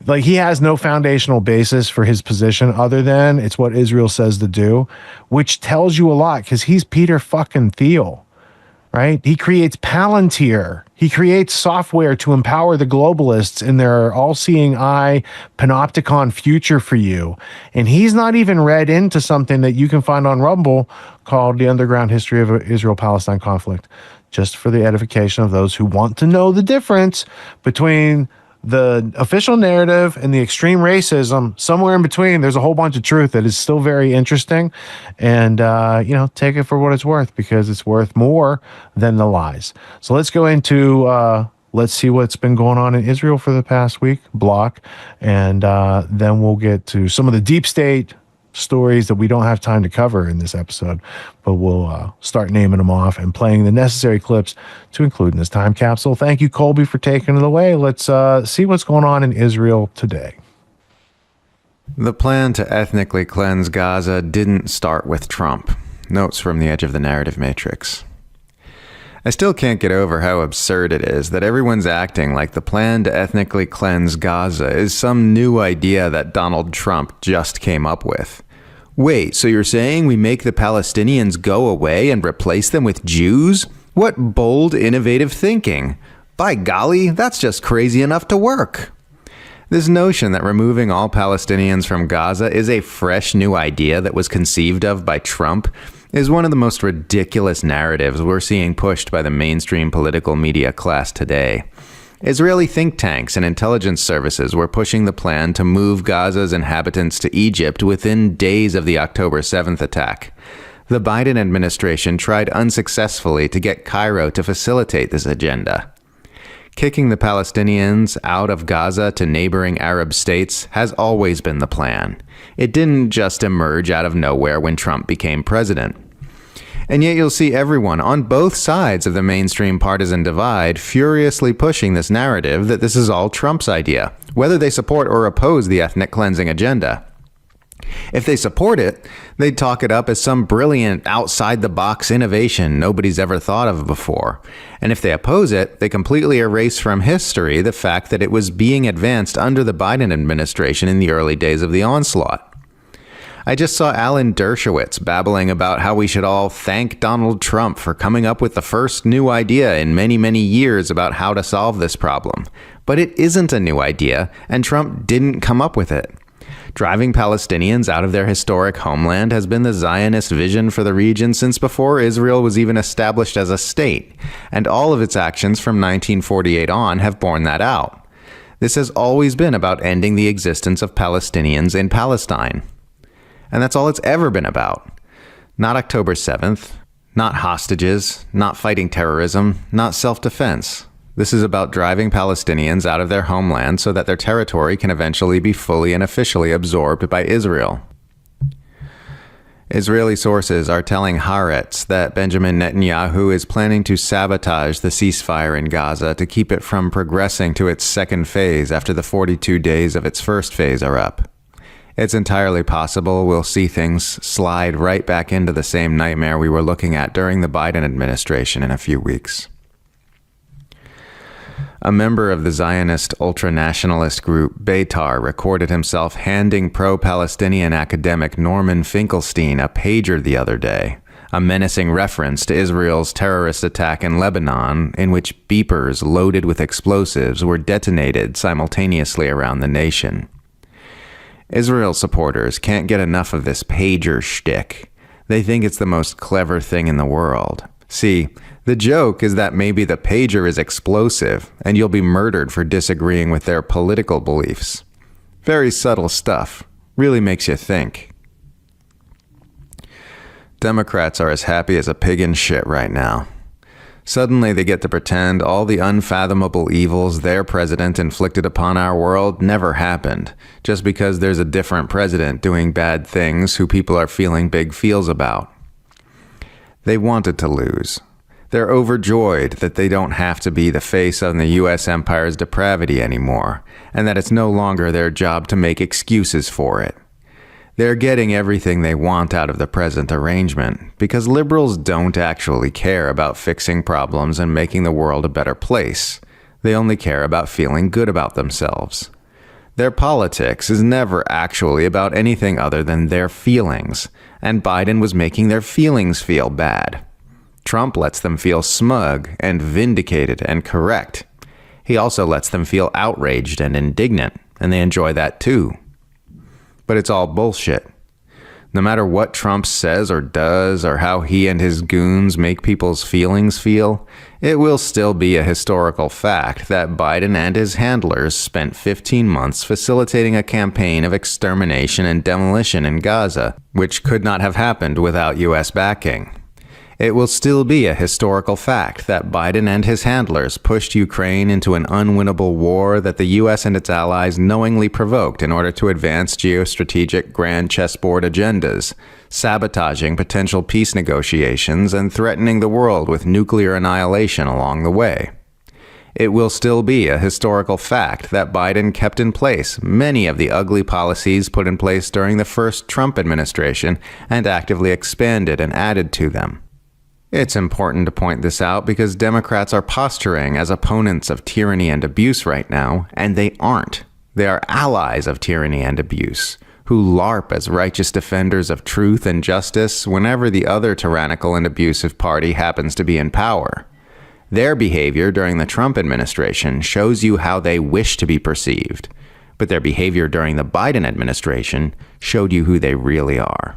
Like, he has no foundational basis for his position other than it's what Israel says to do, which tells you a lot because he's Peter fucking Thiel, right? He creates Palantir. He creates software to empower the globalists in their all-seeing eye panopticon future for you. And he's not even read into something that you can find on Rumble called The Underground History of Israel-Palestine Conflict, just for the edification of those who want to know the difference between the official narrative and the extreme racism. Somewhere in between, there's a whole bunch of truth that is still very interesting. And, take it for what it's worth because it's worth more than the lies. So let's go into let's see what's been going on in Israel for the past week block. And then we'll get to some of the deep state stories that we don't have time to cover in this episode, but we'll start naming them off and playing the necessary clips to include in this time capsule. Thank you, Colby, for taking it away. Let's see what's going on in Israel today. The plan to ethnically cleanse Gaza didn't start with Trump. Notes from the edge of the narrative matrix. I still can't get over how absurd it is that everyone's acting like the plan to ethnically cleanse Gaza is some new idea that Donald Trump just came up with. Wait, so you're saying we make the Palestinians go away and replace them with Jews? What bold, innovative thinking. By golly, that's just crazy enough to work. This notion that removing all Palestinians from Gaza is a fresh new idea that was conceived of by Trump is one of the most ridiculous narratives we're seeing pushed by the mainstream political media class today. Israeli think tanks and intelligence services were pushing the plan to move Gaza's inhabitants to Egypt within days of the October 7th attack. The Biden administration tried unsuccessfully to get Cairo to facilitate this agenda. Kicking the Palestinians out of Gaza to neighboring Arab states has always been the plan. It didn't just emerge out of nowhere when Trump became president. And yet you'll see everyone on both sides of the mainstream partisan divide furiously pushing this narrative that this is all Trump's idea, whether they support or oppose the ethnic cleansing agenda. If they support it, they'd talk it up as some brilliant, outside-the-box innovation nobody's ever thought of before. And if they oppose it, they completely erase from history the fact that it was being advanced under the Biden administration in the early days of the onslaught. I just saw Alan Dershowitz babbling about how we should all thank Donald Trump for coming up with the first new idea in many, many years about how to solve this problem. But it isn't a new idea, and Trump didn't come up with it. Driving Palestinians out of their historic homeland has been the Zionist vision for the region since before Israel was even established as a state, and all of its actions from 1948 on have borne that out. This has always been about ending the existence of Palestinians in Palestine. And that's all it's ever been about. Not October 7th, not hostages, not fighting terrorism, not self-defense. This is about driving Palestinians out of their homeland so that their territory can eventually be fully and officially absorbed by Israel. Israeli sources are telling Haaretz that Benjamin Netanyahu is planning to sabotage the ceasefire in Gaza to keep it from progressing to its second phase after the 42 days of its first phase are up. It's entirely possible we'll see things slide right back into the same nightmare we were looking at during the Biden administration in a few weeks. A member of the Zionist ultra-nationalist group Beitar recorded himself handing pro-Palestinian academic Norman Finkelstein a pager the other day, a menacing reference to Israel's terrorist attack in Lebanon, in which beepers loaded with explosives were detonated simultaneously around the nation. Israel supporters can't get enough of this pager shtick. They think it's the most clever thing in the world. See, the joke is that maybe the pager is explosive, and you'll be murdered for disagreeing with their political beliefs. Very subtle stuff. Really makes you think. Democrats are as happy as a pig in shit right now. Suddenly they get to pretend all the unfathomable evils their president inflicted upon our world never happened, just because there's a different president doing bad things who people are feeling big feels about. They wanted to lose. They're overjoyed that they don't have to be the face of the U.S. empire's depravity anymore, and that it's no longer their job to make excuses for it. They're getting everything they want out of the present arrangement, because liberals don't actually care about fixing problems and making the world a better place. They only care about feeling good about themselves. Their politics is never actually about anything other than their feelings, and Biden was making their feelings feel bad. Trump lets them feel smug and vindicated and correct. He also lets them feel outraged and indignant, and they enjoy that too. But it's all bullshit. No matter what Trump says or does, or how he and his goons make people's feelings feel, it will still be a historical fact that Biden and his handlers spent 15 months facilitating a campaign of extermination and demolition in Gaza, which could not have happened without U.S. backing. It will still be a historical fact that Biden and his handlers pushed Ukraine into an unwinnable war that the U.S. and its allies knowingly provoked in order to advance geostrategic grand chessboard agendas, sabotaging potential peace negotiations and threatening the world with nuclear annihilation along the way. It will still be a historical fact that Biden kept in place many of the ugly policies put in place during the first Trump administration and actively expanded and added to them. It's important to point this out because Democrats are posturing as opponents of tyranny and abuse right now, and they aren't. They are allies of tyranny and abuse, who LARP as righteous defenders of truth and justice whenever the other tyrannical and abusive party happens to be in power. Their behavior during the Trump administration shows you how they wish to be perceived, but their behavior during the Biden administration showed you who they really are.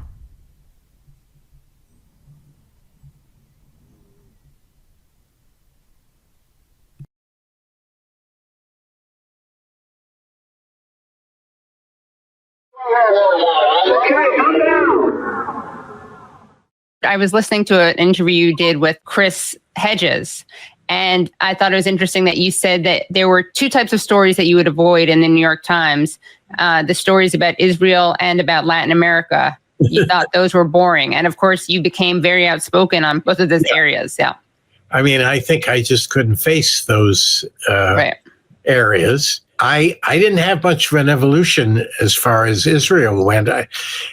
I was listening to an interview you did with Chris Hedges, and I thought it was interesting that you said that there were two types of stories that you would avoid in the New York Times, the stories about Israel and about Latin America. You thought those were boring. And of course, you became very outspoken on both of those areas. Yeah. I mean, I think I just couldn't face those areas. I didn't have much of an evolution as far as Israel went.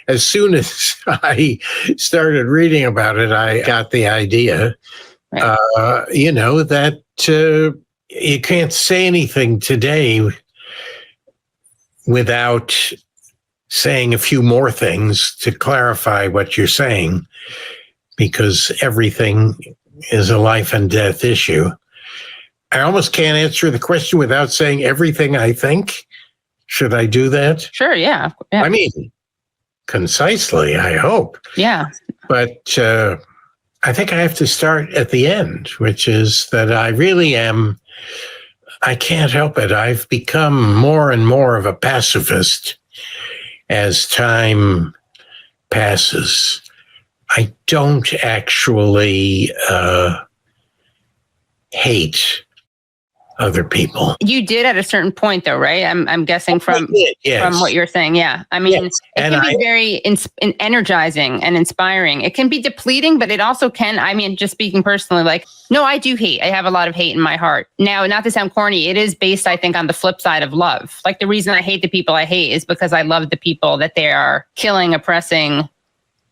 As soon as I started reading about it, I got the idea, that you can't say anything today without saying a few more things to clarify what you're saying, because everything is a life and death issue. I almost can't answer the question without saying everything I think. Should I do that? Sure, yeah. I mean, concisely, I hope. Yeah. But I think I have to start at the end, which is that I really am, I can't help it. I've become more and more of a pacifist as time passes. I don't actually hate other people. You did at a certain point, though, right? I'm guessing from yes. from what you're saying. Yeah, I mean, Yes. it And can be I- very energizing and inspiring. It can be depleting, but it also can. I mean, just speaking personally, like, no, I do hate. I have a lot of hate in my heart. Now, not to sound corny, it is based, I think, on the flip side of love. Like, the reason I hate the people I hate is because I love the people that they are killing, oppressing,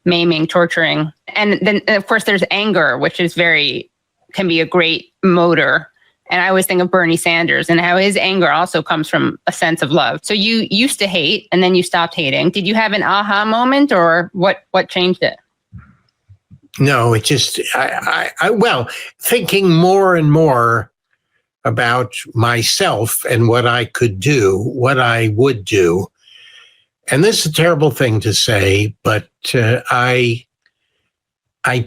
maiming, torturing, and then of course there's anger, which is can be a great motor. And I always think of Bernie Sanders and how his anger also comes from a sense of love. So you used to hate and then you stopped hating. Did you have an aha moment, or what changed it? No, it just, well, thinking more and more about myself and what I could do, what I would do. And this is a terrible thing to say, but I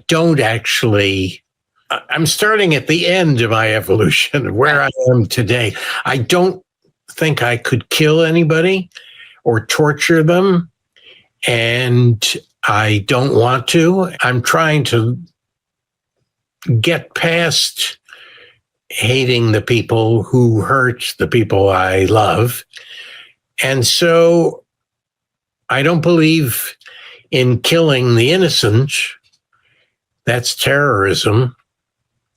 don't actually, I'm starting at the end of my evolution of where I am today. I don't think I could kill anybody or torture them, and I don't want to. I'm trying to get past hating the people who hurt the people I love. And so I don't believe in killing the innocent. That's terrorism.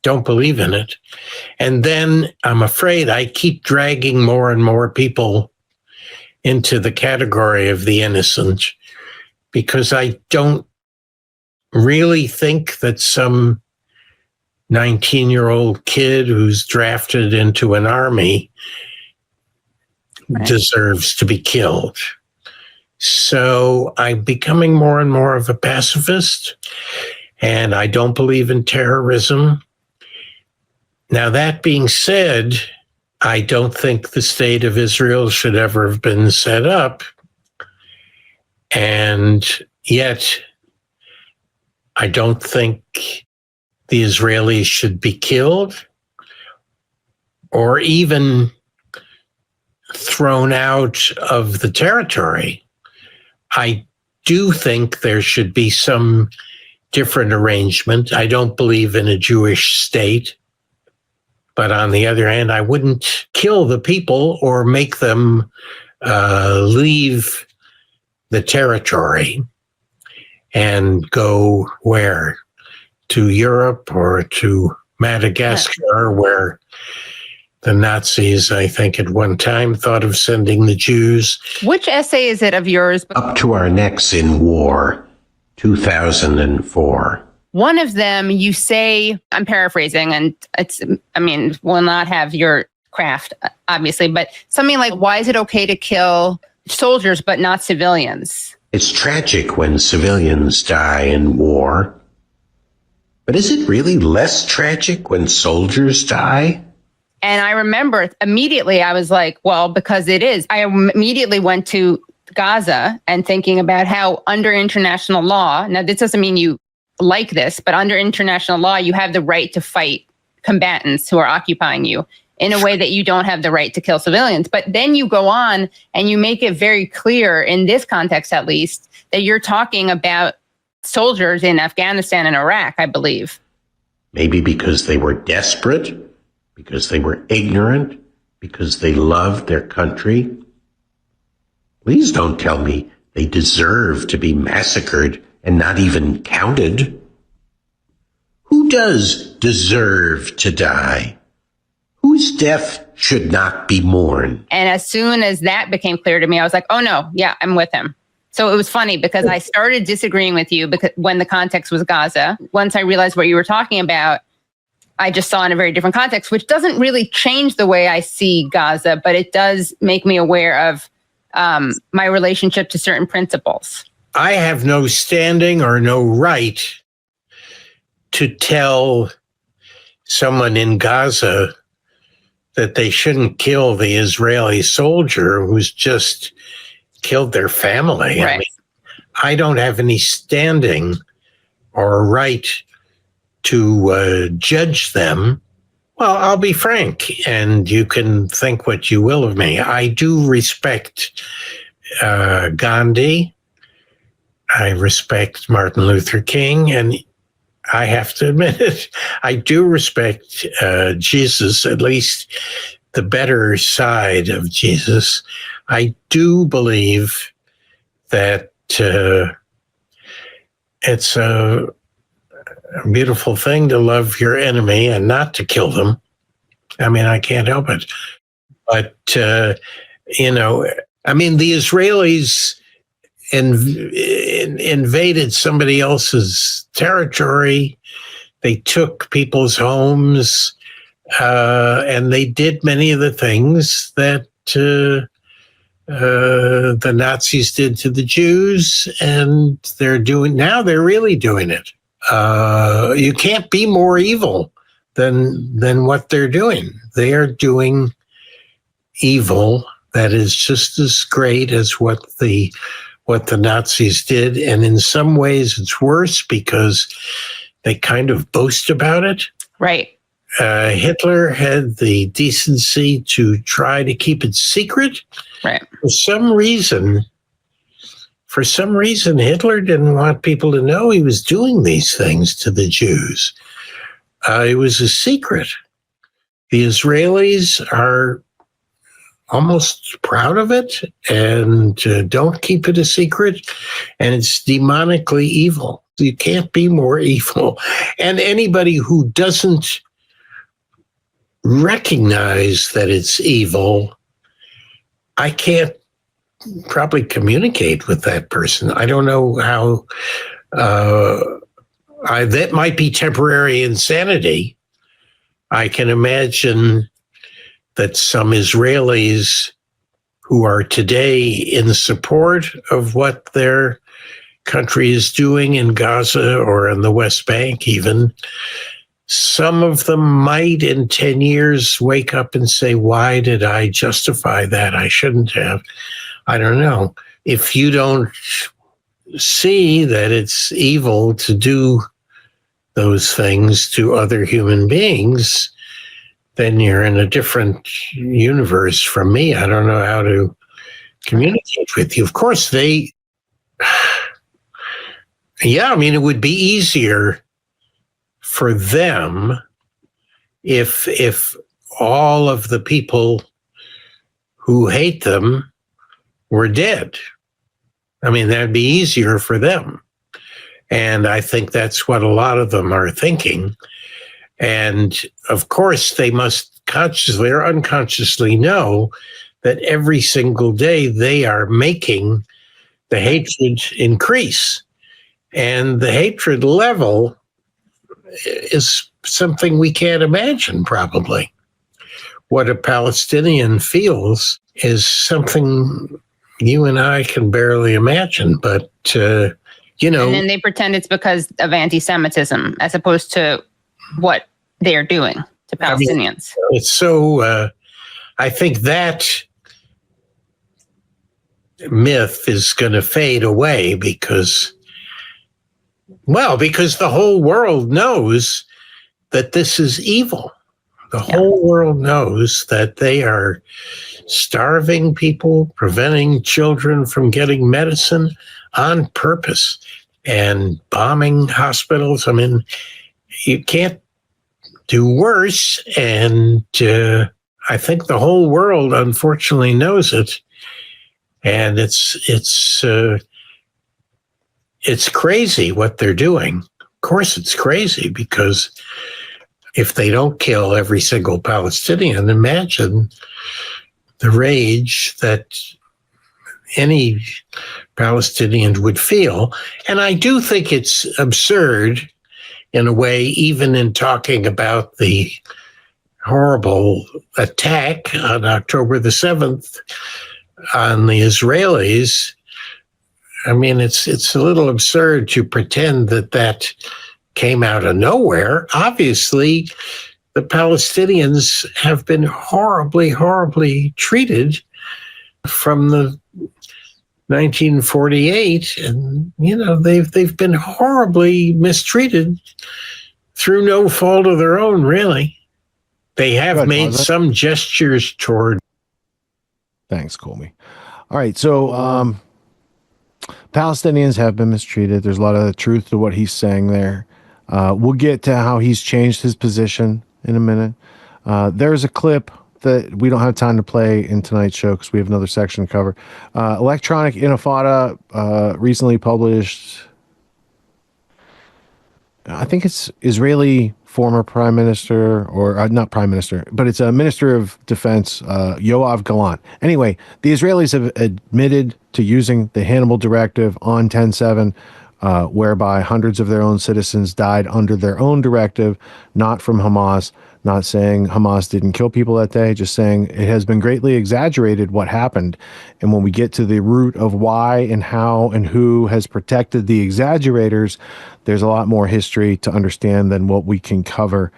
Don't believe in it. And then I'm afraid I keep dragging more and more people into the category of the innocent, because I don't really think that some 19-year-old kid who's drafted into an army deserves to be killed. So I'm becoming more and more of a pacifist, and I don't believe in terrorism. Now, that being said, I don't think the state of Israel should ever have been set up. And yet, I don't think the Israelis should be killed or even thrown out of the territory. I do think there should be some different arrangement. I don't believe in a Jewish state. But on the other hand, I wouldn't kill the people or make them leave the territory and go where? To Europe or to Madagascar, where the Nazis, I think at one time, thought of sending the Jews. Which essay is it of yours? Up to our necks in war, 2004. One of them, you say, I'm paraphrasing, and will not have your craft, obviously, but something like, why is it okay to kill soldiers but not civilians? It's tragic when civilians die in war. But is it really less tragic when soldiers die? And I remember immediately I was like, well, because it is. I immediately went to Gaza and thinking about how under international law, now this doesn't mean you like this, but under international law, you have the right to fight combatants who are occupying you in a way that you don't have the right to kill civilians. But then you go on and you make it very clear, in this context at least, that you're talking about soldiers in Afghanistan and Iraq, I believe. Maybe because they were desperate, because they were ignorant, because they loved their country. Please don't tell me they deserve to be massacred and not even counted. Who does deserve to die? Whose death should not be mourned? And as soon as that became clear to me, I was like, oh no, yeah, I'm with him. So it was funny because I started disagreeing with you because when the context was Gaza. Once I realized what you were talking about, I just saw in a very different context, which doesn't really change the way I see Gaza, but it does make me aware of my relationship to certain principles. I have no standing or no right to tell someone in Gaza that they shouldn't kill the Israeli soldier who's just killed their family. Right. I mean, I don't have any standing or right to judge them. Well, I'll be frank, and you can think what you will of me. I do respect Gandhi. I respect Martin Luther King, and I have to admit it, I do respect Jesus, at least the better side of Jesus. I do believe that it's a beautiful thing to love your enemy and not to kill them. I mean, I can't help it. But, the Israelis invaded somebody else's territory. They took people's homes, and they did many of the things that the Nazis did to the Jews, and they're really doing it. You can't be more evil than what they're doing. They are doing evil that is just as great as what the Nazis did, and in some ways it's worse because they kind of boast about it. Right. Hitler had the decency to try to keep it secret. Right. For some reason, Hitler didn't want people to know he was doing these things to the Jews. It was a secret. The Israelis are almost proud of it and don't keep it a secret, and it's demonically evil. You can't be more evil. And anybody who doesn't recognize that it's evil, I can't probably communicate with that person. I don't know how. That might be temporary insanity. I can imagine that some Israelis who are today in support of what their country is doing in Gaza or in the West Bank even, some of them might in 10 years wake up and say, why did I justify that? I shouldn't have. I don't know. If you don't see that it's evil to do those things to other human beings, then you're in a different universe from me. I don't know how to communicate with you. Of course, Yeah, I mean, it would be easier for them if all of the people who hate them were dead. I mean, that'd be easier for them. And I think that's what a lot of them are thinking. And of course, they must consciously or unconsciously know that every single day they are making the hatred increase. And the hatred level is something we can't imagine, probably. What a Palestinian feels is something you and I can barely imagine, but, you know. And then they pretend it's because of anti-Semitism as opposed to what they are doing to Palestinians. I mean, it's so, I think that myth is going to fade away because the whole world knows that this is evil. The whole world knows that they are starving people, preventing children from getting medicine on purpose, and bombing hospitals. I mean, you can't do worse. And I think the whole world, unfortunately, knows it. And it's crazy what they're doing. Of course, it's crazy because if they don't kill every single Palestinian, imagine the rage that any Palestinian would feel. And I do think it's absurd in a way, even in talking about the horrible attack on October the 7th on the Israelis. I mean, it's a little absurd to pretend that came out of nowhere. Obviously, the Palestinians have been horribly, horribly treated from the 1948, and you know they've been horribly mistreated through no fault of their own. Really, they have made some gestures toward. Thanks, Colby. All right, so Palestinians have been mistreated. There's a lot of truth to what he's saying there. We'll get to how he's changed his position in a minute. There's a clip that we don't have time to play in tonight's show because we have another section to cover. Electronic Intifada recently published, I think it's Israeli former prime minister, or not prime minister, but it's a minister of defense, Yoav Gallant. Anyway, the Israelis have admitted to using the Hannibal Directive on 10/7, whereby hundreds of their own citizens died under their own directive, not from Hamas. Not saying Hamas didn't kill people that day, just saying it has been greatly exaggerated what happened. And when we get to the root of why and how and who has protected the exaggerators, there's a lot more history to understand than what we can cover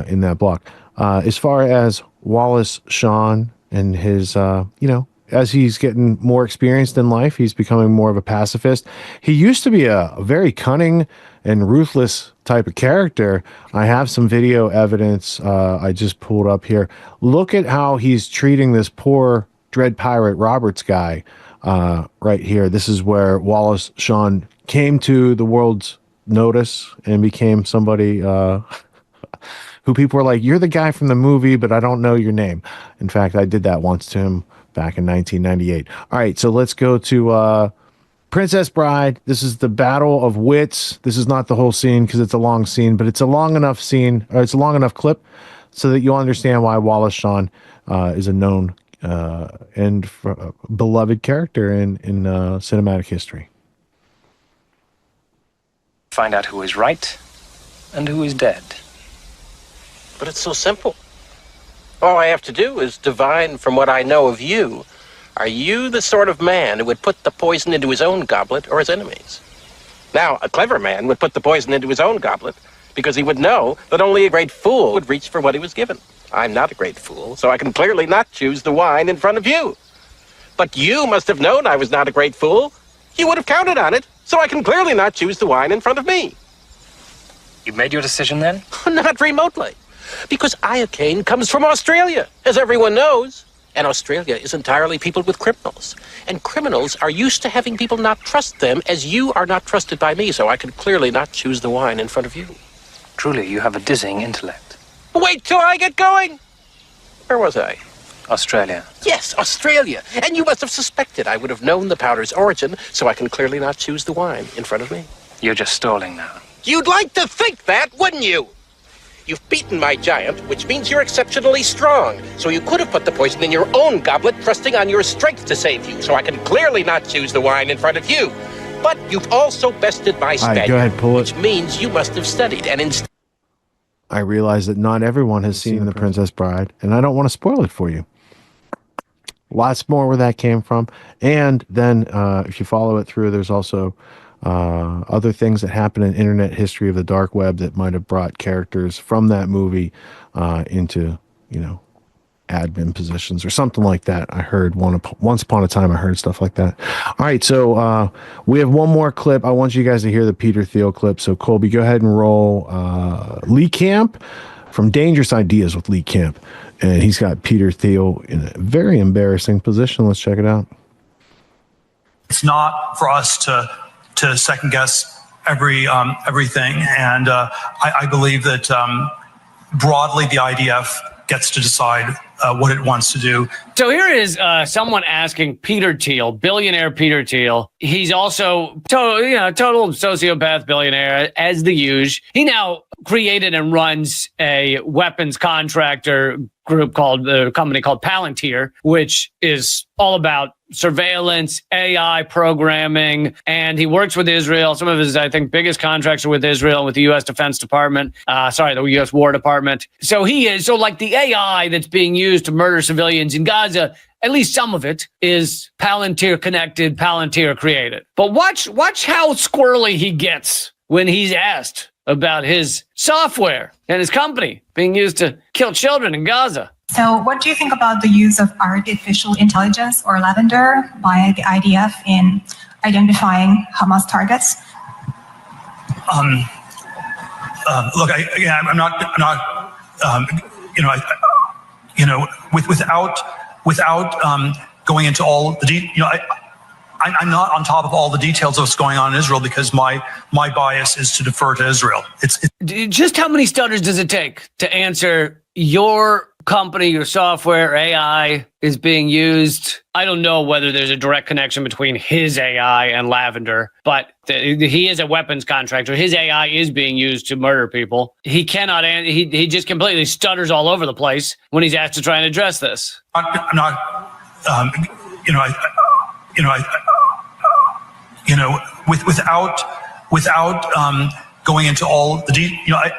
in that block. As far as Wallace Shawn and his, as he's getting more experienced in life, he's becoming more of a pacifist. He used to be a very cunning and ruthless type of character. I have some video evidence I just pulled up here. Look at how he's treating this poor Dread Pirate Roberts guy right here. This is where Wallace Shawn came to the world's notice and became somebody who people were like, you're the guy from the movie, but I don't know your name. In fact, I did that once to him back in 1998. All right, so let's go to Princess Bride. This is the Battle of Wits. This is not the whole scene because it's a long scene, but it's a long enough scene, or it's a long enough clip so that you'll understand why Wallace Shawn is a known and beloved character in cinematic history. Find out who is right and who is dead. But it's so simple. All I have to do is divine from what I know of you. Are you the sort of man who would put the poison into his own goblet or his enemy's? Now, a clever man would put the poison into his own goblet because he would know that only a great fool would reach for what he was given. I'm not a great fool, so I can clearly not choose the wine in front of you. But you must have known I was not a great fool. You would have counted on it, so I can clearly not choose the wine in front of me. You made your decision then? Not remotely. Because iocane comes from Australia, as everyone knows. And Australia is entirely peopled with criminals. And criminals are used to having people not trust them, as you are not trusted by me, so I can clearly not choose the wine in front of you. Truly, you have a dizzying intellect. Wait till I get going! Where was I? Australia. Yes, Australia. And you must have suspected I would have known the powder's origin, so I can clearly not choose the wine in front of me. You're just stalling now. You'd like to think that, wouldn't you? You've beaten my giant, which means you're exceptionally strong. So you could have put the poison in your own goblet, trusting on your strength to save you, so I can clearly not choose the wine in front of you. But you've also bested my All right, Spaniard, go ahead, pull it. which means you must have studied, and instead... I realize that not everyone has seen The Princess Bride, and I don't want to spoil it for you. Lots more where that came from. And then if you follow it through, there's also other things that happen in internet history of the dark web that might have brought characters from that movie into, admin positions or something like that. I heard once upon a time, I heard stuff like that. All right. So we have one more clip. I want you guys to hear the Peter Thiel clip. So Colby, go ahead and roll Lee Camp from Dangerous Ideas with Lee Camp. And he's got Peter Thiel in a very embarrassing position. Let's check it out. It's not for us to second guess everything. And I believe that broadly the IDF gets to decide what it wants to do. So here is someone asking Peter Thiel, billionaire Peter Thiel. He's also total sociopath billionaire as the usual. He now created and runs a weapons contractor group called a company called Palantir, which is all about surveillance, AI programming, and he works with Israel. Some of his, I think, biggest contracts are with Israel, with the U.S. Defense Department, the U.S. War Department. So like the AI that's being used to murder civilians in Gaza, at least some of it is Palantir connected, Palantir created. But watch how squirrely he gets when he's asked about his software and his company being used to kill children in Gaza. So what do you think about the use of artificial intelligence or lavender by the IDF in identifying Hamas targets? Look, I'm not, without going into all the I'm not on top of all the details of what's going on in Israel because my bias is to defer to Israel. Just how many stutters does it take to answer your company, your software, AI is being used? I don't know whether there's a direct connection between his AI and Lavender, but he is a weapons contractor. His AI is being used to murder people. He cannot, he just completely stutters all over the place when he's asked to try and address this. Without going into all the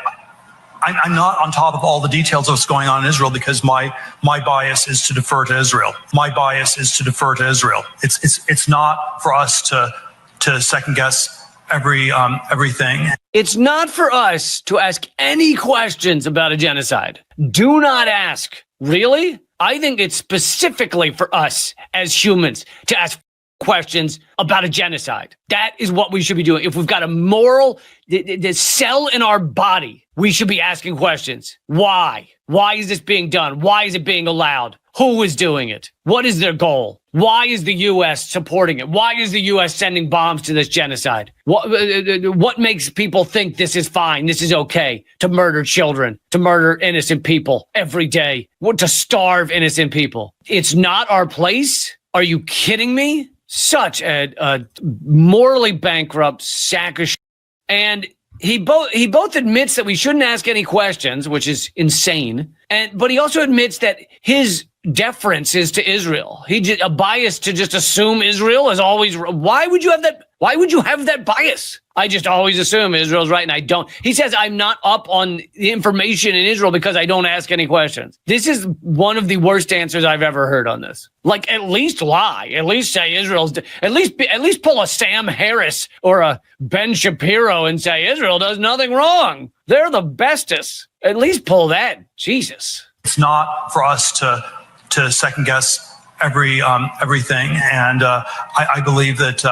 I'm not on top of all the details of what's going on in Israel because my bias is to defer to Israel. My bias is to defer to Israel. It's not for us to second guess everything. It's not for us to ask any questions about a genocide. Do not ask. Really? I think it's specifically for us as humans to ask questions about a genocide. That is what we should be doing. If we've got a moral, the cell in our body, we should be asking questions. Why? Why is this being done? Why is it being allowed? Who is doing it? What is their goal? Why is the U.S. supporting it? Why is the U.S. sending bombs to this genocide? What makes people think this is fine, this is okay, to murder children, to murder innocent people every day, to starve innocent people? It's not our place. Are you kidding me? Such a morally bankrupt sack of shit. And he both admits that we shouldn't ask any questions, which is insane. But he also admits that his deference is to Israel. A bias to just assume Israel is always. Why would you have that? Why would you have that bias? I just always assume Israel's right and I don't. He says I'm not up on the information in Israel because I don't ask any questions. This is one of the worst answers I've ever heard on this. Like, at least lie. At least say Israel's. At least pull a Sam Harris or a Ben Shapiro and say Israel does nothing wrong. They're the bestest. At least pull that. Jesus. It's not for us to second guess everything, and I believe that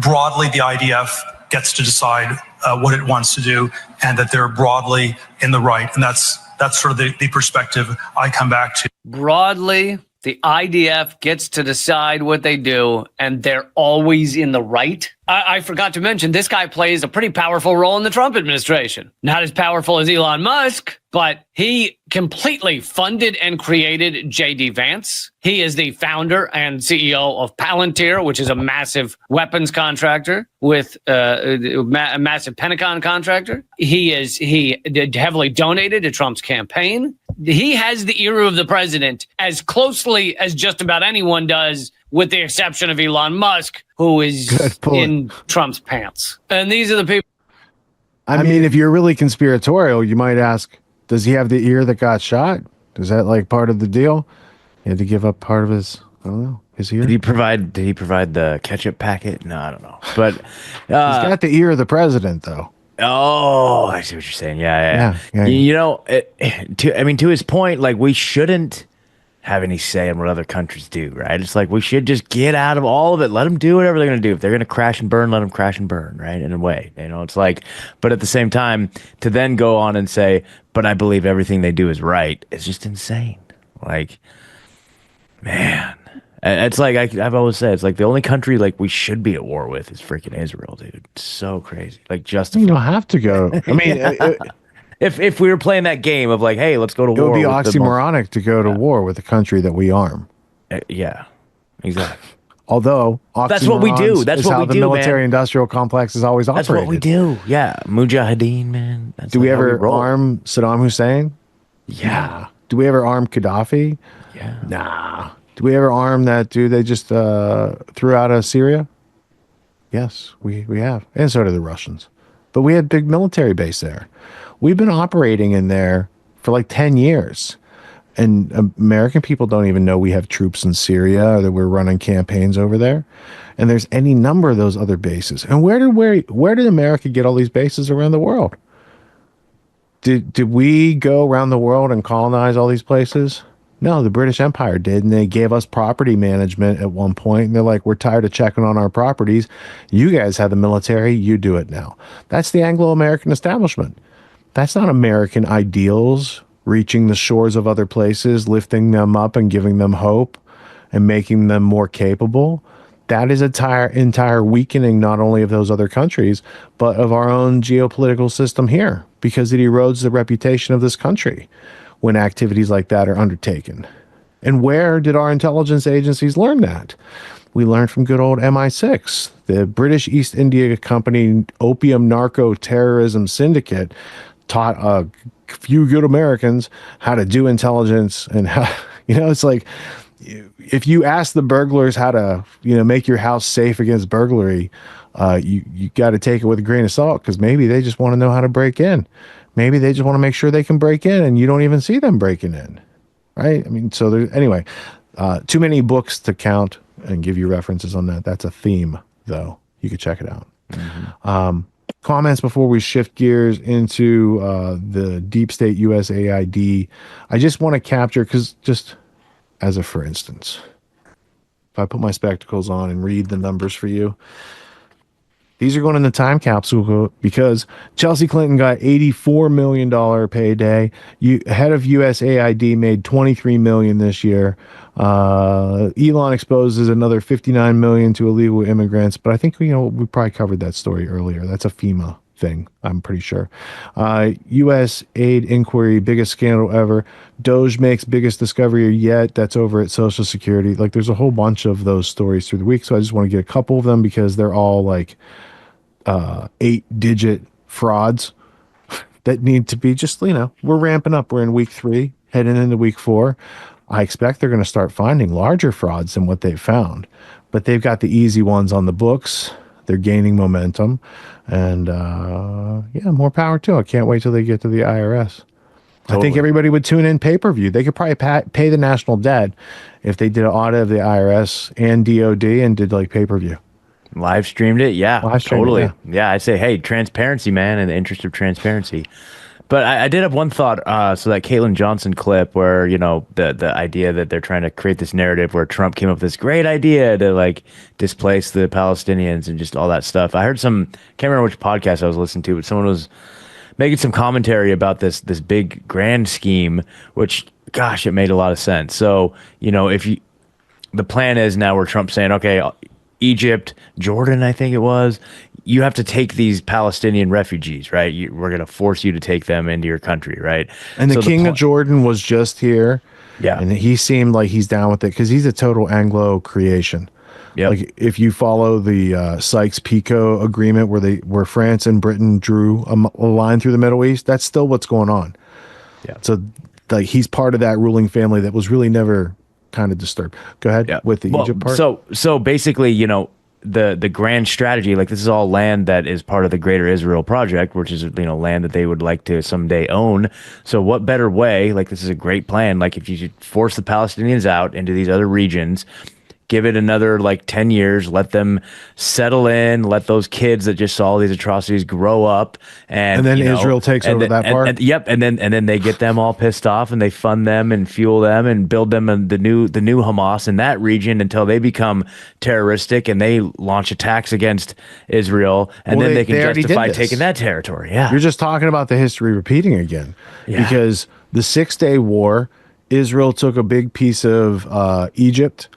broadly the IDF gets to decide what it wants to do, and that they're broadly in the right, and that's sort of the perspective I come back to. Broadly, the IDF gets to decide what they do, and they're always in the right. I forgot to mention, this guy plays a pretty powerful role in the Trump administration. Not as powerful as Elon Musk, but he completely funded and created J.D. Vance. He is the founder and CEO of Palantir, which is a massive weapons contractor with a massive Pentagon contractor. He heavily donated to Trump's campaign. He has the ear of the president as closely as just about anyone does, with the exception of Elon Musk, who is in Trump's pants. And these are the people. I mean, if you're really conspiratorial, you might ask, does he have the ear that got shot? Is that like part of the deal? He had to give up part of his, I don't know, his ear? Did he provide the ketchup packet? No, I don't know. But he's got the ear of the president, though. Oh, I see what you're saying. Yeah. You know, to his point, like, we shouldn't have any say in what other countries do, right? It's like we should just get out of all of it. Let them do whatever they're going to do. If they're going to crash and burn, let them crash and burn, right? In a way, you know, it's like, but at the same time, to then go on and say, but I believe everything they do is right, it's just insane. Like, man, it's like I've always said, it's like the only country like we should be at war with is freaking Israel, dude. It's so crazy. Like, just you don't have to go. I mean, if we were playing that game of like, hey, let's go to war. It would be oxymoronic to go to war with a country that we arm. Yeah, exactly. Although that's what we do. That's what how we the do, military-industrial complex is always operated. That's what we do. Yeah, Mujahideen, man. That's do we ever arm Saddam Hussein? Yeah. Do we ever arm Gaddafi? Yeah. Nah. Do we ever arm that dude they just threw out of Syria? Yes, we have. And so did the Russians. But we had big military base there. We've been operating in there for like 10 years. And American people don't even know we have troops in Syria or that we're running campaigns over there. And there's any number of those other bases. And where did America get all these bases around the world? Did we go around the world and colonize all these places? No, the British Empire did, and they gave us property management at one point, and they're like, we're tired of checking on our properties. You guys have the military, you do it now. That's the Anglo-American establishment. That's not American ideals reaching the shores of other places, lifting them up and giving them hope and making them more capable. That is entire weakening not only of those other countries, but of our own geopolitical system here, because it erodes the reputation of this country when activities like that are undertaken. And where did our intelligence agencies learn that? We learned from good old MI6, the British East India Company opium narco terrorism syndicate taught a few good Americans how to do intelligence and how, it's like, if you ask the burglars how to, make your house safe against burglary, you got to take it with a grain of salt, because maybe they just want to know how to break in. Maybe they just want to make sure they can break in and you don't even see them breaking in, right? I mean, so anyway, too many books to count and give you references on that. That's a theme, though. You could check it out. Mm-hmm. Comments before we shift gears into the deep state USAID. I just want to capture, because just as a for instance, if I put my spectacles on and read the numbers for you, these are going in the time capsule because Chelsea Clinton got $84 million payday. Head of USAID made $23 million this year. Elon exposes another $59 million to illegal immigrants, but I think we probably covered that story earlier. That's a FEMA thing, I'm pretty sure. U.S. aid inquiry, biggest scandal ever. Doge makes biggest discovery yet. That's over at Social Security. Like, there's a whole bunch of those stories through the week, so I just want to get a couple of them because they're all like 8-digit frauds that need to be just, we're ramping up. We're in week 3, heading into week 4. I expect they're going to start finding larger frauds than what they've found, but they've got the easy ones on the books. They're gaining momentum, and more power to it. I can't wait till they get to the IRS. Totally. I think everybody would tune in pay-per-view. They could probably pay the national debt if they did an audit of the IRS and DOD and did like pay-per-view. Live streamed it, yeah, totally. It, yeah, I say, hey, transparency, man, in the interest of transparency. But I did have one thought. So that Caitlin Johnson clip where, the idea that they're trying to create this narrative where Trump came up with this great idea to like displace the Palestinians and just all that stuff. I heard can't remember which podcast I was listening to, but someone was making some commentary about this big grand scheme, which, gosh, it made a lot of sense. So, the plan is now where Trump's saying, okay, Egypt, Jordan, I think it was, you have to take these Palestinian refugees, right? We're going to force you to take them into your country, right? And the king of Jordan was just here. Yeah. And he seemed like he's down with it because he's a total Anglo creation. Yep. Like if you follow the Sykes-Picot agreement where France and Britain drew a line through the Middle East, that's still what's going on. Yeah. So like he's part of that ruling family that was really never kind of disturbed. Go ahead with the Egypt part. So basically, the grand strategy, like this is all land that is part of the Greater Israel Project, which is land that they would like to someday own. So what better way? Like this is a great plan. Like if you should force the Palestinians out into these other regions, give it another 10 years, let them settle in, let those kids that just saw all these atrocities grow up, and then Israel takes over that part. And then they get them all pissed off, and they fund them and fuel them and build them the new Hamas in that region until they become terroristic and they launch attacks against Israel, and then they can justify taking that territory. Yeah, you're just talking about the history repeating again, because the 6-Day War, Israel took a big piece of Egypt.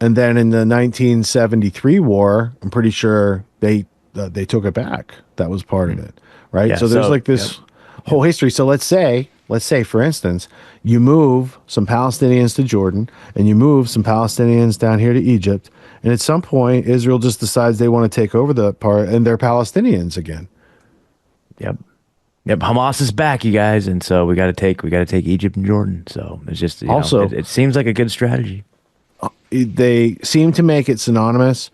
And then in the 1973 war, I'm pretty sure they took it back. That was part of it, right? Yeah, so there's this whole history. So let's say, for instance, you move some Palestinians to Jordan and you move some Palestinians down here to Egypt. And at some point, Israel just decides they want to take over the part and they're Palestinians again. Yep. Hamas is back, you guys. And so we got to take Egypt and Jordan. So it's just, it seems like a good strategy. They seem to make it synonymous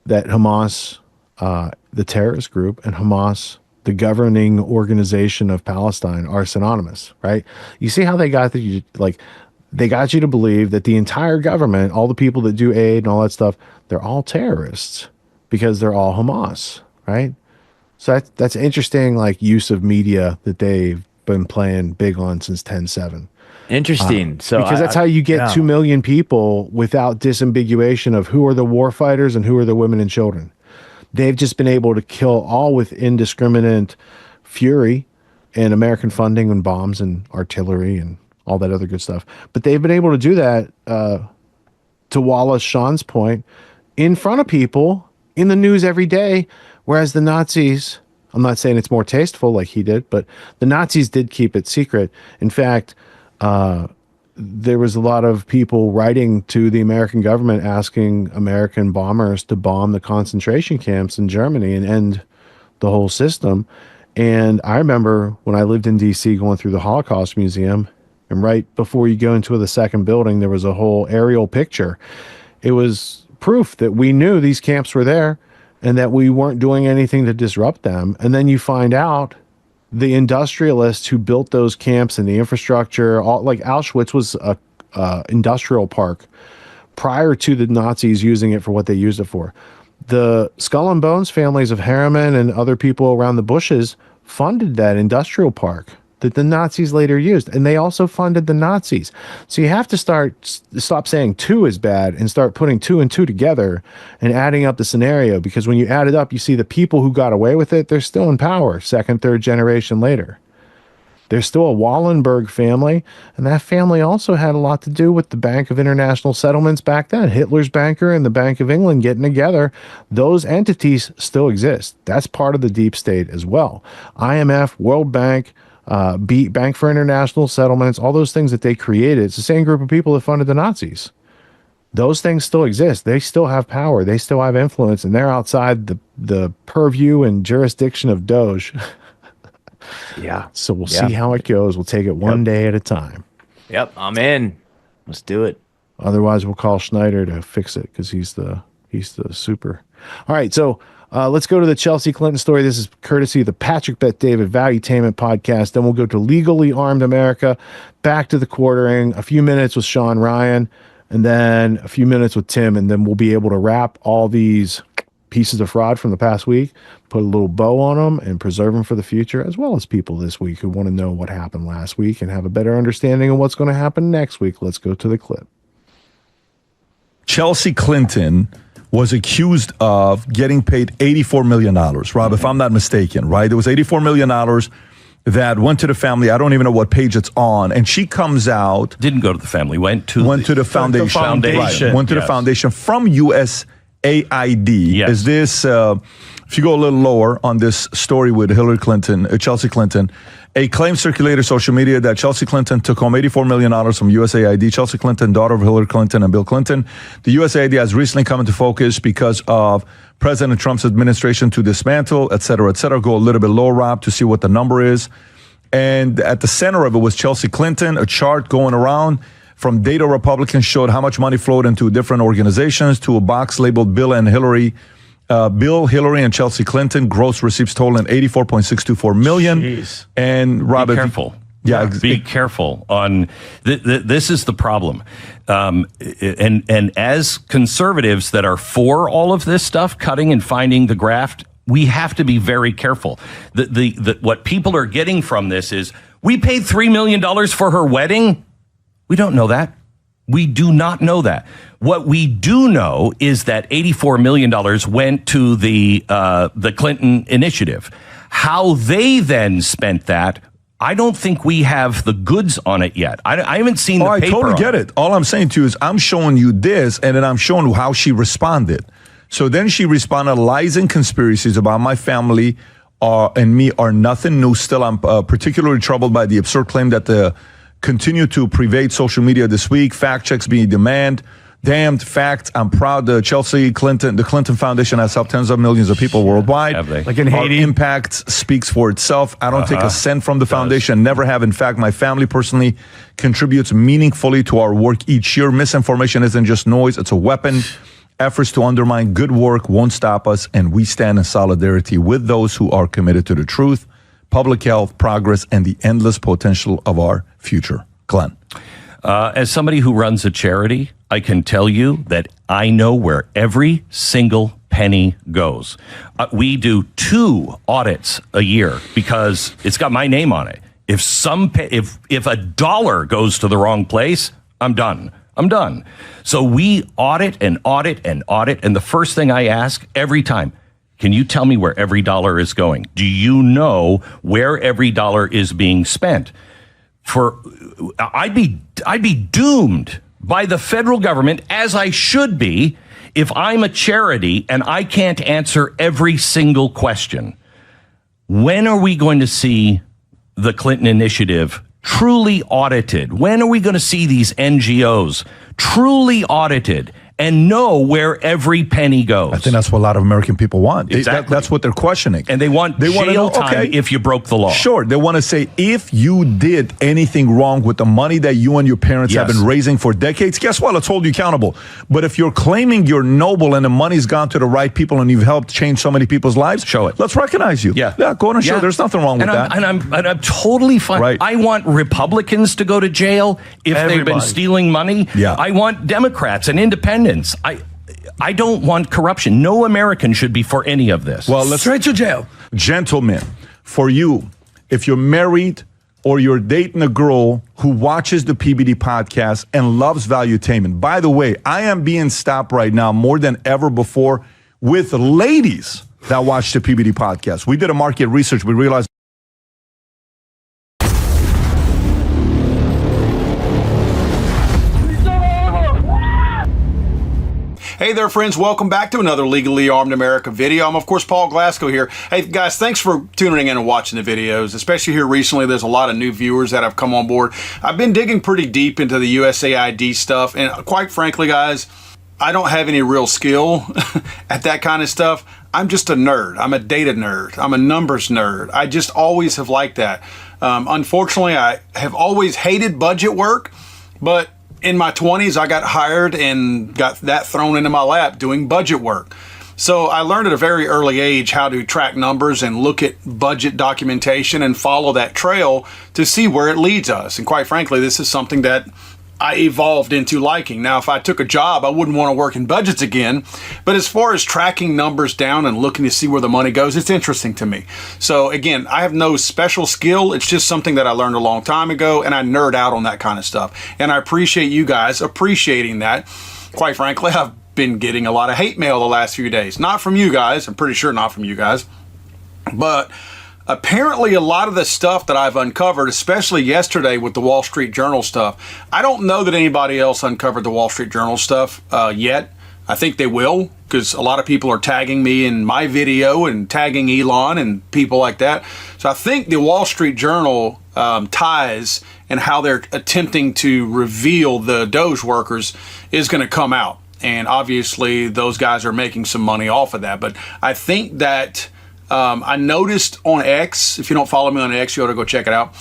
that Hamas, the terrorist group, and Hamas, the governing organization of Palestine, are synonymous, right? You see how they got you to believe that the entire government, all the people that do aid and all that stuff, they're all terrorists because they're all Hamas, right? So that's interesting, use of media that they've been playing big on since 10/7. Interesting. Because that's how you get 2 million people without disambiguation of who are the war fighters and who are the women and children. They've just been able to kill all with indiscriminate fury and American funding and bombs and artillery and all that other good stuff. But they've been able to do that, to Wallace Shawn's point, in front of people in the news every day, whereas the Nazis, I'm not saying it's more tasteful like he did, but the Nazis did keep it secret. In fact, there was a lot of people writing to the American government asking American bombers to bomb the concentration camps in Germany and end the whole system. And I remember when I lived in DC going through the Holocaust Museum, and right before you go into the second building, there was a whole aerial picture. It was proof that we knew these camps were there and that we weren't doing anything to disrupt them. And then you find out the industrialists who built those camps and the infrastructure, Auschwitz was a industrial park prior to the Nazis using it for what they used it for. The Skull and Bones families of Harriman and other people around the bushes funded that industrial park that the Nazis later used, and they also funded the Nazis. So you have to stop saying two is bad and start putting 2 and 2 together and adding up the scenario, because when you add it up, you see the people who got away with it, they're still in power 2nd, 3rd generation later. There's still a Wallenberg family, and that family also had a lot to do with the Bank of International Settlements back then. Hitler's banker and the Bank of England getting together. Those entities still exist. That's part of the deep state as well. IMF, World Bank, Bank for International Settlements, all those things that they created, it's the same group of people that funded the Nazis. Those things still exist. They still have power. They still have influence, and they're outside the purview and jurisdiction of Doge. Yeah. So we'll see how it goes. We'll take it one day at a time. Yep, I'm in. Let's do it. Otherwise, we'll call Schneider to fix it because he's the super. All right, so let's go to the Chelsea Clinton story. This is courtesy of the Patrick Bet David Valuetainment podcast. Then we'll go to Legally Armed America, back to the quartering, a few minutes with Sean Ryan, and then a few minutes with Tim, and then we'll be able to wrap all these pieces of fraud from the past week, put a little bow on them, and preserve them for the future, as well as people this week who want to know what happened last week and have a better understanding of what's going to happen next week. Let's go to the clip. Chelsea Clinton was accused of getting paid $84 million. Rob, if I'm not mistaken, right? There was $84 million that went to the family. I don't even know what page it's on. And she comes out. Didn't go to the family. Went to the foundation. Foundation. Right. Went to the foundation from USAID. Yes. Is this, if you go a little lower on this story with Hillary Clinton, Chelsea Clinton, a claim circulated social media that Chelsea Clinton took home $84 million from USAID. Chelsea Clinton, daughter of Hillary Clinton and Bill Clinton. The USAID has recently come into focus because of President Trump's administration to dismantle, et cetera, et cetera. Go a little bit lower, Rob, to see what the number is. And at the center of it was Chelsea Clinton. A chart going around from data Republicans showed how much money flowed into different organizations to a box labeled Bill, Hillary, and Chelsea Clinton. Gross receipts totaling $84.624 million. Jeez. And Rob, be careful. Be careful on this is the problem. And as conservatives that are for all of this stuff, cutting and finding the graft, we have to be very careful. What people are getting from this is, we paid $3 million for her wedding. We don't know that. We do not know that. What we do know is that $84 million went to the Clinton initiative. How they then spent that, I don't think we have the goods on it yet. I haven't seen the paper. I totally get it. All I'm saying to you is I'm showing you this, and then I'm showing you how she responded. So then she responded, lies and conspiracies about my family and me are nothing new. Still, I'm particularly troubled by the absurd claim that continue to pervade social media this week. Fact checks being damned. Damned fact. I'm proud the Clinton Foundation has helped tens of millions of people worldwide. Have they? Like in Haiti. Our impact speaks for itself. I don't take a cent from the foundation. Never have. In fact, my family personally contributes meaningfully to our work each year. Misinformation isn't just noise. It's a weapon. Efforts to undermine good work won't stop us, and we stand in solidarity with those who are committed to the truth, public health, progress, and the endless potential of our future. Glenn. As somebody who runs a charity, I can tell you that I know where every single penny goes. We do 2 audits a year because it's got my name on it. If a dollar goes to the wrong place, I'm done. So we audit and audit and audit. And the first thing I ask every time, can you tell me where every dollar is going? Do you know where every dollar is being spent? I'd be doomed by the federal government, as I should be, if I'm a charity and I can't answer every single question. When are we going to see the Clinton initiative truly audited? When are we going to see these NGOs truly audited and know where every penny goes? I think that's what a lot of American people want. Exactly. That's what they're questioning. And they want jail time if you broke the law. Sure. They want to say, if you did anything wrong with the money that you and your parents have been raising for decades, guess what? Let's hold you accountable. But if you're claiming you're noble and the money's gone to the right people and you've helped change so many people's lives, show it. Let's recognize you. Yeah, go on and show. There's nothing wrong with that. And I'm totally fine. Right. I want Republicans to go to jail if they've been stealing money. Yeah. I want Democrats and independents. I don't want corruption. No American should be for any of this. Well, let's straight to jail. Gentlemen, for you, if you're married or you're dating a girl who watches the PBD podcast and loves valuetainment, by the way, I am being stopped right now more than ever before with ladies that watch the PBD podcast. We did a market research. We realized Hey there, friends. Welcome back to another Legally Armed America video. I'm, of course, Paul Glasgow here. Hey, guys, thanks for tuning in and watching the videos, especially here recently. There's a lot of new viewers that have come on board. I've been digging pretty deep into the USAID stuff, and quite frankly, guys, I don't have any real skill at that kind of stuff. I'm just a nerd. I'm a data nerd. I'm a numbers nerd. I just always have liked that. Unfortunately, I have always hated budget work, but in my 20s, I got hired and got that thrown into my lap doing budget work. So I learned at a very early age how to track numbers and look at budget documentation and follow that trail to see where it leads us. And quite frankly, this is something that I evolved into liking. Now, if I took a job, I wouldn't want to work in budgets again. But as far as tracking numbers down and looking to see where the money goes, it's interesting to me. So again, I have no special skill. It's just something that I learned a long time ago, and I nerd out on that kind of stuff. And I appreciate you guys appreciating that. Quite frankly, I've been getting a lot of hate mail the last few days. Not from you guys. I'm pretty sure not from you guys. But apparently a lot of the stuff that I've uncovered, especially yesterday with the Wall Street Journal stuff, I don't know that anybody else uncovered the Wall Street Journal stuff yet. I think they will, because a lot of people are tagging me in my video and tagging Elon and people like that. So I think the Wall Street Journal ties and how they're attempting to reveal the Doge workers is going to come out. And obviously those guys are making some money off of that. But I think that I noticed on X, if you don't follow me on X, you ought to go check it out.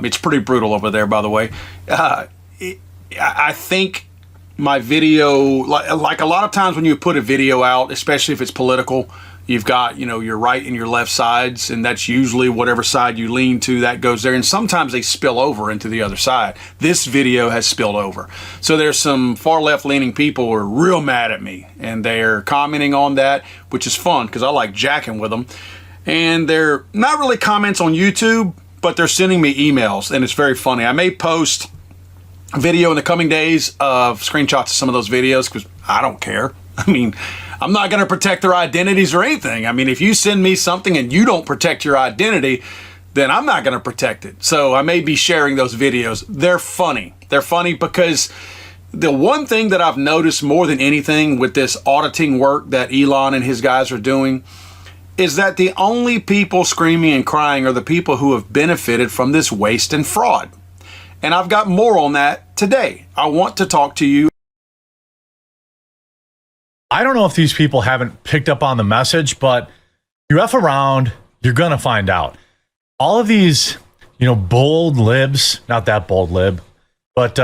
It's pretty brutal over there, by the way. I think my video, like a lot of times when you put a video out, especially if it's political, you've got, your right and your left sides, and that's usually whatever side you lean to, that goes there. And sometimes they spill over into the other side. This video has spilled over. So there's some far left leaning people who are real mad at me, and they're commenting on that, which is fun because I like jacking with them. And they're not really comments on YouTube, but they're sending me emails, and it's very funny. I may post a video in the coming days of screenshots of some of those videos because I don't care. I mean, I'm not going to protect their identities or anything. I mean, if you send me something and you don't protect your identity, then I'm not going to protect it. So I may be sharing those videos. They're funny. They're funny because the one thing that I've noticed more than anything with this auditing work that Elon and his guys are doing is that the only people screaming and crying are the people who have benefited from this waste and fraud. And I've got more on that today. I want to talk to you. I don't know if these people haven't picked up on the message, but you F around, you're going to find out. All of these, bold libs, not that bold lib, but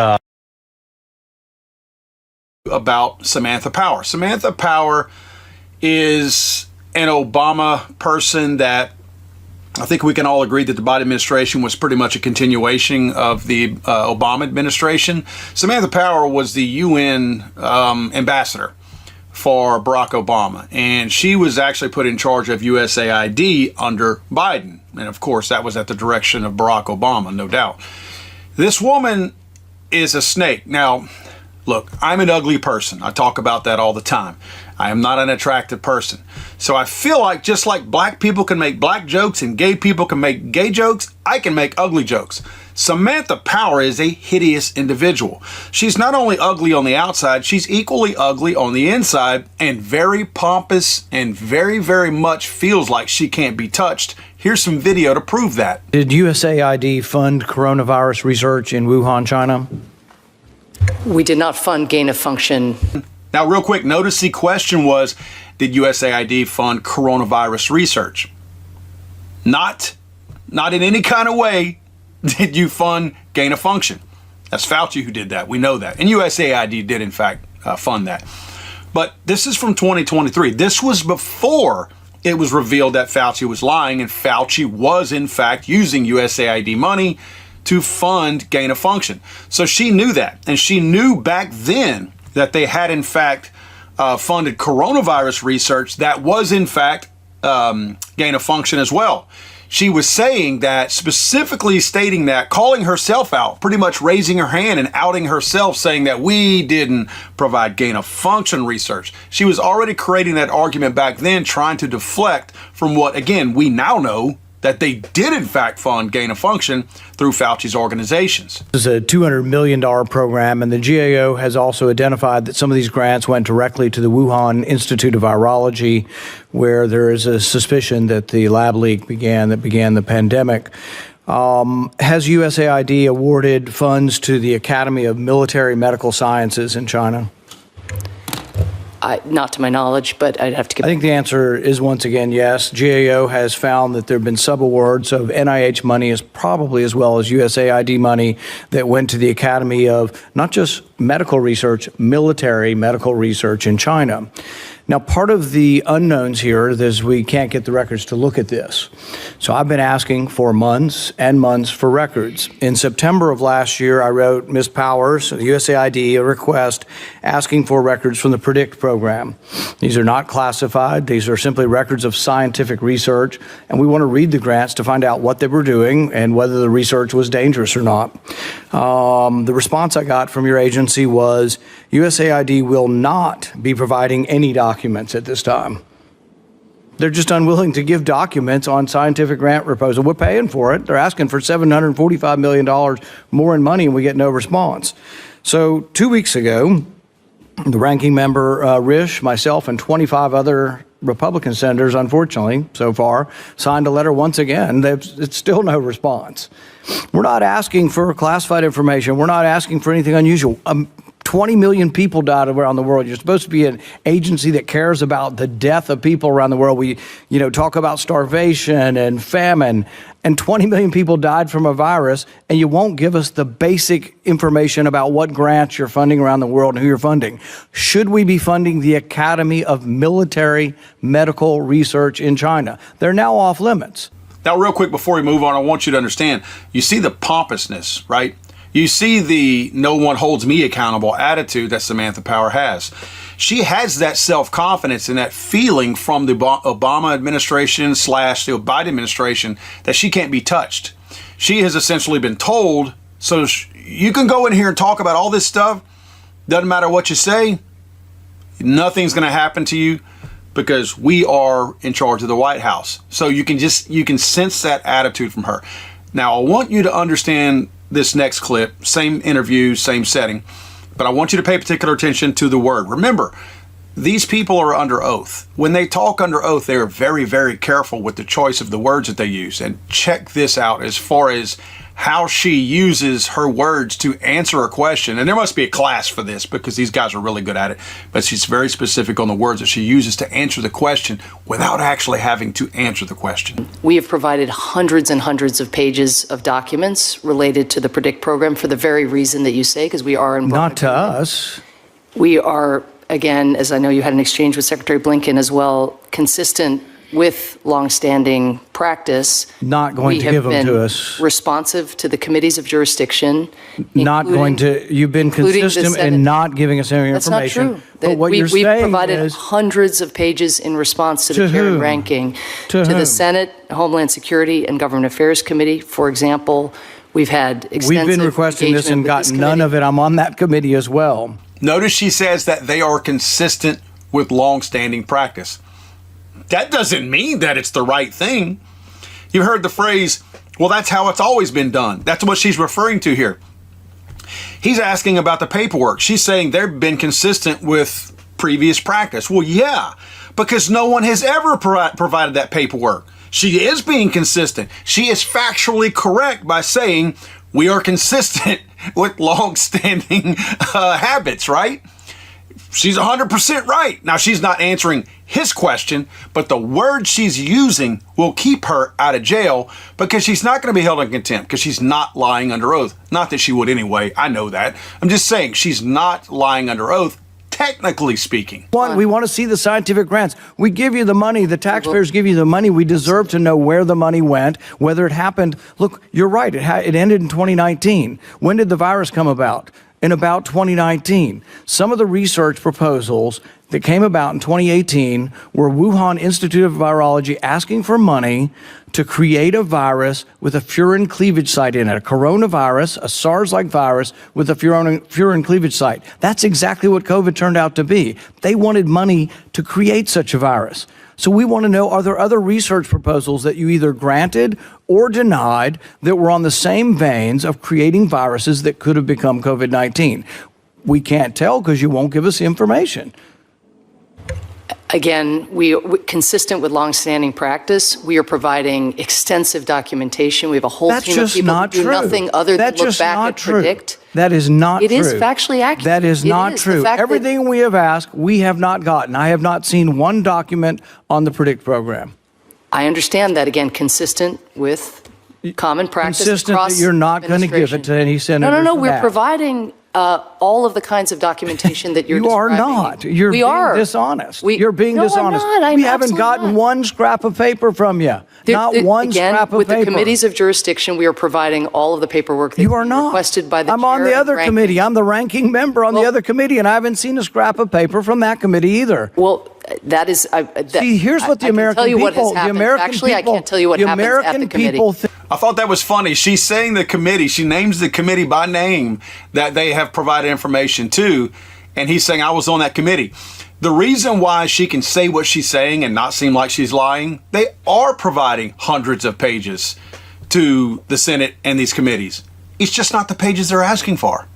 about Samantha Power. Samantha Power is an Obama person that I think we can all agree that the Biden administration was pretty much a continuation of the Obama administration. Samantha Power was the UN ambassador for Barack Obama, and she was actually put in charge of USAID under Biden. And of course, that was at the direction of Barack Obama, no doubt. This woman is a snake. Now, look, I'm an ugly person. I talk about that all the time. I am not an attractive person. So I feel like just like black people can make black jokes and gay people can make gay jokes, I can make ugly jokes. Samantha Power is a hideous individual. She's not only ugly on the outside, she's equally ugly on the inside and very pompous and very, very much feels like she can't be touched. Here's some video to prove that. Did USAID fund coronavirus research in Wuhan, China? We did not fund gain of function. Now, real quick, notice the question was, did USAID fund coronavirus research? Not in any kind of way did you fund gain of function. That's Fauci who did that. We know that. And USAID did, in fact, fund that. But this is from 2023. This was before it was revealed that Fauci was lying, and Fauci was, in fact, using USAID money to fund gain of function. So she knew that. And she knew back then that they had, in fact, funded coronavirus research that was, in fact, gain of function as well. She was saying that, specifically stating that, calling herself out, pretty much raising her hand and outing herself, saying that we didn't provide gain of function research. She was already creating that argument back then, trying to deflect from what, again, we now know that they did in fact fund gain of function through Fauci's organizations. This is a $200 million program, and the GAO has also identified that some of these grants went directly to the Wuhan Institute of Virology, where there is a suspicion that the lab leak began the pandemic. Has USAID awarded funds to the Academy of Military Medical Sciences in China? Not to my knowledge, but I'd have to get... I think the answer is once again yes. GAO has found that there have been subawards of NIH money, as probably as well as USAID money, that went to the Academy of not just medical research, military medical research in China. Now, part of the unknowns here is we can't get the records to look at this. So I've been asking for months and months for records. In September of last year, I wrote Ms. Powers, the USAID, a request asking for records from the PREDICT program. These are not classified. These are simply records of scientific research, and we want to read the grants to find out what they were doing and whether the research was dangerous or not. The response I got from your agency was USAID will not be providing any documents at this time. They're just unwilling to give documents on scientific grant proposal. We're paying for it. They're asking for $745 million more in money, and we get no response. So 2 weeks ago, the ranking member, Risch, myself, and 25 other Republican senators, unfortunately, so far, signed a letter once again. It's still no response. We're not asking for classified information. We're not asking for anything unusual. 20 million people died around the world. You're supposed to be an agency that cares about the death of people around the world. We, talk about starvation and famine, and 20 million people died from a virus, and you won't give us the basic information about what grants you're funding around the world and who you're funding. Should we be funding the Academy of Military Medical Research in China? They're now off limits. Now, real quick before we move on, I want you to understand, you see the pompousness, right? You see the no one holds me accountable attitude that Samantha Power has. She has that self-confidence and that feeling from the Obama administration / the Biden administration that she can't be touched. She has essentially been told, so you can go in here and talk about all this stuff. Doesn't matter what you say. Nothing's going to happen to you because we are in charge of the White House. So you can sense that attitude from her. Now, I want you to understand this next clip, same interview, same setting, but I want you to pay particular attention to the word. Remember, these people are under oath. When they talk under oath, they are very, very careful with the choice of the words that they use. And check this out as far as how she uses her words to answer a question. And there must be a class for this because these guys are really good at it. But she's very specific on the words that she uses to answer the question without actually having to answer the question. We have provided hundreds and hundreds of pages of documents related to the PREDICT program for the very reason that you say, because we are involved. Not to us. We are, again, as I know you had an exchange with Secretary Blinken as well, consistent with longstanding practice. Not going to give them to us. Responsive to the committees of jurisdiction. Not going to. You've been consistent in not giving us any information. That's not true. But what you're we've saying provided is hundreds of pages in response to the Karen ranking to the Senate, Homeland Security, and Government Affairs Committee. For example, we've had extensive. We've been requesting this and gotten none of it. I'm on that committee as well. Notice she says that they are consistent with longstanding practice. That doesn't mean that it's the right thing. You heard the phrase, well, that's how it's always been done. That's what she's referring to here. He's asking about the paperwork. She's saying they've been consistent with previous practice. Well, yeah, because no one has ever provided that paperwork. She is being consistent. She is factually correct by saying we are consistent with long-standing habits, right? She's 100% right. Now, she's not answering his question, but the words she's using will keep her out of jail because she's not going to be held in contempt because she's not lying under oath. Not that she would anyway. I know that. I'm just saying she's not lying under oath, technically speaking. We want to see the scientific grants. We give you the money. The taxpayers give you the money. We deserve to know where the money went, whether it happened. Look, you're right. It ended in 2019. When did the virus come about? In about 2019. Some of the research proposals that came about in 2018 were Wuhan Institute of Virology asking for money to create a virus with a furin cleavage site in it, a coronavirus, a SARS-like virus with a furin cleavage site. That's exactly what COVID turned out to be. They wanted money to create such a virus. So we want to know, are there other research proposals that you either granted or denied that were on the same veins of creating viruses that could have become COVID-19? We can't tell because you won't give us the information. Again, consistent with longstanding practice, we are providing extensive documentation. We have a whole team of people who do nothing other than look back and predict. That is not true. It is factually accurate. That is not true. Everything we have asked, we have not gotten. I have not seen one document on the PREDICT program. I understand that, again, consistent with common practice. Consistent that you're not going to give it to any senator. No. We're providing all of the kinds of documentation that you're You are describing. not. You're we being are. dishonest. We- You're being No, I'm dishonest. not. We I'm haven't absolutely gotten not. one scrap of paper from you. Not one Again, scrap of with paper. the committees of jurisdiction, we are providing all of the paperwork that You are not. requested by the I'm on chair the and other ranking. committee. I'm the ranking member on the other committee, and I haven't seen a scrap of paper from that committee either. Well, that is. See, here's what the American I can tell you what people. has happened. The American Actually, people. I can't tell you what the happens American at the committee. people I thought that was funny. She's saying the committee. She names the committee by name that they have provided information to. And he's saying, I was on that committee. The reason why she can say what she's saying and not seem like she's lying, they are providing hundreds of pages to the Senate and these committees. It's just not the pages they're asking for.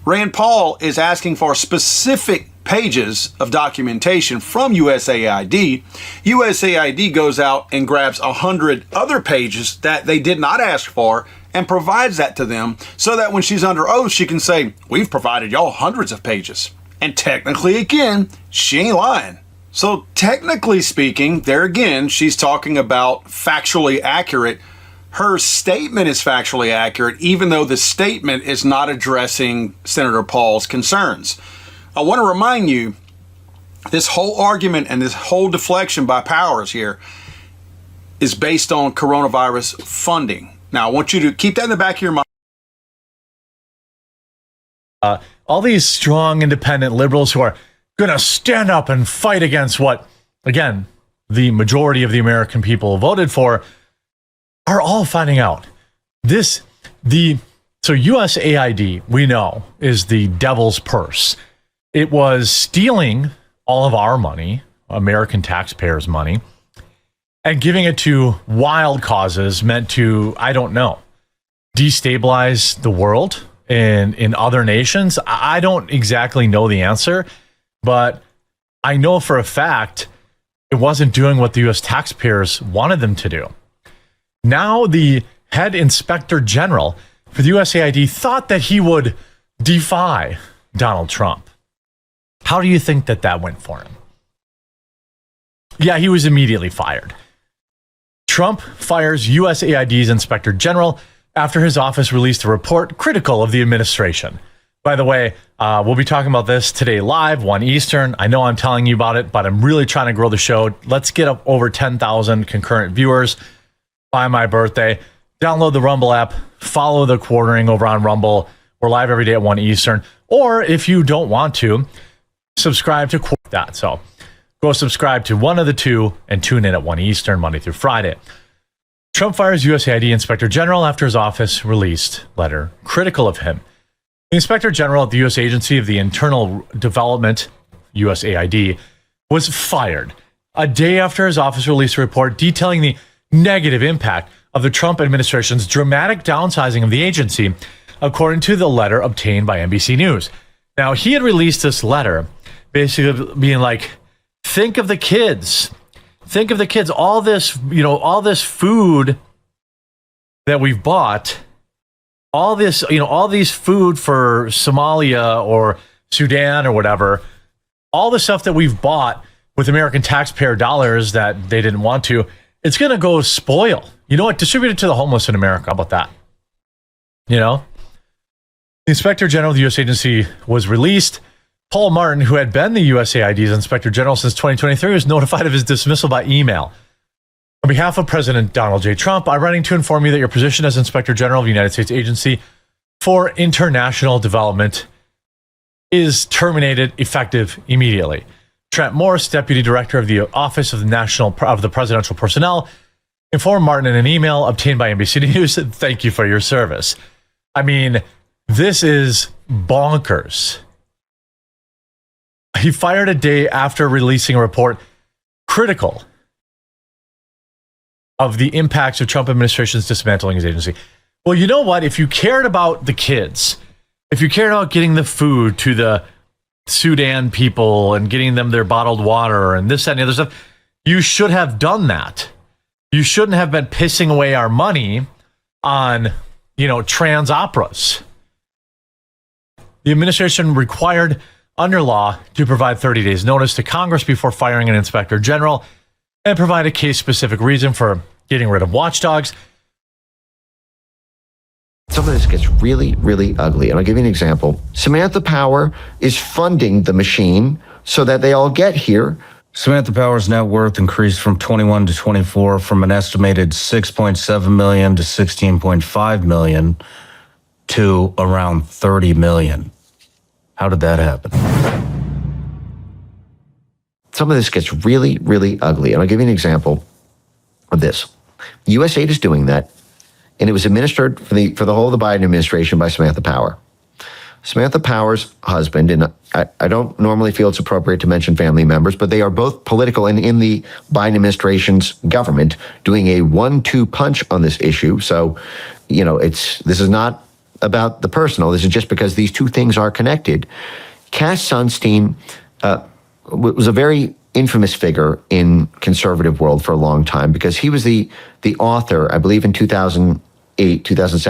Rand Paul is asking for specific pages of documentation from USAID. USAID goes out and grabs 100 other pages that they did not ask for and provides that to them so that when she's under oath, she can say, we've provided y'all hundreds of pages. And technically, again, she ain't lying. So technically speaking, there again, she's talking about factually accurate. Her statement is factually accurate, even though the statement is not addressing Senator Paul's concerns. I want to remind you, this whole argument and this whole deflection by powers here is based on coronavirus funding. Now, I want you to keep that in the back of your mind. All these strong, independent liberals who are going to stand up and fight against what, again, the majority of the American people voted for, are all finding out. So USAID, we know, is the devil's purse. It was stealing all of our money, American taxpayers' money, and giving it to wild causes meant to, I don't know, destabilize the world in other nations. I don't exactly know the answer, but I know for a fact it wasn't doing what the U.S. taxpayers wanted them to do. Now the head inspector general for the USAID thought that he would defy Donald Trump. How do you think that went for him? Yeah, he was immediately fired. Trump fires USAID's inspector general after his office released a report critical of the administration. By the way, we'll be talking about this today live, 1 Eastern. I know I'm telling you about it, but I'm really trying to grow the show. Let's get up over 10,000 concurrent viewers by my birthday. Download the Rumble app, follow the quartering over on Rumble. We're live every day at 1 Eastern. Or if you don't want to, subscribe to that. So go subscribe to one of the two and tune in at 1 Eastern, Monday through Friday. Trump fires USAID Inspector General after his office released letter critical of him. The Inspector General at the U.S. Agency of the Internal Development, USAID, was fired a day after his office released a report detailing the negative impact of the Trump administration's dramatic downsizing of the agency, according to the letter obtained by NBC News. Now, he had released this letter basically being like, think of the kids. Think of the kids. All this food that we've bought, all these food for Somalia or Sudan or whatever, all the stuff that we've bought with American taxpayer dollars that they didn't want to, it's going to go spoil. You know what? Distribute it to the homeless in America. How about that? The Inspector General of the U.S. Agency was released. Paul Martin, who had been the USAID's Inspector General since 2023, was notified of his dismissal by email. On behalf of President Donald J. Trump, I'm writing to inform you that your position as Inspector General of the United States Agency for International Development is terminated effective immediately. Trent Morris, Deputy Director of the Office of the Presidential Personnel, informed Martin in an email obtained by NBC News that thank you for your service. I mean, this is bonkers. He fired a day after releasing a report critical of the impacts of Trump administration's dismantling his agency. Well, you know what? If you cared about the kids, if you cared about getting the food to the Sudan people and getting them their bottled water and this, that, and the other stuff, you should have done that. You shouldn't have been pissing away our money on, trans operas. The administration required under law to provide 30 days notice to Congress before firing an inspector general and provide a case-specific reason for getting rid of watchdogs. Some of this gets really, really ugly. And I'll give you an example. Samantha Power is funding the machine so that they all get here. Samantha Power's net worth increased from 21 to 24 from an estimated 6.7 million to 16.5 million to around 30 million. How did that happen? Some of this gets really, really ugly. And I'll give you an example of this. USAID is doing that, and it was administered for the whole of the Biden administration by Samantha Power. Samantha Power's husband, and I don't normally feel it's appropriate to mention family members, but they are both political and in the Biden administration's government doing a 1-2 punch on this issue. So, this is not about the personal. This is just because these two things are connected. Cass Sunstein was a very infamous figure in conservative world for a long time because he was the author, I believe in 2007,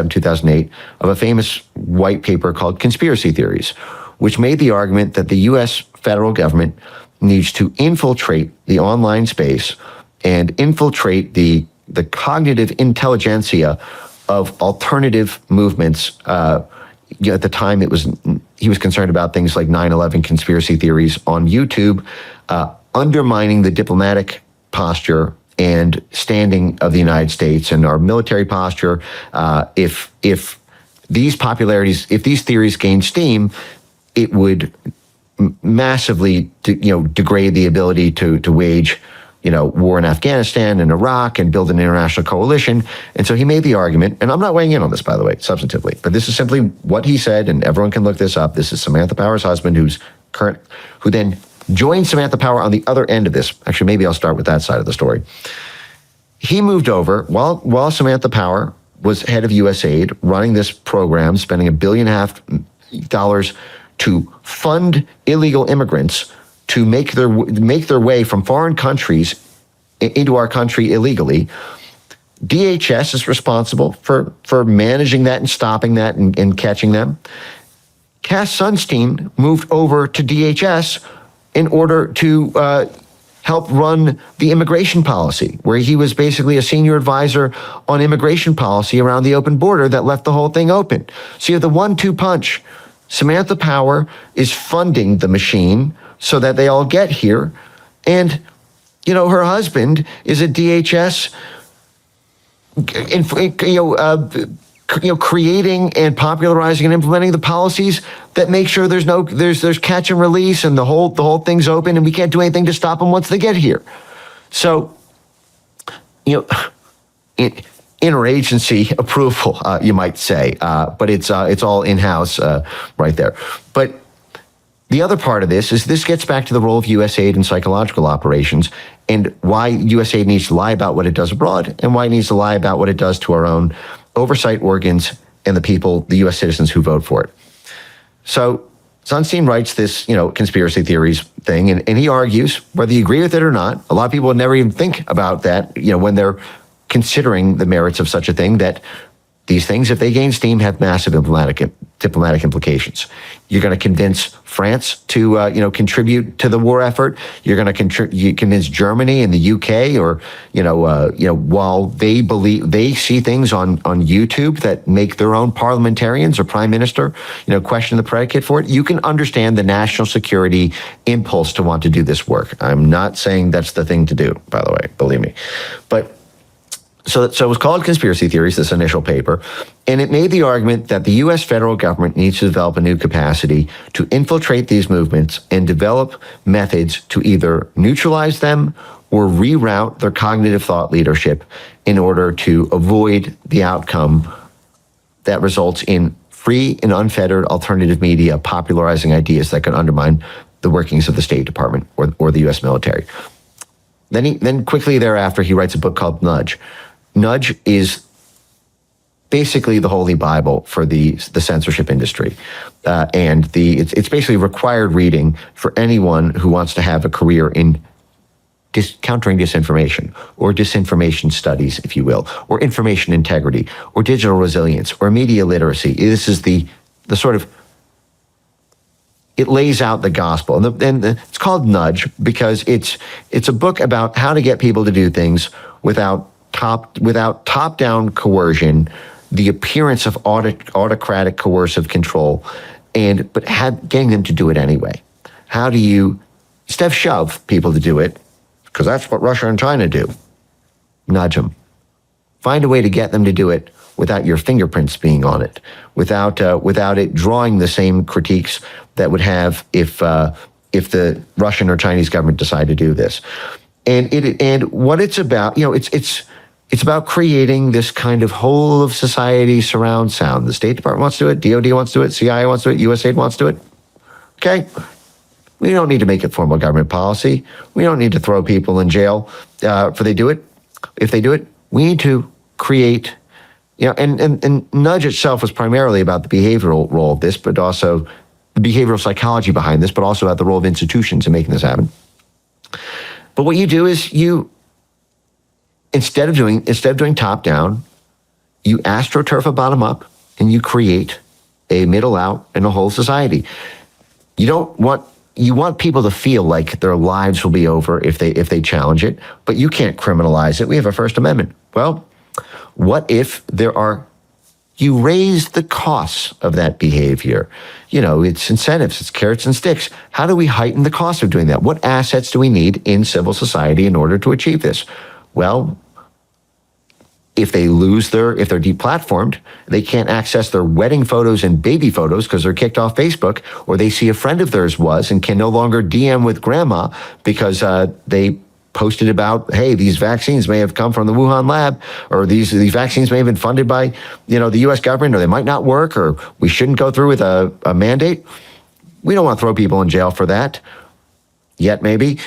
2008, of a famous white paper called Conspiracy Theories, which made the argument that the U.S. federal government needs to infiltrate the online space and infiltrate the cognitive intelligentsia of alternative movements. At the time, he was concerned about things like 9/11 conspiracy theories on YouTube, undermining the diplomatic posture and standing of the United States and our military posture. If these theories gain steam, it would massively, degrade the ability to wage, war in Afghanistan and Iraq and build an international coalition. And so he made the argument, and I'm not weighing in on this, by the way, substantively, but this is simply what he said, and everyone can look this up. This is Samantha Power's husband, who then joined Samantha Power on the other end of this. Actually, maybe I'll start with that side of the story. He moved over while Samantha Power was head of USAID, running this program, spending $1.5 billion to fund illegal immigrants to make their way from foreign countries into our country illegally. DHS is responsible for managing that and stopping that and catching them. Cass Sunstein moved over to DHS in order to help run the immigration policy, where he was basically a senior advisor on immigration policy around the open border that left the whole thing open. So you have the 1-2 punch. Samantha Power is funding the machine so that they all get here. And, her husband is a DHS, creating and popularizing and implementing the policies that make sure there's catch and release and the whole thing's open and we can't do anything to stop them once they get here. So, interagency approval, you might say, but it's all in-house right there. But the other part of this gets back to the role of USAID in psychological operations and why USAID needs to lie about what it does abroad and why it needs to lie about what it does to our own oversight organs and the people, the U.S. citizens who vote for it. So Sunstein writes this, conspiracy theories thing, and he argues, whether you agree with it or not, a lot of people would never even think about that, when they're considering the merits of such a thing, that these things, if they gain steam, have massive diplomatic implications. You're going to convince France to, contribute to the war effort. You're going to convince Germany and the UK, or, while they see things on YouTube that make their own parliamentarians or prime minister, question the predicate for it. You can understand the national security impulse to want to do this work. I'm not saying that's the thing to do, by the way, believe me. But So it was called Conspiracy Theories, this initial paper, and it made the argument that the U.S. federal government needs to develop a new capacity to infiltrate these movements and develop methods to either neutralize them or reroute their cognitive thought leadership in order to avoid the outcome that results in free and unfettered alternative media popularizing ideas that could undermine the workings of the State Department or the U.S. military. Then quickly thereafter, he writes a book called Nudge. Nudge is basically the holy Bible for the censorship industry. It's basically required reading for anyone who wants to have a career in countering disinformation or disinformation studies, if you will, or information integrity or digital resilience or media literacy. This is the sort of, it lays out the gospel. And it's called Nudge because it's a book about how to get people to do things without top-down coercion the appearance of autocratic coercive control, but getting them to do it anyway. How do you, instead of shove people to do it, because that's what Russia and China do, nudge them. Find a way to get them to do it without your fingerprints being on it, without it drawing the same critiques that would have if the Russian or Chinese government decide to do this. And what it's about, it's about creating this kind of whole of society surround sound. The State Department wants to do it, DOD wants to do it, CIA wants to do it, USAID wants to do it. Okay? We don't need to make it formal government policy. We don't need to throw people in jail if they do it. We need to create, and nudge itself was primarily about the behavioral role of this, but also the behavioral psychology behind this, but also about the role of institutions in making this happen. But what you do is instead of doing top down, you astroturf a bottom up, and you create a middle out and a whole society. You want people to feel like their lives will be over if they challenge it, but you can't criminalize it. We have a First Amendment. Well, what if you raise the costs of that behavior? It's incentives, it's carrots and sticks. How do we heighten the cost of doing that? What assets do we need in civil society in order to achieve this? Well, if they're deplatformed, they can't access their wedding photos and baby photos because they're kicked off Facebook, or they see a friend of theirs was and can no longer DM with grandma because they posted about, hey, these vaccines may have come from the Wuhan lab, or these vaccines may have been funded by, the U.S. government, or they might not work, or we shouldn't go through with a mandate. We don't want to throw people in jail for that yet, maybe.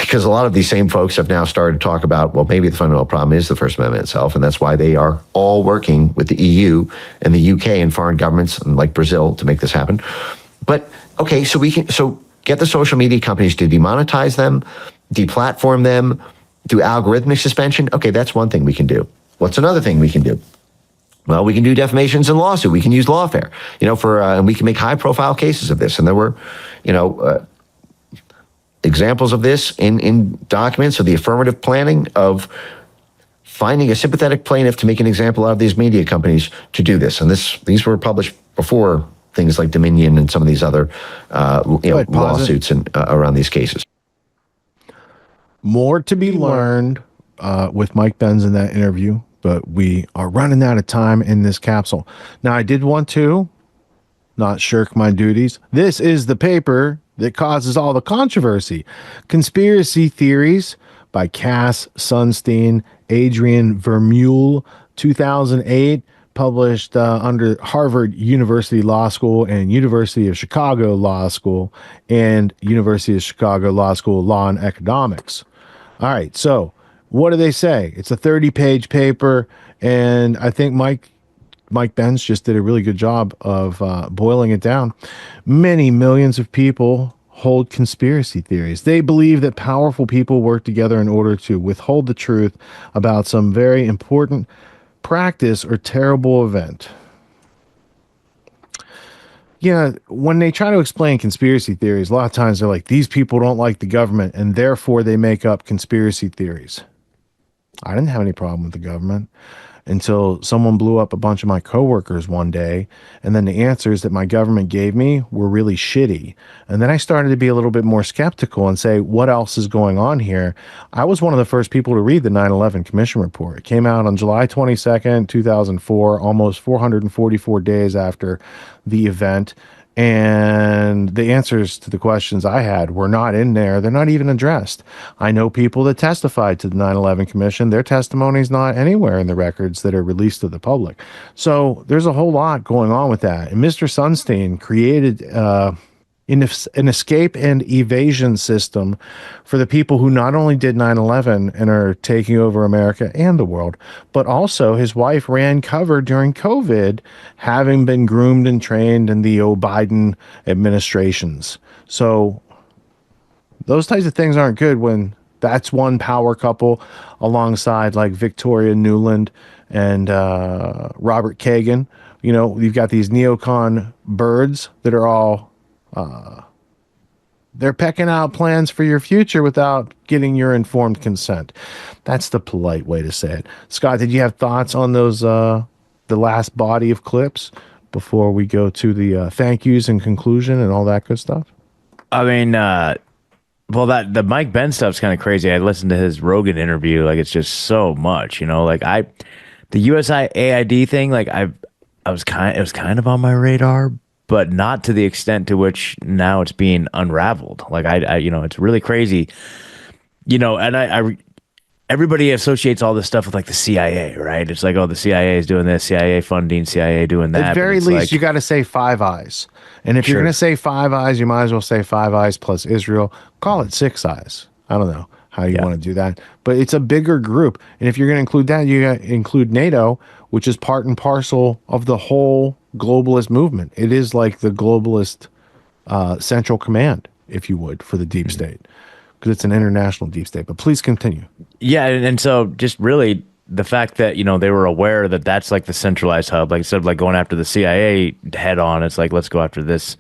Because a lot of these same folks have now started to talk about, well, maybe the fundamental problem is the First Amendment itself, and that's why they are all working with the EU and the UK and foreign governments like Brazil to make this happen. But okay, so get the social media companies to demonetize them, deplatform them, do algorithmic suspension. Okay, that's one thing we can do. What's another thing we can do? Well, we can do defamations and lawsuit. We can use lawfare, and we can make high-profile cases of this. And there were, examples of this in documents of the affirmative planning of finding a sympathetic plaintiff to make an example out of these media companies to do this. And these were published before things like Dominion and some of these other lawsuits around these cases. More to be learned with Mike Benz in that interview, but we are running out of time in this capsule. Now, I did want to not shirk my duties. This is the paper that causes all the controversy. Conspiracy Theories by Cass Sunstein, Adrian Vermeule, 2008, published under Harvard University Law School and University of Chicago Law School and University of Chicago Law School Law and Economics. All right, so what do they say? It's a 30-page paper, and I think Mike Benz just did a really good job of boiling it down. Many millions of people hold conspiracy theories. They believe that powerful people work together in order to withhold the truth about some very important practice or terrible event. When they try to explain conspiracy theories, a lot of times they're like, these people don't like the government, and therefore they make up conspiracy theories. I didn't have any problem with the government until someone blew up a bunch of my coworkers one day, and then the answers that my government gave me were really shitty. And then I started to be a little bit more skeptical and say, what else is going on here? I was one of the first people to read the 9/11 Commission report. It came out on July 22nd, 2004, almost 444 days after the event. And the answers to the questions I had were not in there. They're not even addressed. I know people that testified to the 9/11 Commission. Their testimony is not anywhere in the records that are released to the public. So there's a whole lot going on with that. And Mr. Sunstein created an escape and evasion system for the people who not only did 9/11 and are taking over America and the world, but also his wife ran cover during COVID, having been groomed and trained in the Biden administrations. So those types of things aren't good when that's one power couple alongside like Victoria Nuland and Robert Kagan. You've got these neocon birds that are all they're pecking out plans for your future without getting your informed consent. That's the polite way to say it. Scott, did you have thoughts on those the last body of clips before we go to the thank yous and conclusion and all that good stuff? I mean, well, the Mike Ben stuff's kind of crazy. I listened to his Rogan interview. Like, it's just so much, you know. Like, the USAID thing. Like, it was kind of on my radar, but not to the extent to which now it's being unraveled. Like, you know, it's really crazy. You know, and everybody associates all this stuff with like the CIA, right? It's like, oh, the CIA is doing this, CIA funding, CIA doing that. At very least, you got to say Five Eyes. And if you're going to say Five Eyes, you might as well say Five Eyes plus Israel. Call it Six Eyes. I don't know how you want to do that. But it's a bigger group. And if you're going to include that, you got to include NATO, which is part and parcel of the whole globalist movement. It is like the globalist central command, if you would, for the deep state. Because it's an international deep state. But please continue. Yeah, and so just really the fact that, you know, they were aware that that's like the centralized hub. Like, instead of like going after the CIA head on, it's like, let's go after this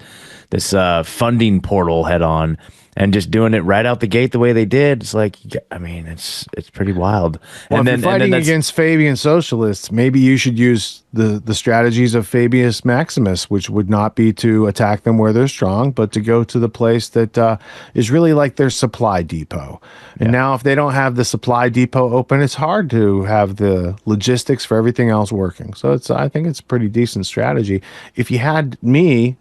funding portal head on, and just doing it right out the gate the way they did. It's like, I mean, it's pretty wild. Well, and if you're fighting against Fabian socialists, maybe you should use the strategies of Fabius Maximus, which would not be to attack them where they're strong, but to go to the place that is really like their supply depot. And now if they don't have the supply depot open, it's hard to have the logistics for everything else working. So I think it's a pretty decent strategy. If you had me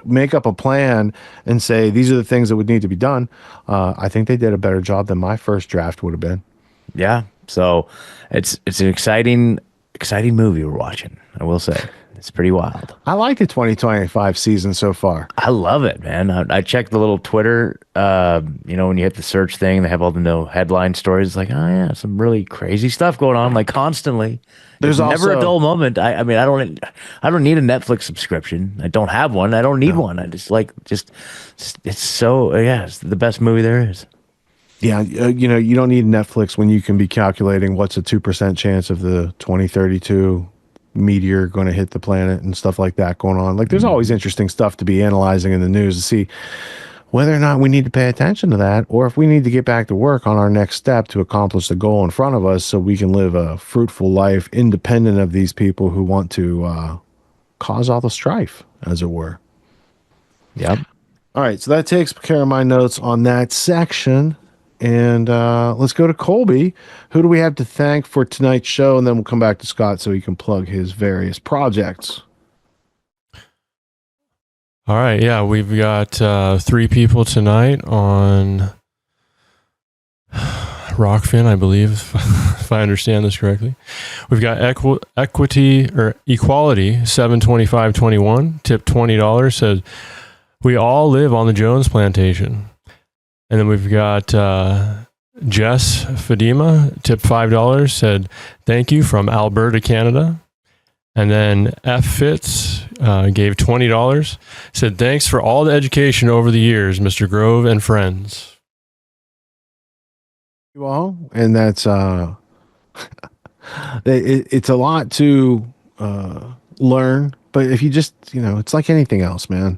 make up a plan and say these are the things that would need to be done, I think they did a better job than my first draft would have been. Yeah, so it's an exciting movie we're watching. I will say it's pretty wild. I like the 2025 season so far. I love it, man. I checked the little Twitter. You know, when you hit the search thing, they have all the headline stories. It's like, oh yeah, some really crazy stuff going on, like constantly. There's never a dull moment. I mean, I don't need a Netflix subscription. I don't have one. I don't need one. I it's so, it's the best movie there is. Yeah, you know, you don't need Netflix when you can be calculating what's a 2% chance of the 2032 meteor going to hit the planet and stuff like that going on. Like, there's always interesting stuff to be analyzing in the news to see whether or not we need to pay attention to that, or if we need to get back to work on our next step to accomplish the goal in front of us so we can live a fruitful life independent of these people who want to cause all the strife, as it were. Yep. All right, so that takes care of my notes on that section. And let's go to Colby. Who do we have to thank for tonight's show? And then we'll come back to Scott so he can plug his various projects. All right, yeah, we've got 3 people tonight on Rockfin, I believe, if I understand this correctly. We've got Equality 72521, tip $20, says, we all live on the Jones Plantation. And then we've got Jess Fadima, tip $5, said, thank you from Alberta, Canada. And then F. Fitz gave $20, said, thanks for all the education over the years, Mr. Grove and friends. You all, and that's it's a lot to learn, but if you just, you know, it's like anything else, man.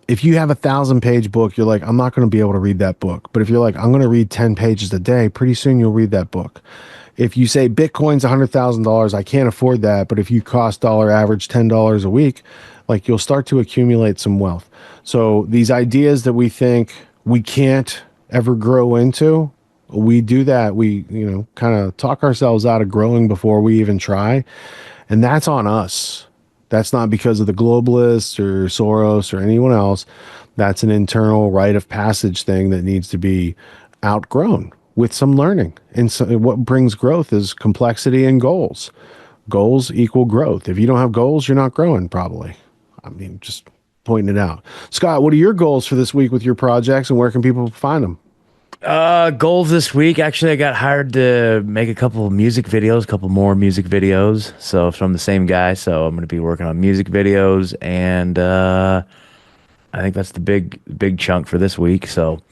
If you have 1,000-page book, you're like, I'm not going to be able to read that book. But if you're like, I'm going to read 10 pages a day, pretty soon you'll read that book. If you say Bitcoin's $100,000, I can't afford that. But if you cost average $10 a week, like, you'll start to accumulate some wealth. So these ideas that we think we can't ever grow into, we do that. We, you know, kind of talk ourselves out of growing before we even try. And that's on us. That's not because of the globalists or Soros or anyone else. That's an internal rite of passage thing that needs to be outgrown with some learning. And so what brings growth is complexity and goals. Goals equal growth. If you don't have goals, you're not growing, probably. I mean, just pointing it out. Scott, what are your goals for this week with your projects, and where can people find them? Goals this week. Actually, I got hired to make a couple more music videos. So from the same guy. So I'm going to be working on music videos, and I think that's the big chunk for this week. So,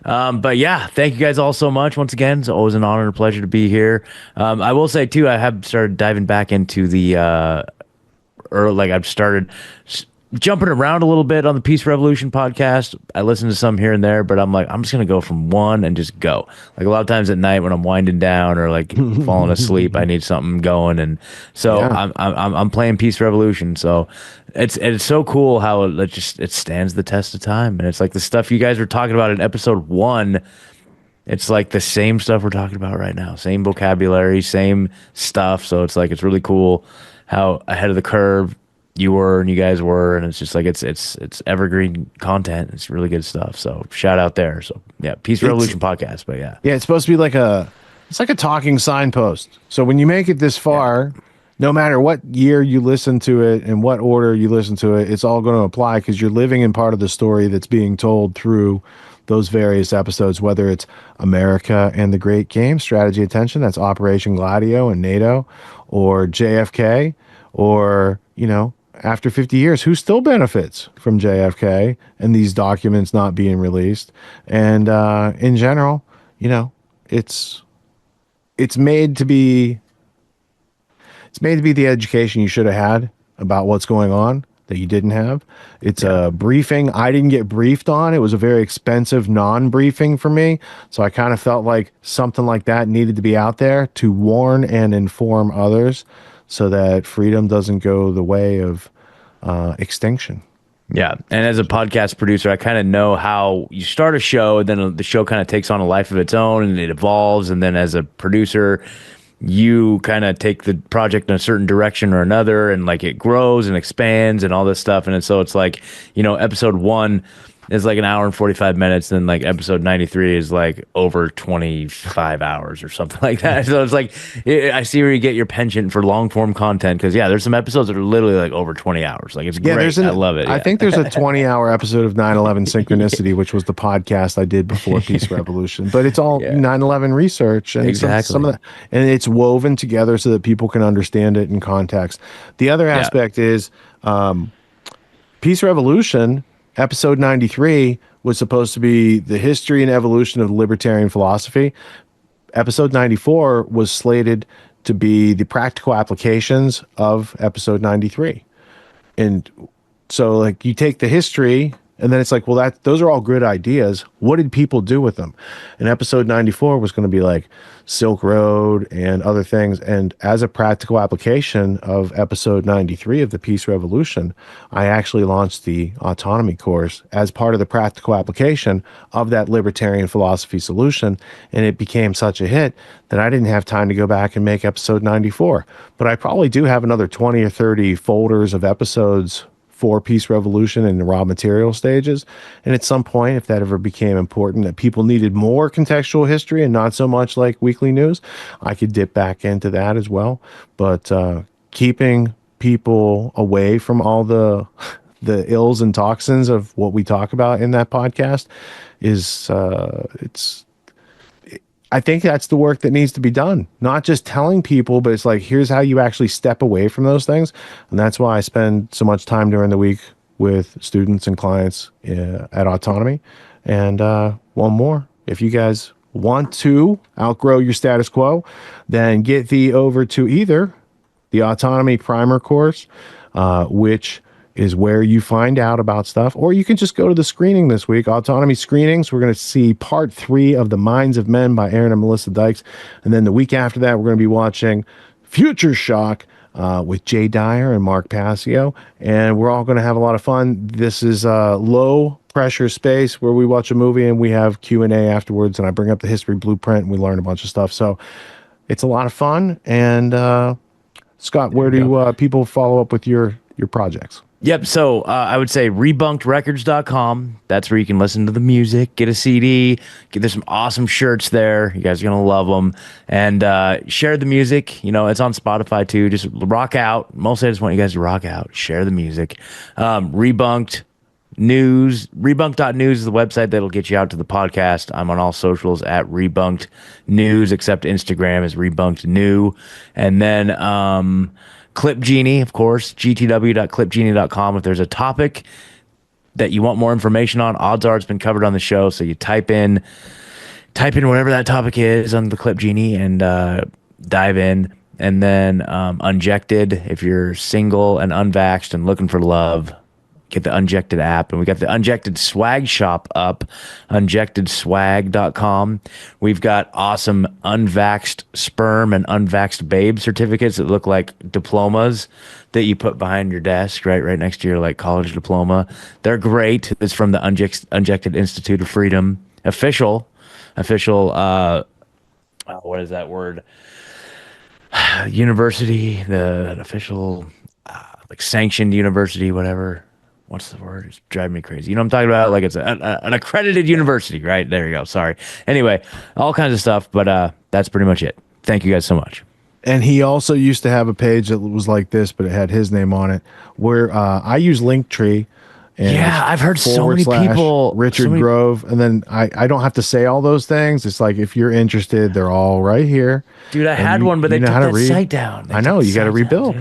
but yeah, thank you guys all so much once again. It's always an honor and a pleasure to be here. I will say too, I have started diving back into the, I've started jumping around a little bit on the Peace Revolution podcast. I listen to some here and there, but I'm like, I'm just gonna go from one and just go. Like a lot of times at night when I'm winding down or like falling asleep, I need something going, and so I'm playing Peace Revolution. So it's so cool how it stands the test of time, and it's like the stuff you guys were talking about in episode 1. It's like the same stuff we're talking about right now, same vocabulary, same stuff. So it's like it's really cool how ahead of the curve you were and you guys were, and it's just like it's evergreen content. It's really good stuff. So shout out there. So yeah, Peace Revolution podcast. But yeah, it's supposed to be like a talking signpost. So when you make it this far, no matter what year you listen to it and what order you listen to it, it's all going to apply because you're living in part of the story that's being told through those various episodes, whether it's America and the Great Game, Strategy Attention, that's Operation Gladio and NATO, or JFK, or, after 50 years, who still benefits from JFK and these documents not being released? And in general, it's made to be the education you should have had about what's going on that you didn't have. It's a briefing I didn't get briefed on. It was a very expensive non-briefing for me. So I kind of felt like something like that needed to be out there to warn and inform others so that freedom doesn't go the way of extinction. Yeah. And as a podcast producer, I kind of know how you start a show, and then the show kind of takes on a life of its own and it evolves. And then as a producer, you kind of take the project in a certain direction or another, and like it grows and expands and all this stuff. And so it's like, episode 1 is like an hour and 45 minutes. Then like episode 93 is like over 25 hours or something like that. So it's like, I see where you get your penchant for long form content. Cause there's some episodes that are literally like over 20 hours. Like it's great. I love it. I think there's a 20-hour episode of 9/11 Synchronicity, which was the podcast I did before Peace Revolution, but it's all 9/11 research and some of that, and it's woven together so that people can understand it in context. The other aspect is Peace Revolution. Episode 93 was supposed to be the history and evolution of libertarian philosophy. Episode 94 was slated to be the practical applications of episode 93. And so like you take the history and then it's like, well, those are all good ideas. What did people do with them? And episode 94 was going to be like Silk Road and other things. And as a practical application of episode 93 of the Peace Revolution, I actually launched the Autonomy course as part of the practical application of that libertarian philosophy solution. And it became such a hit that I didn't have time to go back and make episode 94. But I probably do have another 20 or 30 folders of episodes for Peace Revolution in the raw material stages. And at some point, if that ever became important, that people needed more contextual history and not so much like weekly news, I could dip back into that as well. But keeping people away from all the ills and toxins of what we talk about in that podcast is I think that's the work that needs to be done. Not just telling people, but it's like, here's how you actually step away from those things. And that's why I spend so much time during the week with students and clients at Autonomy. And one more, if you guys want to outgrow your status quo, then get thee over to either the Autonomy Primer course, which is where you find out about stuff, or you can just go to the screening this week, Autonomy Screenings. We're going to see part 3 of The Minds of Men by Aaron and Melissa Dykes. And then the week after that, we're going to be watching Future Shock with Jay Dyer and Mark Passio. And we're all going to have a lot of fun. This is a low pressure space where we watch a movie and we have Q&A afterwards. And I bring up the history blueprint and we learn a bunch of stuff. So it's a lot of fun. And Scott, where do people follow up with your projects? Yep. So I would say rebunkedrecords.com. That's where you can listen to the music, get a CD. There's some awesome shirts there. You guys are going to love them. And share the music. It's on Spotify too. Just rock out. Mostly I just want you guys to rock out. Share the music. Rebunked News. Rebunked.news is the website that'll get you out to the podcast. I'm on all socials at Rebunked News, except Instagram is Rebunked New. And then Clip Genie, of course, gtw.clipgenie.com. If there's a topic that you want more information on, odds are it's been covered on the show. So you type in whatever that topic is on the Clip Genie and dive in. And then Unjected, if you're single and unvaxxed and looking for love, get the Unjected app, and we got the Unjected swag shop up, unjectedswag.com. We've got awesome unvaxxed sperm and unvaxxed babe certificates that look like diplomas that you put behind your desk, right next to your like college diploma. They're great. It's from the Unjected Institute of Freedom official what is that word? University, the official like sanctioned university, whatever. What's the word? It's driving me crazy. You know what I'm talking about? Like it's an accredited university, right? There you go. Sorry. Anyway, all kinds of stuff, but that's pretty much it. Thank you guys so much. And he also used to have a page that was like this, but it had his name on it, where I use Linktree. And yeah, I've heard so many people. Richard Grove. And then I don't have to say all those things. It's like, if you're interested, they're all right here. Dude, I had one, but they took that site down. I know, you got to rebuild.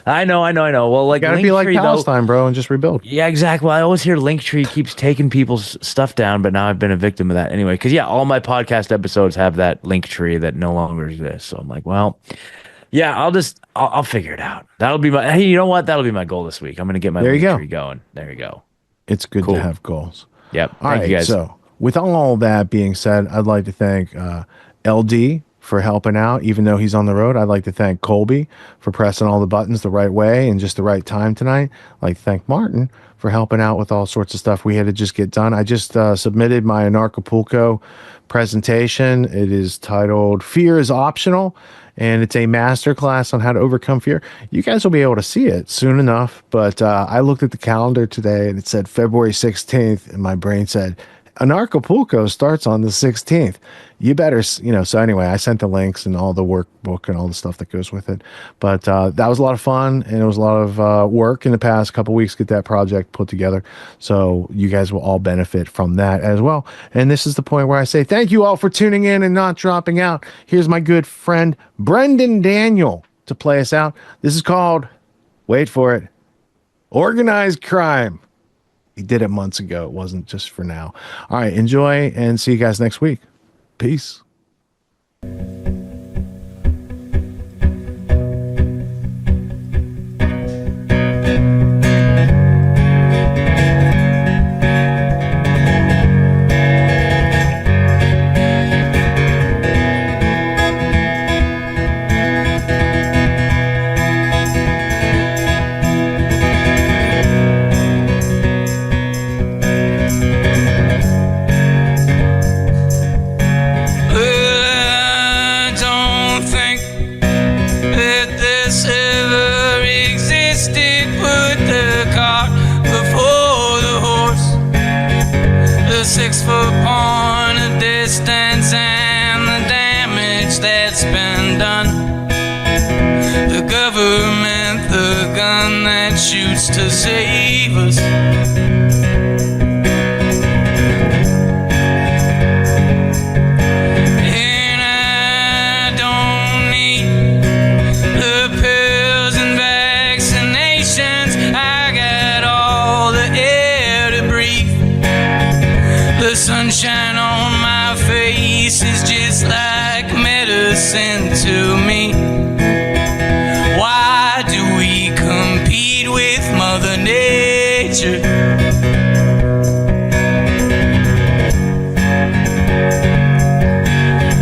I know. Well, like, you got to be like Palestine, bro, and just rebuild. Yeah, exactly. Well, I always hear Linktree keeps taking people's stuff down, but now I've been a victim of that anyway. Because, yeah, all my podcast episodes have that Linktree that no longer exists. So I'm like, well, yeah, I'll figure it out. That'll be hey, you know what? That'll be my goal this week. I'm going to get my Linktree going. There you go. It's good to have goals. Yep. All Thank you guys. So with all that being said, I'd like to thank LD for helping out, even though he's on the road. I'd like to thank Colby for pressing all the buttons the right way and just the right time tonight. I'd like to thank Martin for helping out with all sorts of stuff we had to just get done. I just submitted my Anarchapulco presentation. It is titled Fear is Optional, and it's a masterclass on how to overcome fear. You guys will be able to see it soon enough, but I looked at the calendar today and it said February 16th, and my brain said, Anarchapulco starts on the 16th. You better, so anyway, I sent the links and all the workbook and all the stuff that goes with it. But that was a lot of fun, and it was a lot of work in the past couple weeks to get that project put together. So you guys will all benefit from that as well. And this is the point where I say thank you all for tuning in and not dropping out. Here's my good friend, Brendan Daniel, to play us out. This is called, wait for it, Organized Crime. He did it months ago. It wasn't just for now. All right, enjoy, and see you guys next week. Peace. Shoots to save us. And I don't need the pills and vaccinations. I got all the air to breathe. The sunshine on my face is just like medicine to me. Why do we compete with Mother Nature?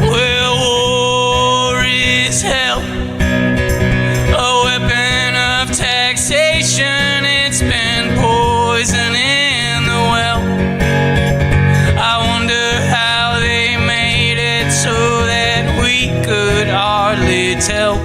Well, war is hell, a weapon of taxation. It's been poison in the well. I wonder how they made it so that we could hardly tell.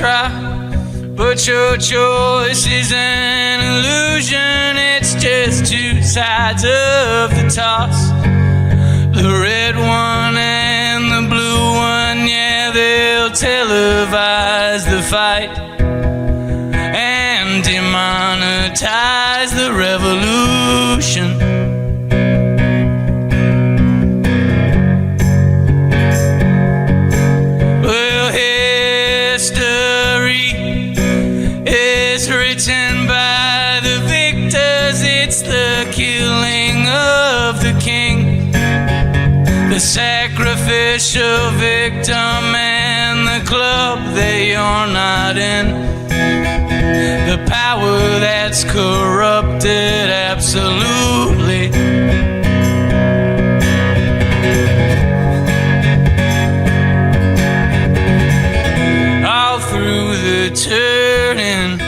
try, but your choice is an illusion. It's just two sides of the toss. The red one and the blue one, yeah, they'll televise the fight and demonetize the revolution. Well, history is written by the victors. It's the killing of the king, the sacrificial victim, and the club that you're not in. The power that's corrupted, absolutely. All through the turning,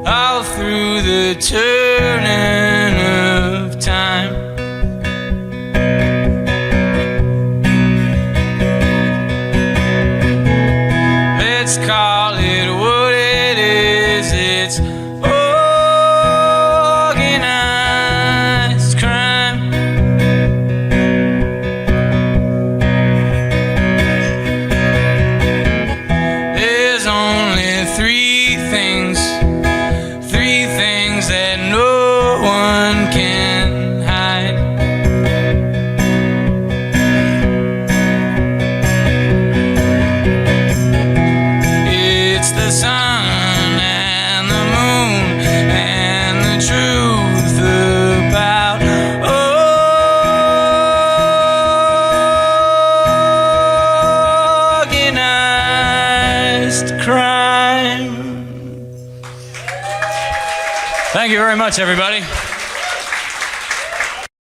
all through the turning of time. Let's call it what it is. It's organized crime. There's only three things that no one can hide. It's the sun and the moon and the truth about organized crime. Thank you very much, everybody.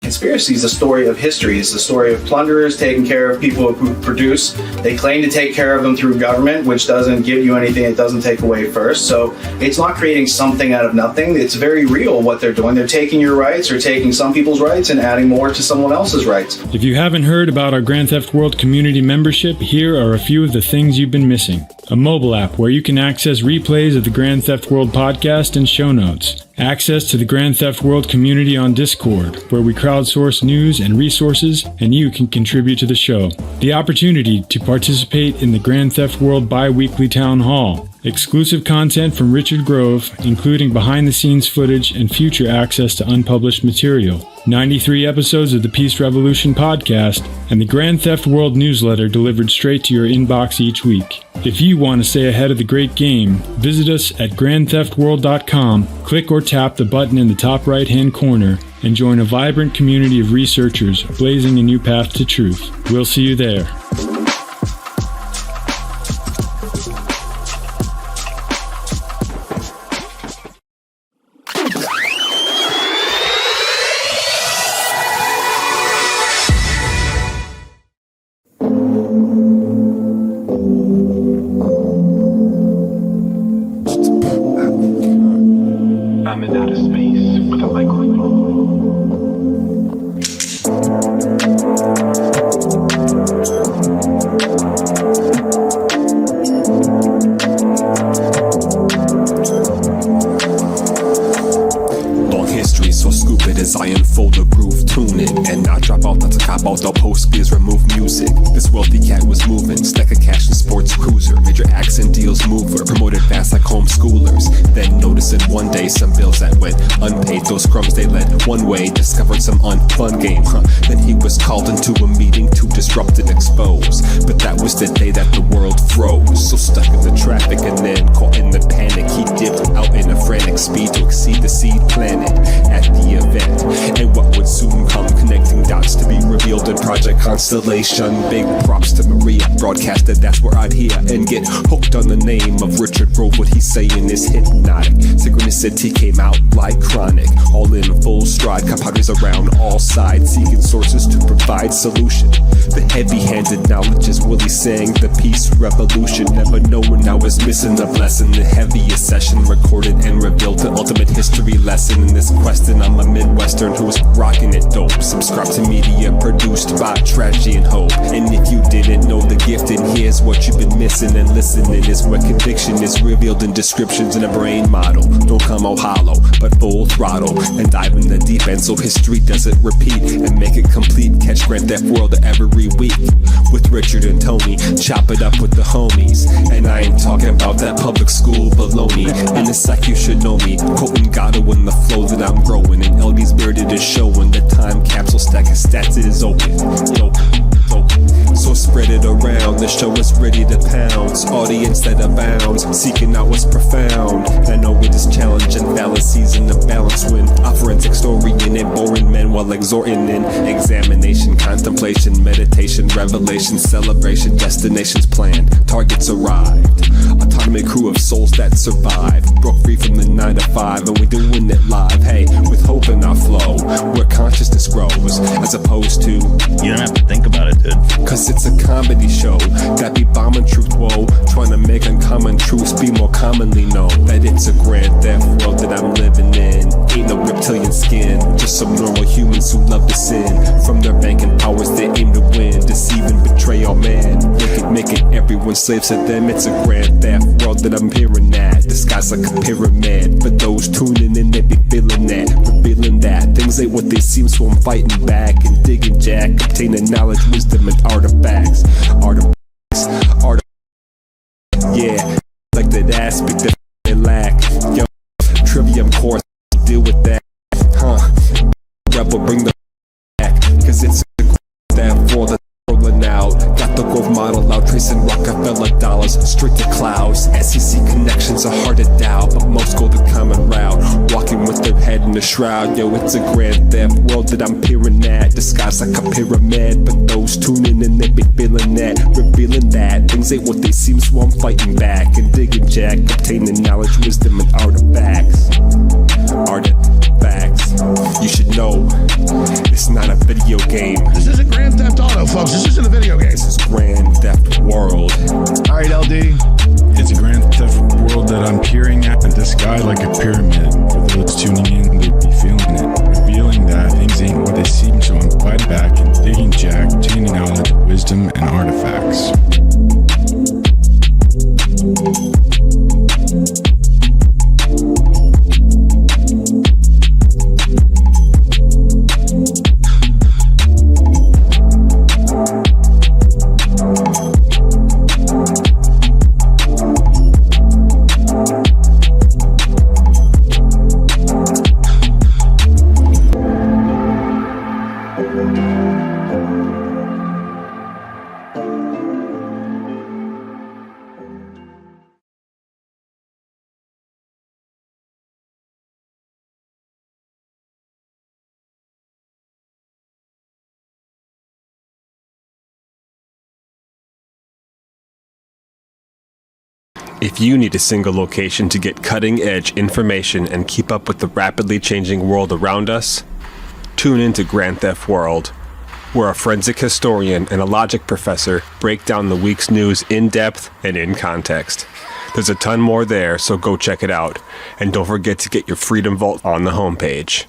Conspiracy is the story of history. It's the story of plunderers taking care of people who produce. They claim to take care of them through government, which doesn't give you anything. It doesn't take away first. So it's not creating something out of nothing. It's very real what they're doing. They're taking your rights or taking some people's rights and adding more to someone else's rights. If you haven't heard about our Grand Theft World community membership, here are a few of the things you've been missing. A mobile app where you can access replays of the Grand Theft World podcast and show notes. Access to the Grand Theft World community on Discord, where we crowdsource news and resources, and you can contribute to the show. The opportunity to participate in the Grand Theft World bi-weekly town hall. Exclusive content from Richard Grove, including behind-the-scenes footage and future access to unpublished material. 93 episodes of the Peace Revolution podcast, and the Grand Theft World newsletter delivered straight to your inbox each week. If you want to stay ahead of the great game, visit us at grandtheftworld.com, click or tap the button in the top right-hand corner, and join a vibrant community of researchers blazing a new path to truth. We'll see you there. I'm in outer space with a microphone. Long history, so scoop it as I unfold the groove, tune it, and not drop out, not to cop out, the post gears, remove music. This wealthy cat was moving, stack of cash and sports cruiser, major accent deals mover, promoted fast like homeschoolers. Then noticing one day some bills that went unpaid, those crumbs they led one way, discovered some unfun game, Then he was called into a meeting to disrupt and expose, but that was the day that the world froze. So stuck in the traffic and then caught in the panic, he dipped out in a frantic speed to exceed the seed planted at the event, and what would soon come, connecting dots to be revealed in Project Constellation. Big props to Maria, broadcasted, that's where I'd hear and get hooked on the name of Richard Grove. What he's saying is hypnotic. Synchronicity came out like chronic, all in full stride, compadres around all sides, seeking sources to provide solution. The heavy-handed knowledge is Willie saying the peace revolution, never knowing I was missing a blessing. The heaviest session recorded and revealed the ultimate history lesson in this question. I'm a Midwestern who's rocking it dope. Subscribe to media produced by Tragedy and Hope. And if you didn't know, the gift in here is what you've been missing, and listening is where conviction is revealed in descriptions in a brain model. Don't come out hollow, but full throttle, and dive in the deep end so history doesn't repeat, and make it complete. Catch Grand Theft World every week with Richard and Tony. Chop it up with the homies, and I ain't talking about that public school baloney. And it's like you should know me, quoting Gatto in the flow that I'm growing, and LB's bearded is showing the time capsule stack of stats is open. So spread it around, the show is ready to pounce. Audience that abounds, seeking out what's profound. I know it is challenging fallacies in the balance when a forensic historian and boring men while exhorting in examination, contemplation, meditation, revelation, celebration, destinations planned, targets arrived. Autonomy crew of souls that survive, broke free from the 9 to 5, and we doing it live. Hey, with hope in our flow, where consciousness grows, as opposed to you don't have to think about it, dude. Cause it's a comedy show that be bombing truth, whoa, trying to make uncommon truths be more commonly known. That it's a grand theft world that I'm living in. Ain't no reptilian skin, just some normal humans who love to sin. From their banking powers they aim to win, deceive and betray all man. Make it everyone slaves to them. It's a grand theft world that I'm hearing at, disguised like a pyramid. For those tuning in, they be feeling that, revealing that things ain't what they seem, so I'm fighting back and digging jack, obtaining knowledge, wisdom, and artifacts. Yeah, like that aspect that they lack. Yo, trivium course, deal with that. Rebel, bring the back, cause it's a that for the rolling out. Got the growth model out, tracing Rockefeller dollars straight to clouds. SEC connections are hard to doubt, but most go the common route, walking with their head in the shroud. Yo, it's a grand theft world that I'm peering at, disguised like a pyramid. But those tuning in, they be feeling that, revealing that things ain't what they seem, so I'm fighting back and digging jack, obtaining knowledge, wisdom, and artifacts. You should know, it's not a video game. This isn't Grand Theft Auto, folks. This isn't a video game. This is Grand Theft World. All right, LD. It's a Grand Theft World that I'm peering at, disguised like a pyramid. For those tuning in, they'd be feeling it, revealing that things ain't what they seem, so I'm fighting back and digging jack, obtaining knowledge, wisdom, and artifacts. If you need a single location to get cutting-edge information and keep up with the rapidly changing world around us, tune into Grand Theft World, where a forensic historian and a logic professor break down the week's news in depth and in context. There's a ton more there, so go check it out. And don't forget to get your Freedom Vault on the homepage.